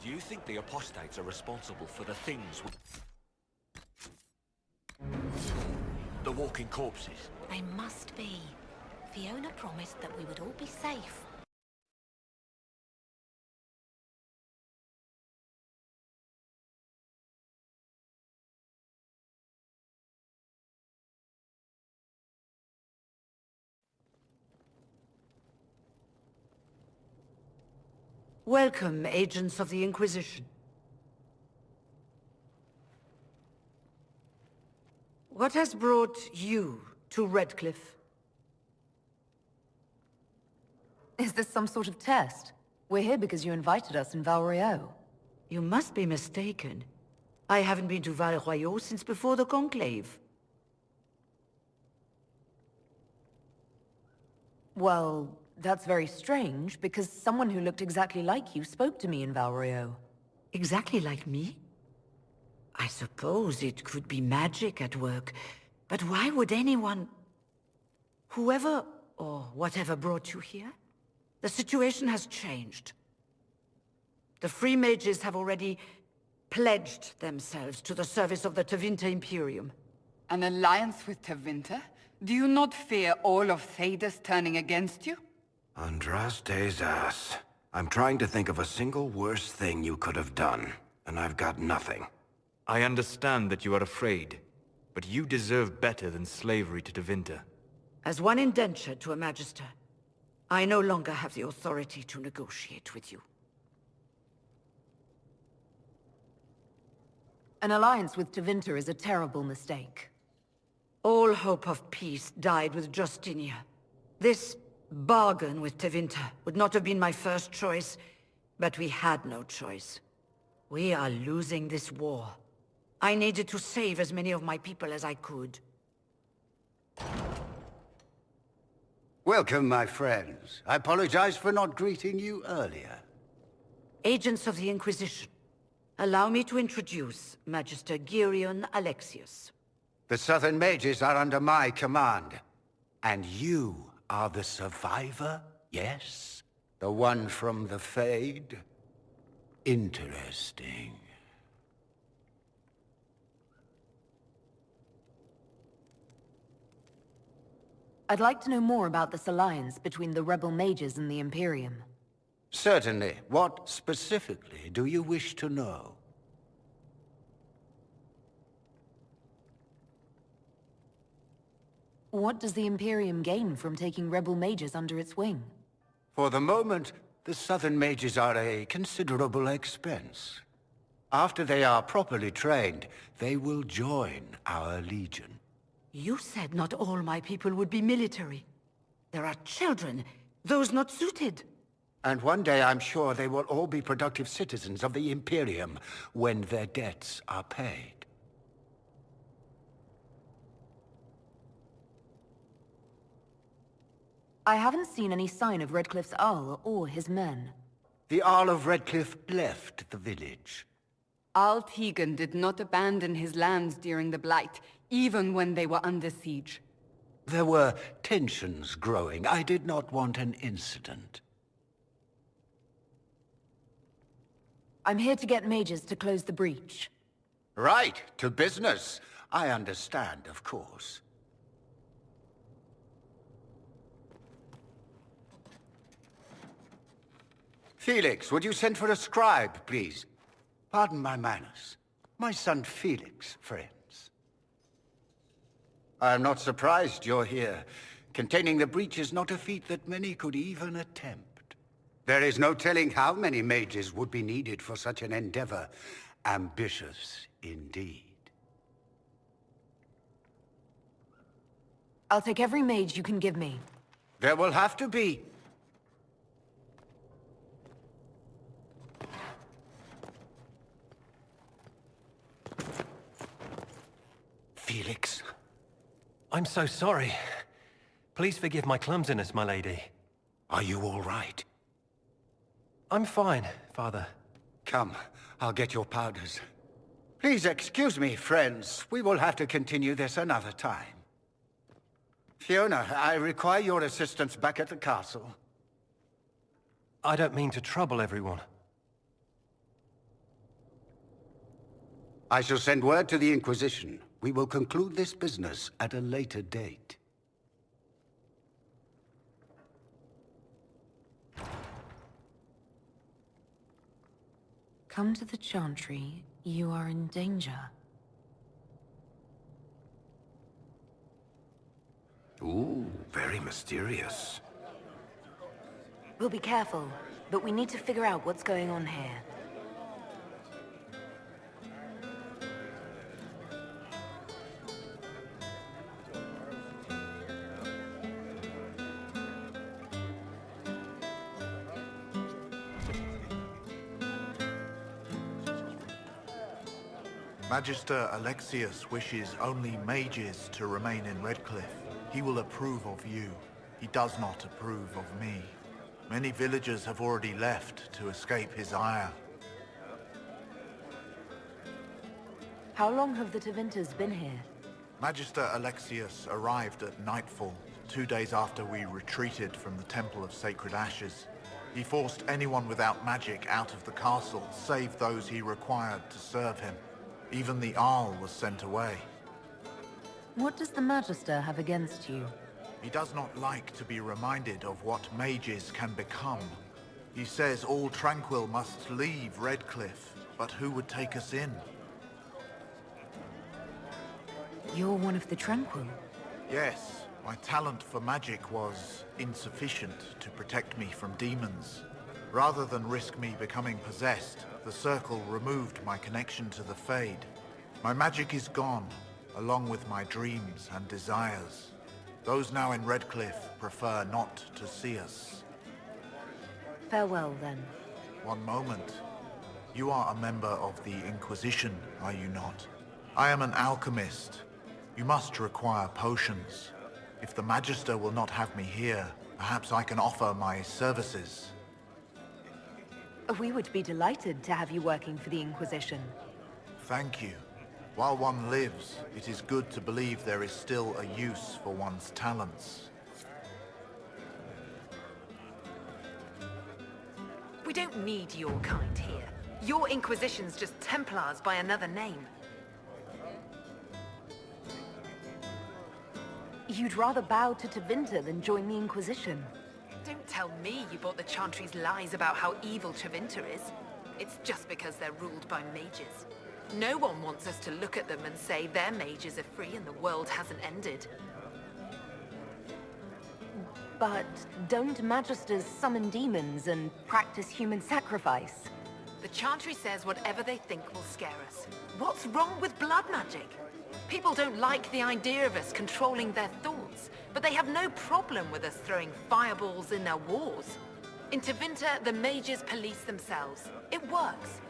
Do you think the apostates are responsible for the things the walking corpses? They must be. Fiona promised that we would all be safe. Welcome, agents of the Inquisition. What has brought you to Redklif? Is this some sort of test? We're here because you invited us in Val Royeaux. You must be mistaken. I haven't been to Val Royeaux since before the Conclave. Well, that's very strange, because someone who looked exactly like you spoke to me in Val Royeaux. Exactly like me? I suppose it could be magic at work, but why would anyone... Whoever or whatever brought you here? The situation has changed. The Free Mages have already pledged themselves to the service of the Tevinter Imperium. An alliance with Tevinter? Do you not fear all of Thedas turning against you? Andraste's ass. I'm trying to think of a single worse thing you could have done, and I've got nothing. I understand that you are afraid, but you deserve better than slavery to Tevinter. As one indentured to a Magister, I no longer have the authority to negotiate with you. An alliance with Tevinter is a terrible mistake. All hope of peace died with Justinia. This bargain with Tevinter would not have been my first choice, but we had no choice. We are losing this war. I needed to save as many of my people as I could. Welcome, my friends. I apologize for not greeting you earlier. Agents of the Inquisition, allow me to introduce Magister Girion Alexius. The Southern Mages are under my command. And you are the survivor, yes? The one from the Fade? Interesting. I'd like to know more about this alliance between the rebel mages and the Imperium. Certainly. What specifically do you wish to know? What does the Imperium gain from taking rebel mages under its wing? For the moment, the Southern Mages are a considerable expense. After they are properly trained, they will join our Legion. You said not all my people would be military. There are children, those not suited. And one day I'm sure they will all be productive citizens of the Imperium when their debts are paid. I haven't seen any sign of Redcliffe's Arl or his men. The Arl of Redcliffe left the village. Arl Tegan did not abandon his lands during the Blight, even when they were under siege. There were tensions growing. I did not want an incident. I'm here to get mages to close the breach. Right, to business. I understand, of course. Felix, would you send for a scribe, please? Pardon my manners. My son Felix, friends. I am not surprised you're here. Containing the breach is not a feat that many could even attempt. There is no telling how many mages would be needed for such an endeavor. Ambitious, indeed. I'll take every mage you can give me. There will have to be. Felix. I'm so sorry. Please forgive my clumsiness, my lady. Are you all right? I'm fine, Father. Come, I'll get your powders. Please excuse me, friends. We will have to continue this another time. Fiona, I require your assistance back at the castle. I don't mean to trouble everyone. I shall send word to the Inquisition. We will conclude this business at a later date. Come to the Chantry. You are in danger. Ooh, very mysterious. We'll be careful, but we need to figure out what's going on here. Magister Alexius wishes only mages to remain in Redklif. He will approve of you. He does not approve of me. Many villagers have already left to escape his ire. How long have the Tevinters been here? Magister Alexius arrived at nightfall, 2 days after we retreated from the Temple of Sacred Ashes. He forced anyone without magic out of the castle, save those he required to serve him. Even the Arl was sent away. What does the Magister have against you? He does not like to be reminded of what mages can become. He says all Tranquil must leave Redklif, but who would take us in? You're one of the Tranquil? Yes, my talent for magic was insufficient to protect me from demons. Rather than risk me becoming possessed, the Circle removed my connection to the Fade. My magic is gone, along with my dreams and desires. Those now in Redklif prefer not to see us. Farewell, then. One moment. You are a member of the Inquisition, are you not? I am an alchemist. You must require potions. If the Magister will not have me here, perhaps I can offer my services. We would be delighted to have you working for the Inquisition. Thank you. While one lives, it is good to believe there is still a use for one's talents. We don't need your kind here. Your Inquisition's just Templars by another name. You'd rather bow to Tevinter than join the Inquisition. Don't tell me you bought the Chantry's lies about how evil Tevinter is. It's just because they're ruled by mages. No one wants us to look at them and say their mages are free and the world hasn't ended. But don't Magisters summon demons and practice human sacrifice? The Chantry says whatever they think will scare us. What's wrong with blood magic? People don't like the idea of us controlling their thoughts, but they have no problem with us throwing fireballs in their wars. In Tevinter, the mages police themselves. It works.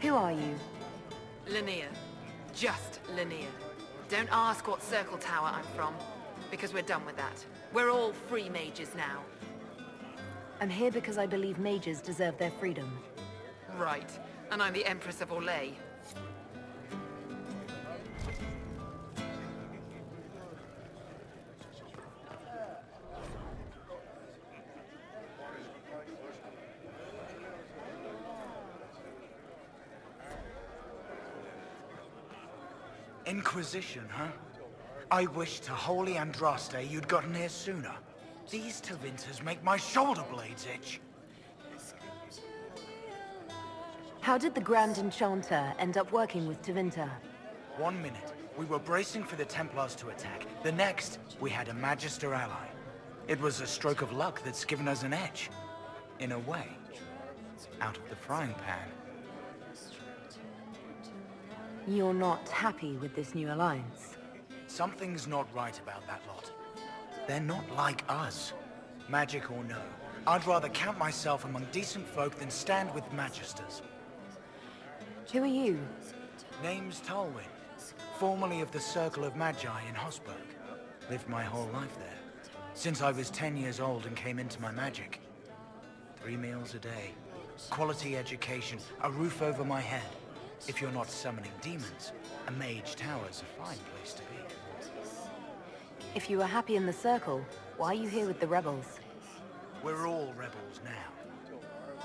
Who are you? Linnea. Just Linnea. Don't ask what Circle Tower I'm from, because we're done with that. We're all free mages now. I'm here because I believe mages deserve their freedom. Right. And I'm the Empress of Orlais. Inquisition, huh? I wish to holy Andraste you'd gotten here sooner. These Tevinters make my shoulder blades itch. How did the Grand Enchanter end up working with Tevinter? 1 minute, we were bracing for the Templars to attack. The next, we had a Magister ally. It was a stroke of luck that's given us an edge. In a way. Out of the frying pan. You're not happy with this new alliance? Something's not right about that lot. They're not like us. Magic or no, I'd rather count myself among decent folk than stand with magisters. Who are you? Name's Tolwyn, formerly of the Circle of Magi in Hosberg. Lived my whole life there, since I was 10 years old and came into my magic. 3 meals a day, quality education, a roof over my head. If you're not summoning demons, a mage tower's a fine place to be. If you were happy in the Circle, why are you here with the rebels? We're all rebels now.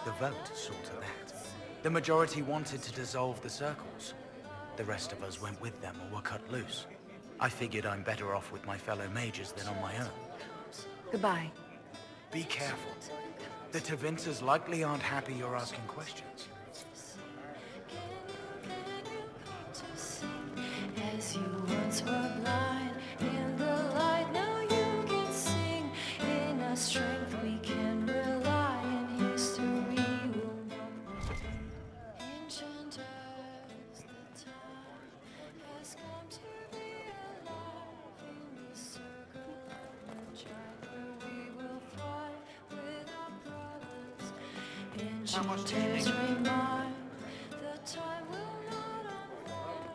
The vote saw to that. The majority wanted to dissolve the circles. The rest of us went with them or were cut loose. I figured I'm better off with my fellow mages than on my own. Goodbye. Be careful. The Tevinters likely aren't happy you're asking questions. As you once were blind in the light, now you can sing. In our strength we can rely, in history will know. Ancient as the time has come to be alive in the circle of the giant, where we will fight with our brothers. Enchanters remind the time will not unfold.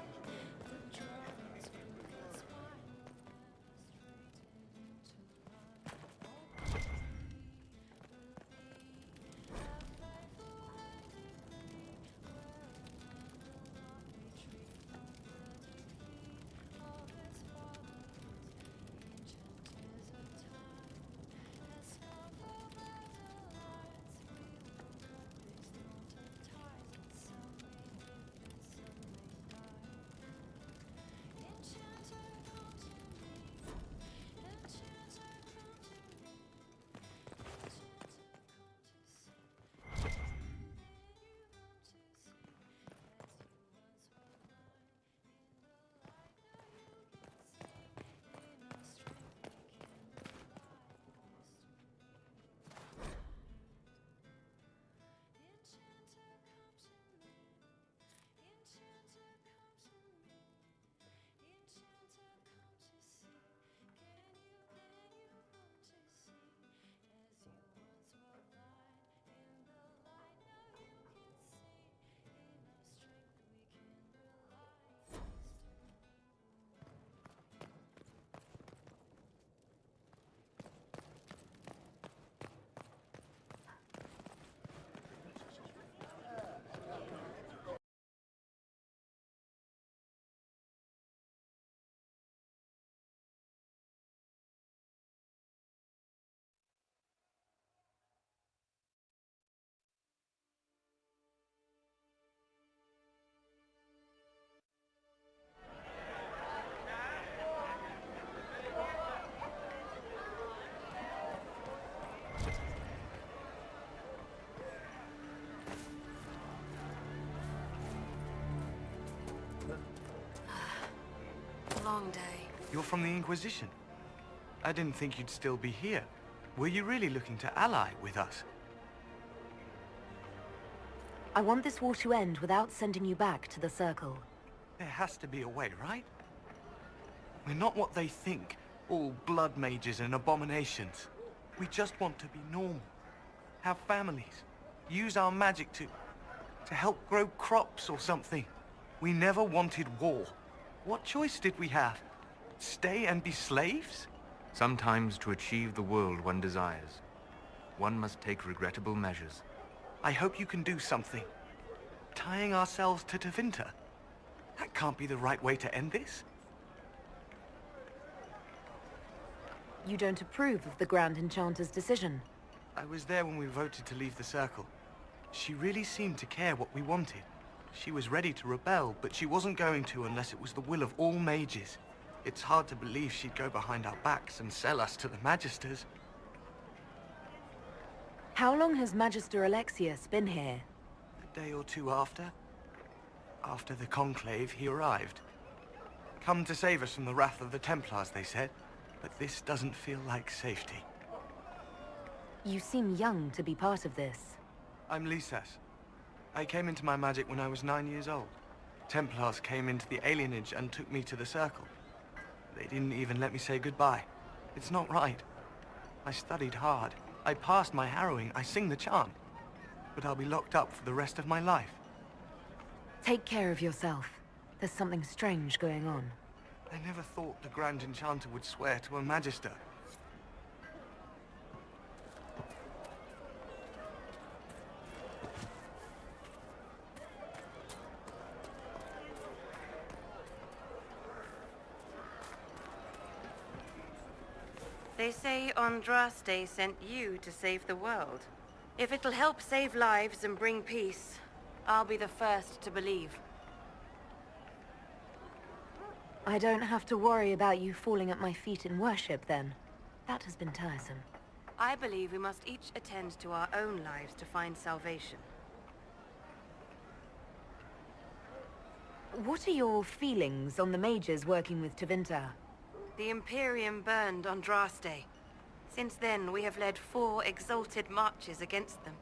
Long day. You're from the Inquisition. I didn't think you'd still be here. Were you really looking to ally with us? I want this war to end without sending you back to the Circle. There has to be a way, right? We're not what they think, all blood mages and abominations. We just want to be normal, have families, use our magic to help grow crops or something. We never wanted war. What choice did we have? Stay and be slaves? Sometimes to achieve the world one desires, one must take regrettable measures. I hope you can do something. Tying ourselves to Tevinter. That can't be the right way to end this. You don't approve of the Grand Enchanter's decision? I was there when we voted to leave the Circle. She really seemed to care what we wanted. She was ready to rebel, but she wasn't going to unless it was the will of all mages. It's hard to believe she'd go behind our backs and sell us to the Magisters. How long has Magister Alexius been here? A day or two after. After the Conclave, he arrived. Come to save us from the wrath of the Templars, they said. But this doesn't feel like safety. You seem young to be part of this. I'm Lisas. I came into my magic when I was 9 years old. Templars came into the alienage and took me to the Circle. They didn't even let me say goodbye. It's not right. I studied hard. I passed my harrowing, I sing the chant. But I'll be locked up for the rest of my life. Take care of yourself. There's something strange going on. I never thought the Grand Enchanter would swear to a Magister. They say Andraste sent you to save the world. If it'll help save lives and bring peace, I'll be the first to believe. I don't have to worry about you falling at my feet in worship, then. That has been tiresome. I believe we must each attend to our own lives to find salvation. What are your feelings on the mages working with Tevinter? The Imperium burned Andraste. Since then, we have led 4 exalted marches against them.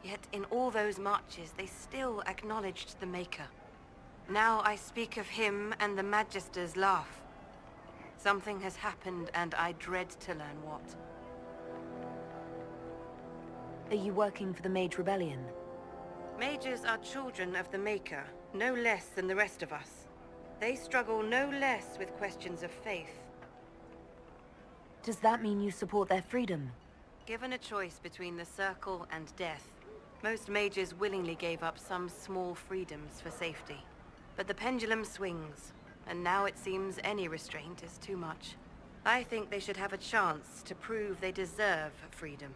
Yet in all those marches, they still acknowledged the Maker. Now I speak of him and the Magisters laugh. Something has happened and I dread to learn what. Are you working for the Mage Rebellion? Mages are children of the Maker, no less than the rest of us. They struggle no less with questions of faith. Does that mean you support their freedom? Given a choice between the Circle and death, most mages willingly gave up some small freedoms for safety. But the pendulum swings, and now it seems any restraint is too much. I think they should have a chance to prove they deserve freedom.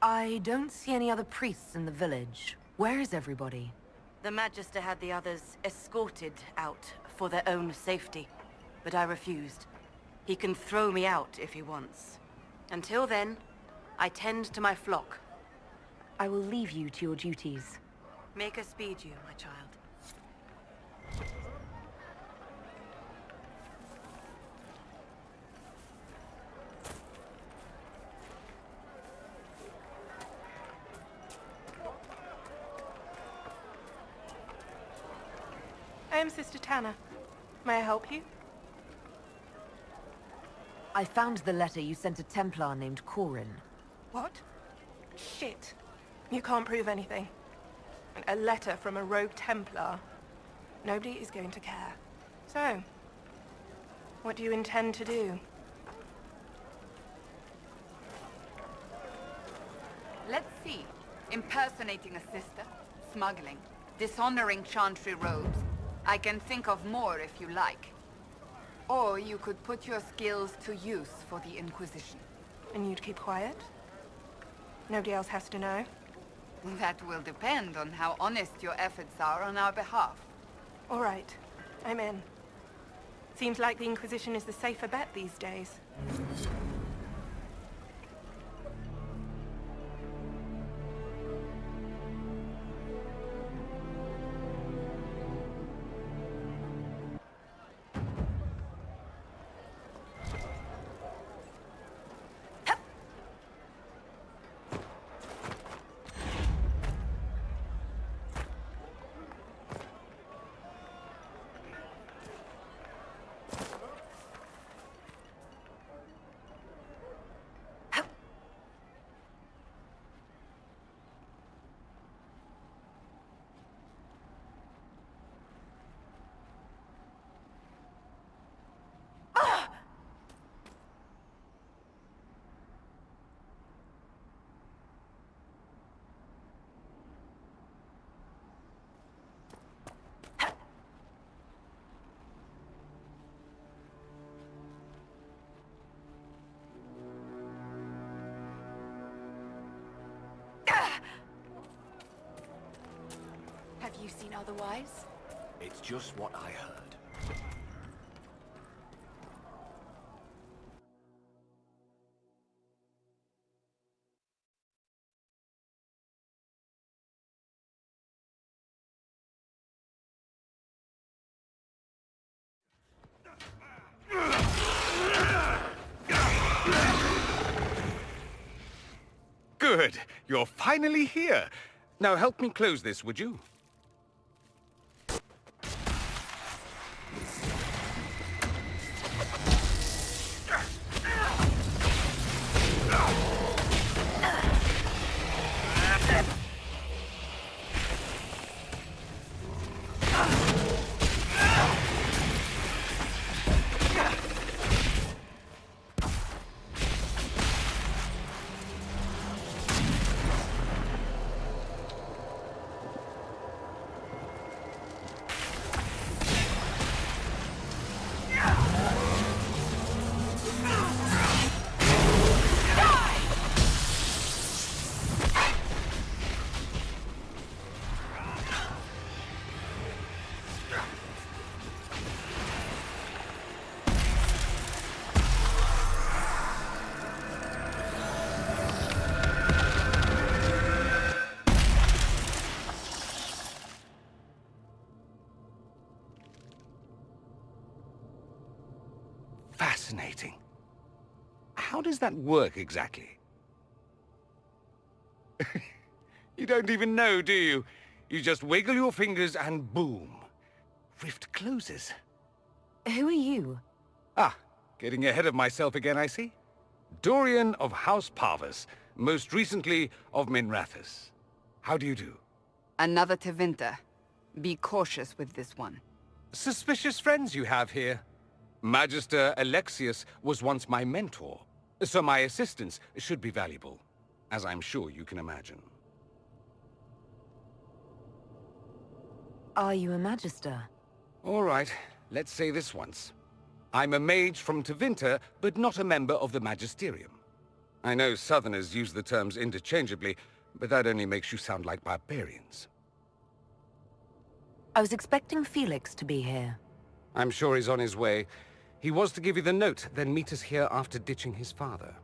I don't see any other priests in the village. Where is everybody? The Magister had the others escorted out for their own safety, but I refused. He can throw me out if he wants. Until then, I tend to my flock. I will leave you to your duties. Make us speed you, my child. I am Sister Tanner. May I help you? I found the letter you sent a Templar named Corin. What? Shit. You can't prove anything. A letter from a rogue Templar. Nobody is going to care. So, what do you intend to do? Let's see. Impersonating a sister, smuggling, dishonoring chantry robes. I can think of more if you like. Or you could put your skills to use for the Inquisition. And you'd keep quiet? Nobody else has to know? That will depend on how honest your efforts are on our behalf. All right. I'm in. Seems like the Inquisition is the safer bet these days. Have you seen otherwise? It's just what I heard. Good. You're finally here. Now help me close this, would you? Fascinating. How does that work exactly? You don't even know, do you? You just wiggle your fingers and boom. Rift closes. Who are you? Ah, getting ahead of myself again, I see. Dorian of House Parvus, most recently of Minrathous. How do you do? Another Tevinter. Be cautious with this one. Suspicious friends you have here. Magister Alexius was once my mentor, so my assistance should be valuable, as I'm sure you can imagine. Are you a Magister? All right, let's say this once. I'm a mage from Tevinter, but not a member of the Magisterium. I know Southerners use the terms interchangeably, but that only makes you sound like barbarians. I was expecting Felix to be here. I'm sure he's on his way. He was to give you the note, then meet us here after ditching his father.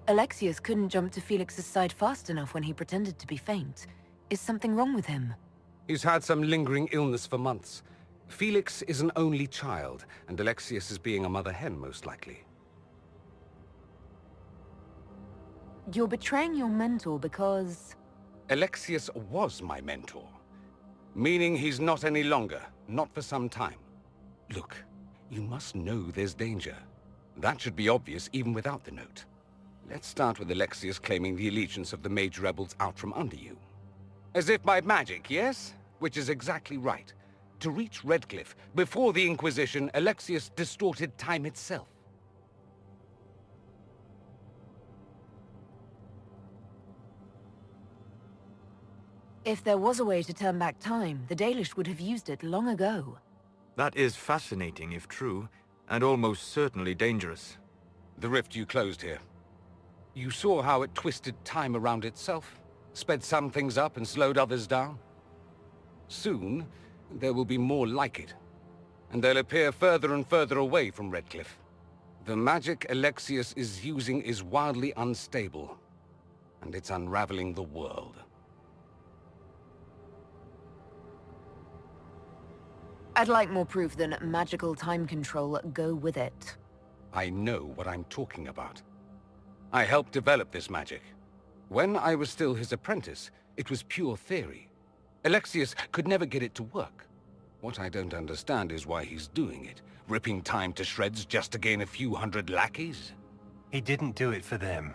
Alexius couldn't jump to Felix's side fast enough when he pretended to be faint. Is something wrong with him? He's had some lingering illness for months. Felix is an only child, and Alexius is being a mother hen, most likely. You're betraying your mentor because... Alexius was my mentor. Meaning he's not any longer, not for some time. Look, you must know there's danger. That should be obvious even without the note. Let's start with Alexius claiming the allegiance of the mage rebels out from under you. As if by magic, yes? Which is exactly right. To reach Redklif, before the Inquisition, Alexius distorted time itself. If there was a way to turn back time, the Dalish would have used it long ago. That is fascinating if true, and almost certainly dangerous. The rift you closed here. You saw how it twisted time around itself, sped some things up and slowed others down. Soon, there will be more like it, and they'll appear further and further away from Redklif. The magic Alexius is using is wildly unstable, and it's unraveling the world. I'd like more proof than magical time control go with it. I know what I'm talking about. I helped develop this magic. When I was still his apprentice, it was pure theory. Alexius could never get it to work. What I don't understand is why he's doing it, ripping time to shreds just to gain a few hundred lackeys. He didn't do it for them.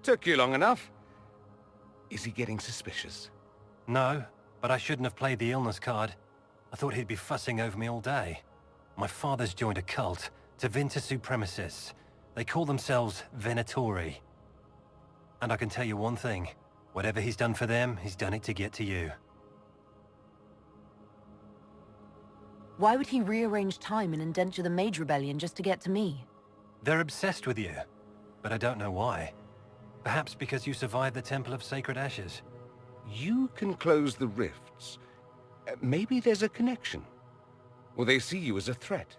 Took you long enough. Is he getting suspicious? No, but I shouldn't have played the illness card. I thought he'd be fussing over me all day. My father's joined a cult, Tevinter supremacists. They call themselves Venatori. And I can tell you one thing. Whatever he's done for them, he's done it to get to you. Why would he rearrange time and indenture the Mage Rebellion just to get to me? They're obsessed with you, but I don't know why. Perhaps because you survived the Temple of Sacred Ashes. You can close the rifts. Maybe there's a connection. Or they see you as a threat.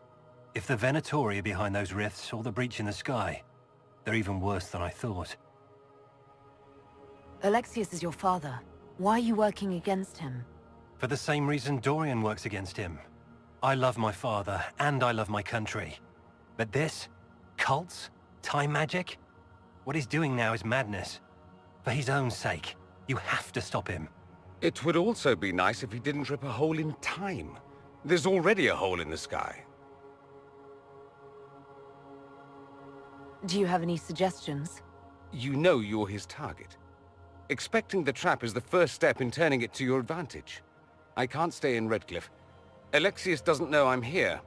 If the Venatori are behind those rifts or the breach in the sky, they're even worse than I thought. Alexius is your father. Why are you working against him? For the same reason Dorian works against him. I love my father, and I love my country. But this? Cults? Time magic? What he's doing now is madness. For his own sake, you have to stop him. It would also be nice if he didn't rip a hole in time. There's already a hole in the sky. Do you have any suggestions? You know you're his target. Expecting the trap is the first step in turning it to your advantage. I can't stay in Redklif. Alexius doesn't know I'm here,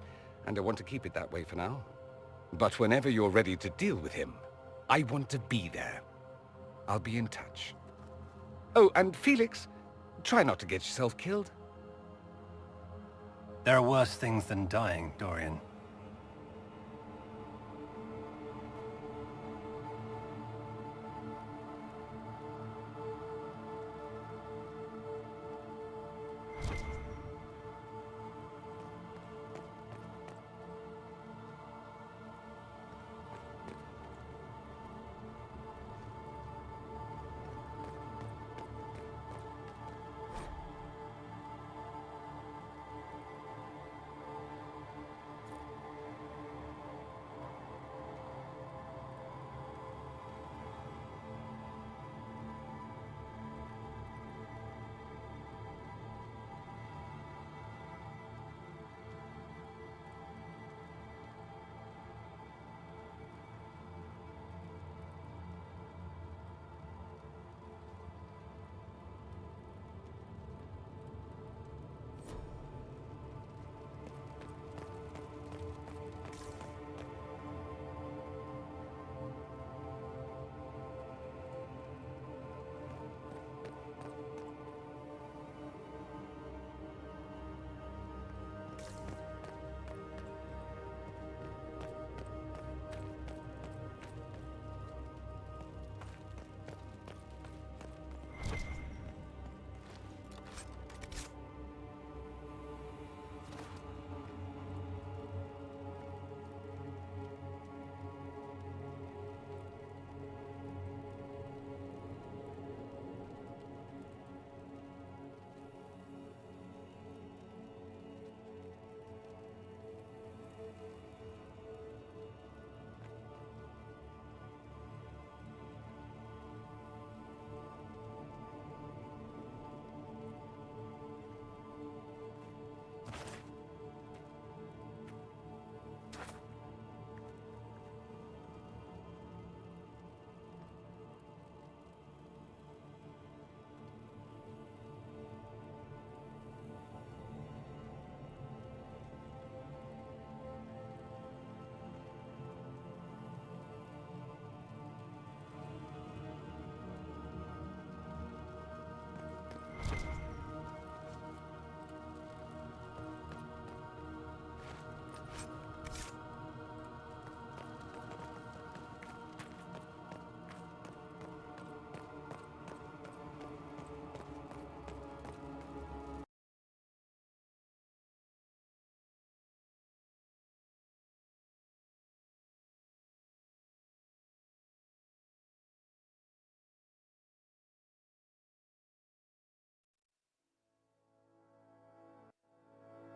and I want to keep it that way for now. But whenever you're ready to deal with him, I want to be there. I'll be in touch. Oh, and Felix, try not to get yourself killed. There are worse things than dying, Dorian.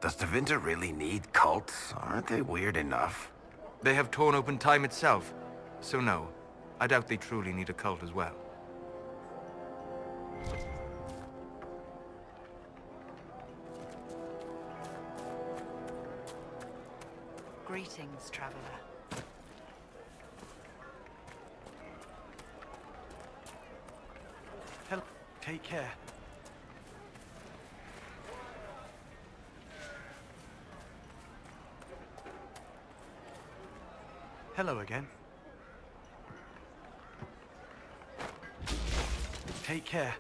Does Tevinter really need cults? Aren't they weird enough? They have torn open time itself. So no, I doubt they truly need a cult as well. Greetings, traveler. Take care. Hello again. Take care.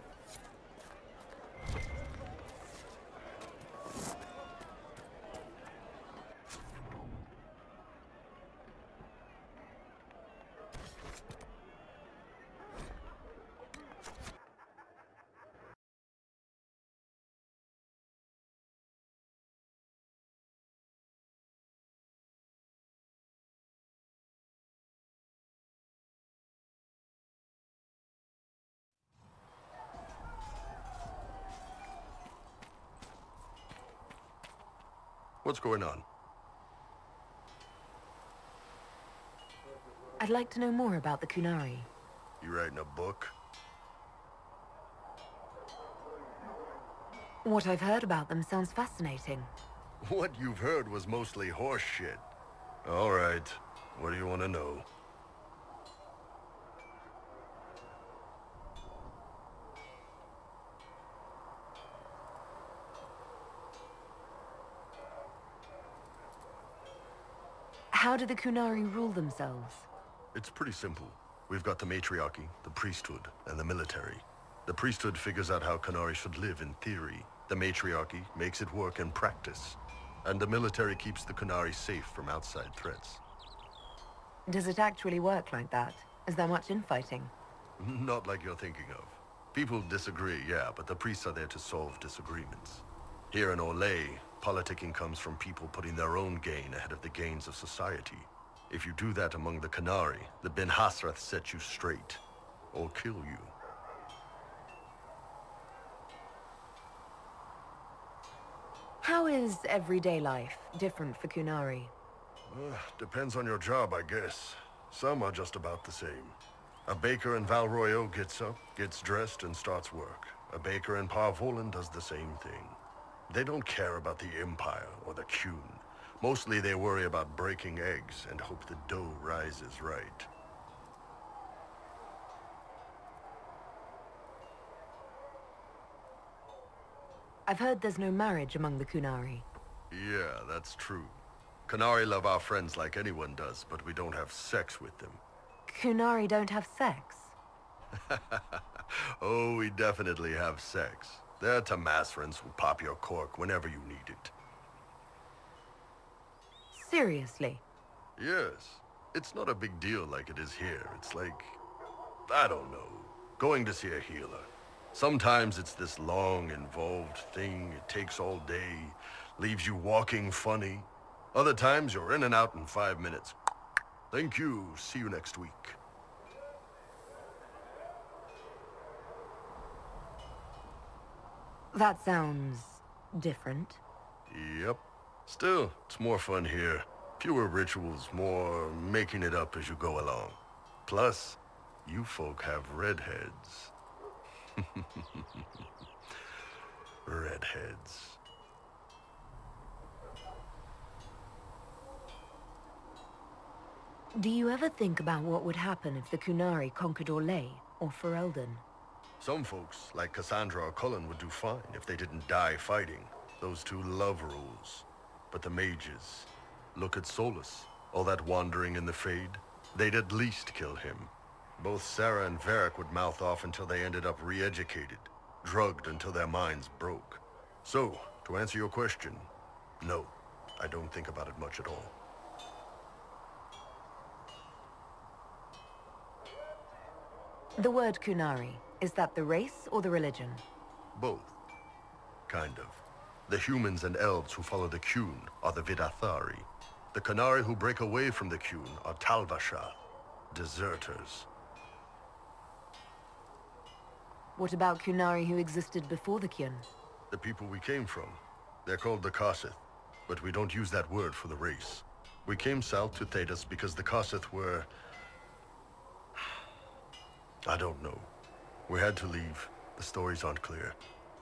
What's going on? I'd like to know more about the Kunari. You writing a book? What I've heard about them sounds fascinating. What you've heard was mostly horse shit. All right. What do you want to know? How do the Kunari rule themselves? It's pretty simple. We've got the matriarchy, the priesthood, and the military. The priesthood figures out how Kunari should live in theory. The matriarchy makes it work in practice. And the military keeps the Kunari safe from outside threats. Does it actually work like that? Is there much infighting? Not like you're thinking of. People disagree, yeah, but the priests are there to solve disagreements. Here in Olay, politicking comes from people putting their own gain ahead of the gains of society. If you do that among the Kunari, the Ben Hasrath set you straight, or kill you. How is everyday life different for Kunari? Depends on your job, I guess. Some are just about the same. A baker in Valroyo gets up, gets dressed, and starts work. A baker in Parvolan does the same thing. They don't care about the Empire or the Qun. Mostly they worry about breaking eggs and hope the dough rises right. I've heard there's no marriage among the Kunari. Yeah, that's true. Kunari love our friends like anyone does, but we don't have sex with them. Kunari don't have sex? Oh, we definitely have sex. They're Tamasrans who pop your cork whenever you need it. Seriously? Yes. It's not a big deal like it is here. It's like, I don't know, going to see a healer. Sometimes it's this long, involved thing. It takes all day, leaves you walking funny. Other times you're in and out in 5 minutes. Thank you. See you next week. That sounds different. Yep. Still, it's more fun here. Fewer rituals, more making it up as you go along. Plus, you folk have redheads. Redheads. Do you ever think about what would happen if the Kunari conquered Orlais or Ferelden? Some folks, like Cassandra or Cullen, would do fine if they didn't die fighting. Those two love rules. But the mages, look at Solus. All that wandering in the Fade. They'd at least kill him. Both Sarah and Varric would mouth off until they ended up re-educated, drugged until their minds broke. So, to answer your question, no, I don't think about it much at all. The word Kunari, is that the race or the religion? Both. Kind of. The humans and elves who follow the Qun are the Vidathari. The Kunari who break away from the Qun are Talvasha, deserters. What about Kunari who existed before the Qun? The people we came from. They're called the Kasith. but we don't use that word for the race. We came south to Thedas because the Kosseth were... I don't know. We had to leave. The stories aren't clear.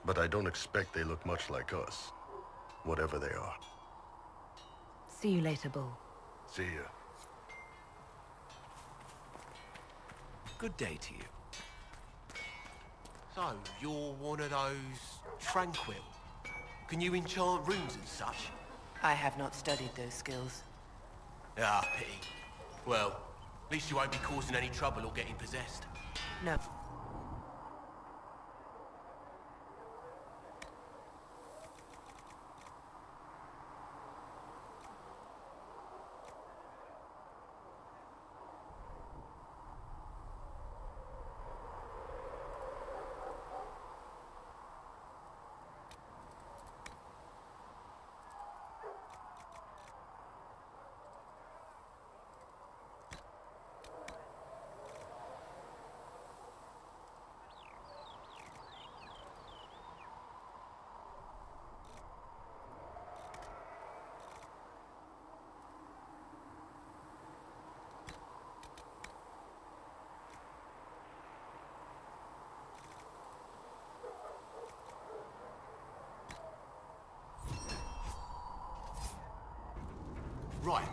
But I don't expect they look much like us. Whatever they are. See you later, Bull. See ya. Good day to you. So, you're one of those... tranquil? Can you enchant rooms and such? I have not studied those skills. Ah, pity. Well, at least you won't be causing any trouble or getting possessed. No. Right.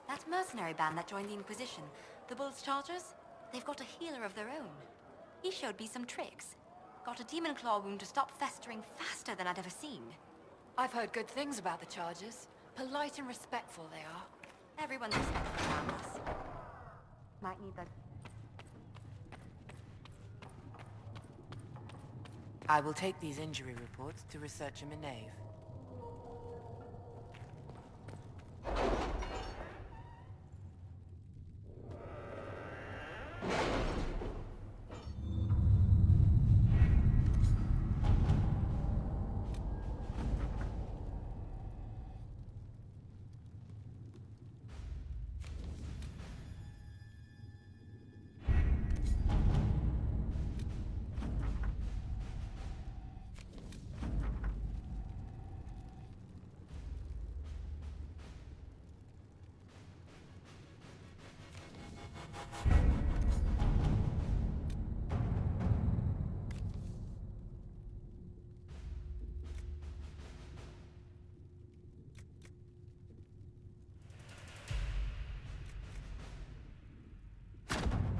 That mercenary band that joined the Inquisition, the Bull's Chargers, they've got a healer of their own. He showed me some tricks. Got a demon claw wound to stop festering faster than I'd ever seen. I've heard good things about the Chargers. Polite and respectful they are. Everyone's respectful around us. Might need the... I will take these injury reports to researcher Minave.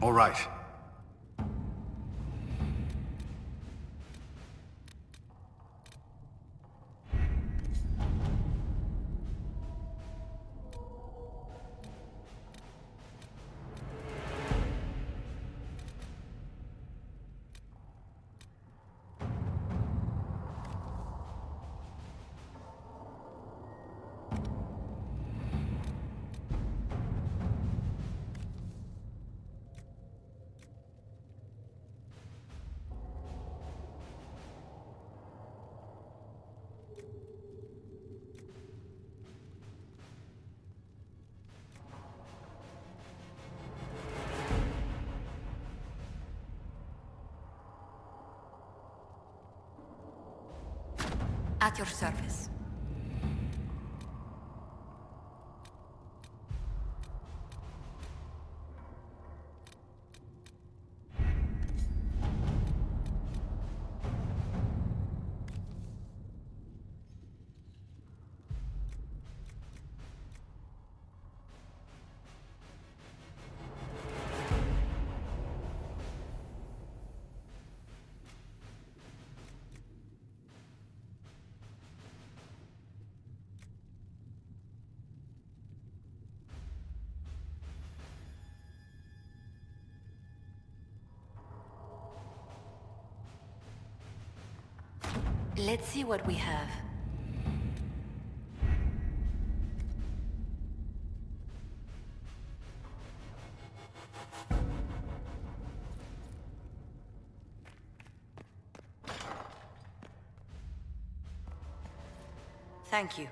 All right. At your service. Let's see what we have. Thank you.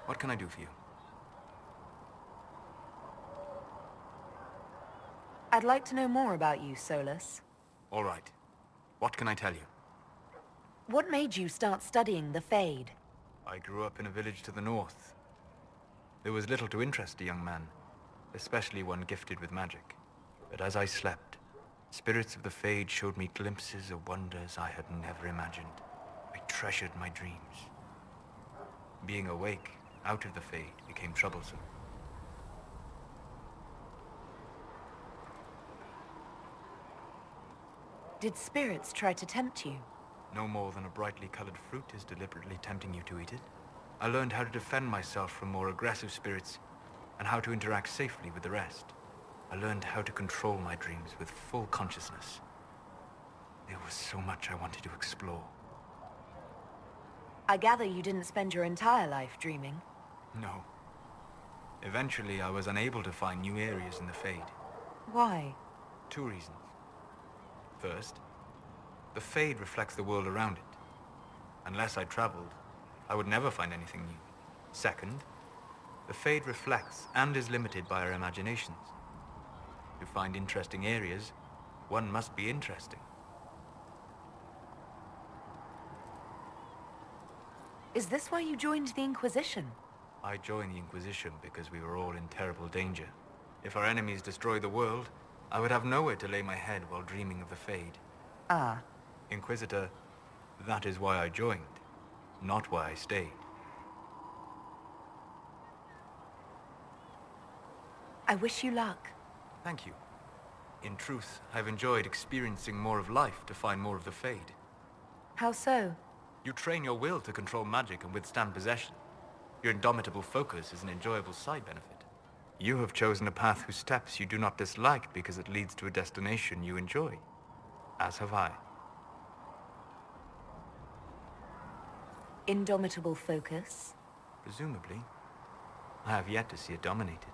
What can I do for you? I'd like to know more about you, Solas. All right. What can I tell you? What made you start studying the Fade? I grew up in a village to the north. There was little to interest a young man, especially one gifted with magic. But as I slept, spirits of the Fade showed me glimpses of wonders I had never imagined. I treasured my dreams. Being awake, out of the Fade, became troublesome. Did spirits try to tempt you? No more than a brightly colored fruit is deliberately tempting you to eat it. I learned how to defend myself from more aggressive spirits, and how to interact safely with the rest. I learned how to control my dreams with full consciousness. There was so much I wanted to explore. I gather you didn't spend your entire life dreaming. No. Eventually, I was unable to find new areas in the Fade. Why? 2 reasons. First, the Fade reflects the world around it. Unless I traveled, I would never find anything new. Second, the Fade reflects and is limited by our imaginations. To find interesting areas, one must be interesting. Is this why you joined the Inquisition? I joined the Inquisition because we were all in terrible danger. If our enemies destroyed the world, I would have nowhere to lay my head while dreaming of the Fade. Ah. Inquisitor, that is why I joined, not why I stayed. I wish you luck. Thank you. In truth, I've enjoyed experiencing more of life to find more of the Fade. How so? You train your will to control magic and withstand possession. Your indomitable focus is an enjoyable side benefit. You have chosen a path whose steps you do not dislike because it leads to a destination you enjoy. As have I. Indomitable focus? Presumably. I have yet to see it dominated.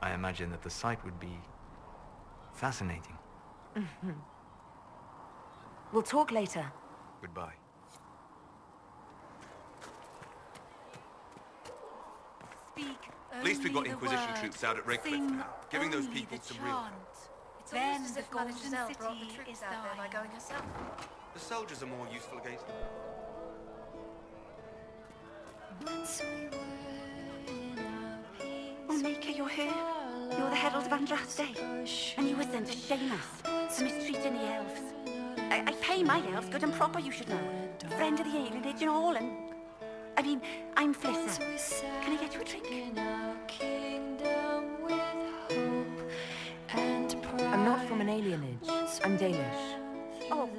I imagine that the sight would be fascinating. Mm-hmm. We'll talk later. Goodbye. At least we've got Inquisition troops out at Redkliff now, giving those people some real help. It's almost as if Mademoiselle brought the troops out there by going herself. The soldiers are more useful against them. Oh, Maker, you're here. You're the Herald of Andraste. And you were sent to shame us for mistreating the elves. I pay my elves good and proper, you should know. Friend of the alienage and all, and... I mean, I'm Flissa. Can I get you a drink? I'm not from an alienage. I'm Danish. Oh,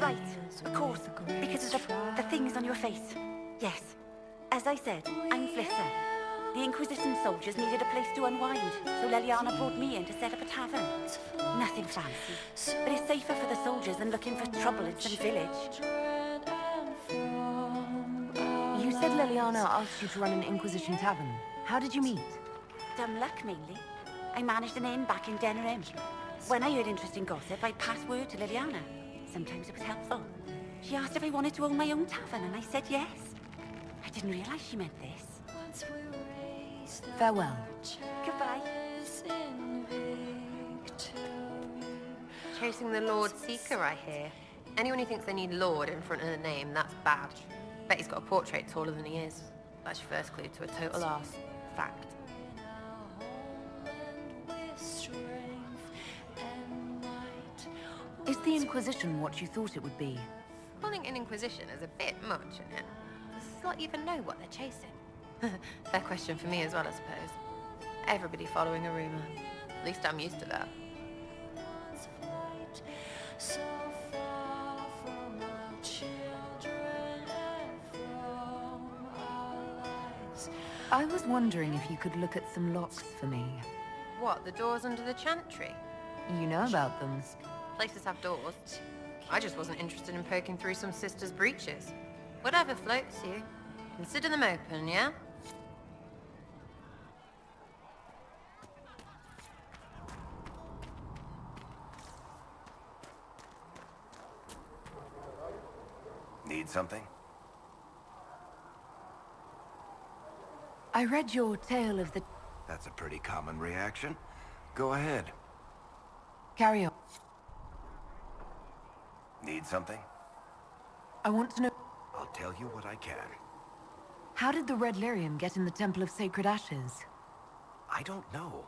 right. Of course. Because of the things on your face. Yes. As I said, I'm Flissa. The Inquisition soldiers needed a place to unwind, so Leliana brought me in to set up a tavern. Nothing fancy, but it's safer for the soldiers than looking for trouble in some village. You said Leliana asked you to run an Inquisition tavern. How did you meet? Dumb luck, mainly. I managed an inn back in Connorom. When I heard interesting gossip, I'd pass word to Leliana. Sometimes it was helpful. She asked if I wanted to own my own tavern, and I said yes. I didn't realize she meant this. Farewell. Goodbye. Chasing the Lord Seeker, I hear. Anyone who thinks they need Lord in front of the name, that's bad. Bet he's got a portrait taller than he is. That's your first clue to a total arse. Fact. Is the Inquisition what you thought it would be? Calling an Inquisition is a bit much, isn't it? lot even know what they're chasing? Fair question for me as well, I suppose. Everybody following a rumor. At least I'm used to that. So far from our children and from our lives. I was wondering if you could look at some locks for me. What, the doors under the chantry? You know about them. Places have doors. I just wasn't interested in poking through some sister's breeches. Whatever floats you. Consider them open, yeah? Need something? I read your tale of the... That's a pretty common reaction. Go ahead. Carry on. Need something? I want to know... I'll tell you what I can. How did the Red Lyrium get in the Temple of Sacred Ashes? I don't know.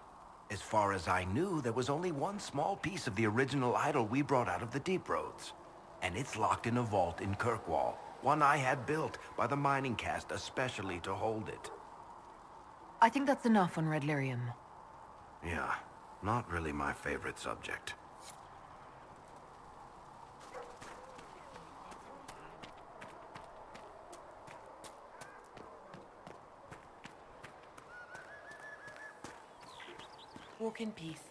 As far as I knew, there was only one small piece of the original idol we brought out of the Deep Roads. And it's locked in a vault in Kirkwall. One I had built by the mining caste especially to hold it. I think that's enough on Red Lyrium. Yeah, not really my favorite subject. Walk in peace.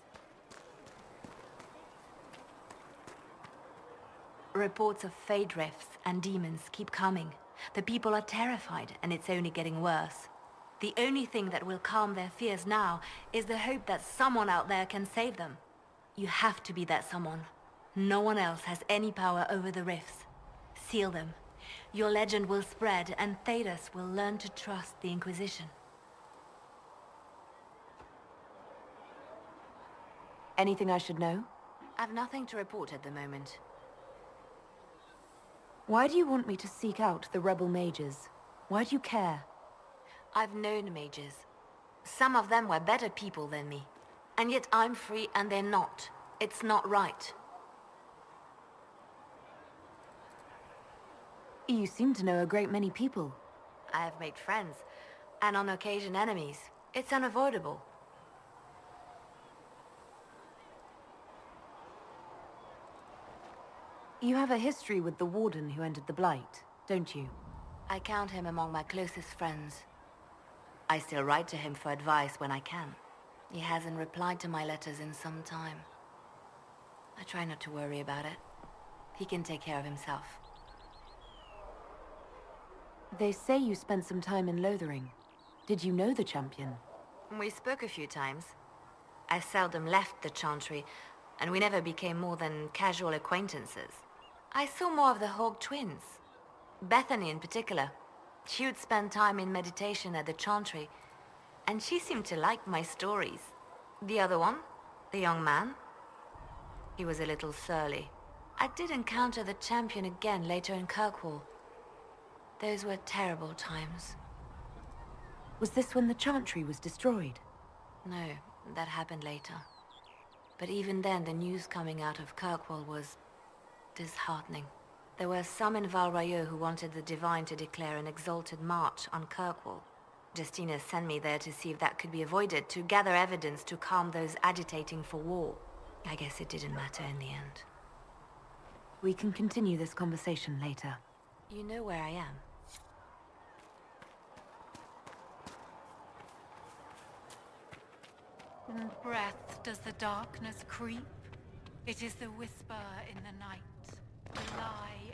Reports of fade rifts and demons keep coming. The people are terrified, and it's only getting worse. The only thing that will calm their fears now is the hope that someone out there can save them. You have to be that someone. No one else has any power over the rifts. Seal them. Your legend will spread, and Thedas will learn to trust the Inquisition. Anything I should know? I've nothing to report at the moment. Why do you want me to seek out the rebel mages? Why do you care? I've known mages. Some of them were better people than me. And yet I'm free and they're not. It's not right. You seem to know a great many people. I have made friends, and on occasion enemies. It's unavoidable. You have a history with the Warden who entered the Blight, don't you? I count him among my closest friends. I still write to him for advice when I can. He hasn't replied to my letters in some time. I try not to worry about it. He can take care of himself. They say you spent some time in Lothering. Did you know the champion? We spoke a few times. I seldom left the Chantry, and we never became more than casual acquaintances. I saw more of the Hawk twins. Bethany in particular. She would spend time in meditation at the Chantry, and she seemed to like my stories. The other one, the young man, he was a little surly. I did encounter the champion again later in Kirkwall. Those were terrible times. Was this when the Chantry was destroyed? No, that happened later. But even then, the news coming out of Kirkwall was disheartening. There were some in Val Royeaux who wanted the Divine to declare an exalted march on Kirkwall. Justina sent me there to see if that could be avoided, to gather evidence to calm those agitating for war. I guess it didn't matter in the end. We can continue this conversation later. You know where I am. In breath does the darkness creep. It is the whisper in the night, the lie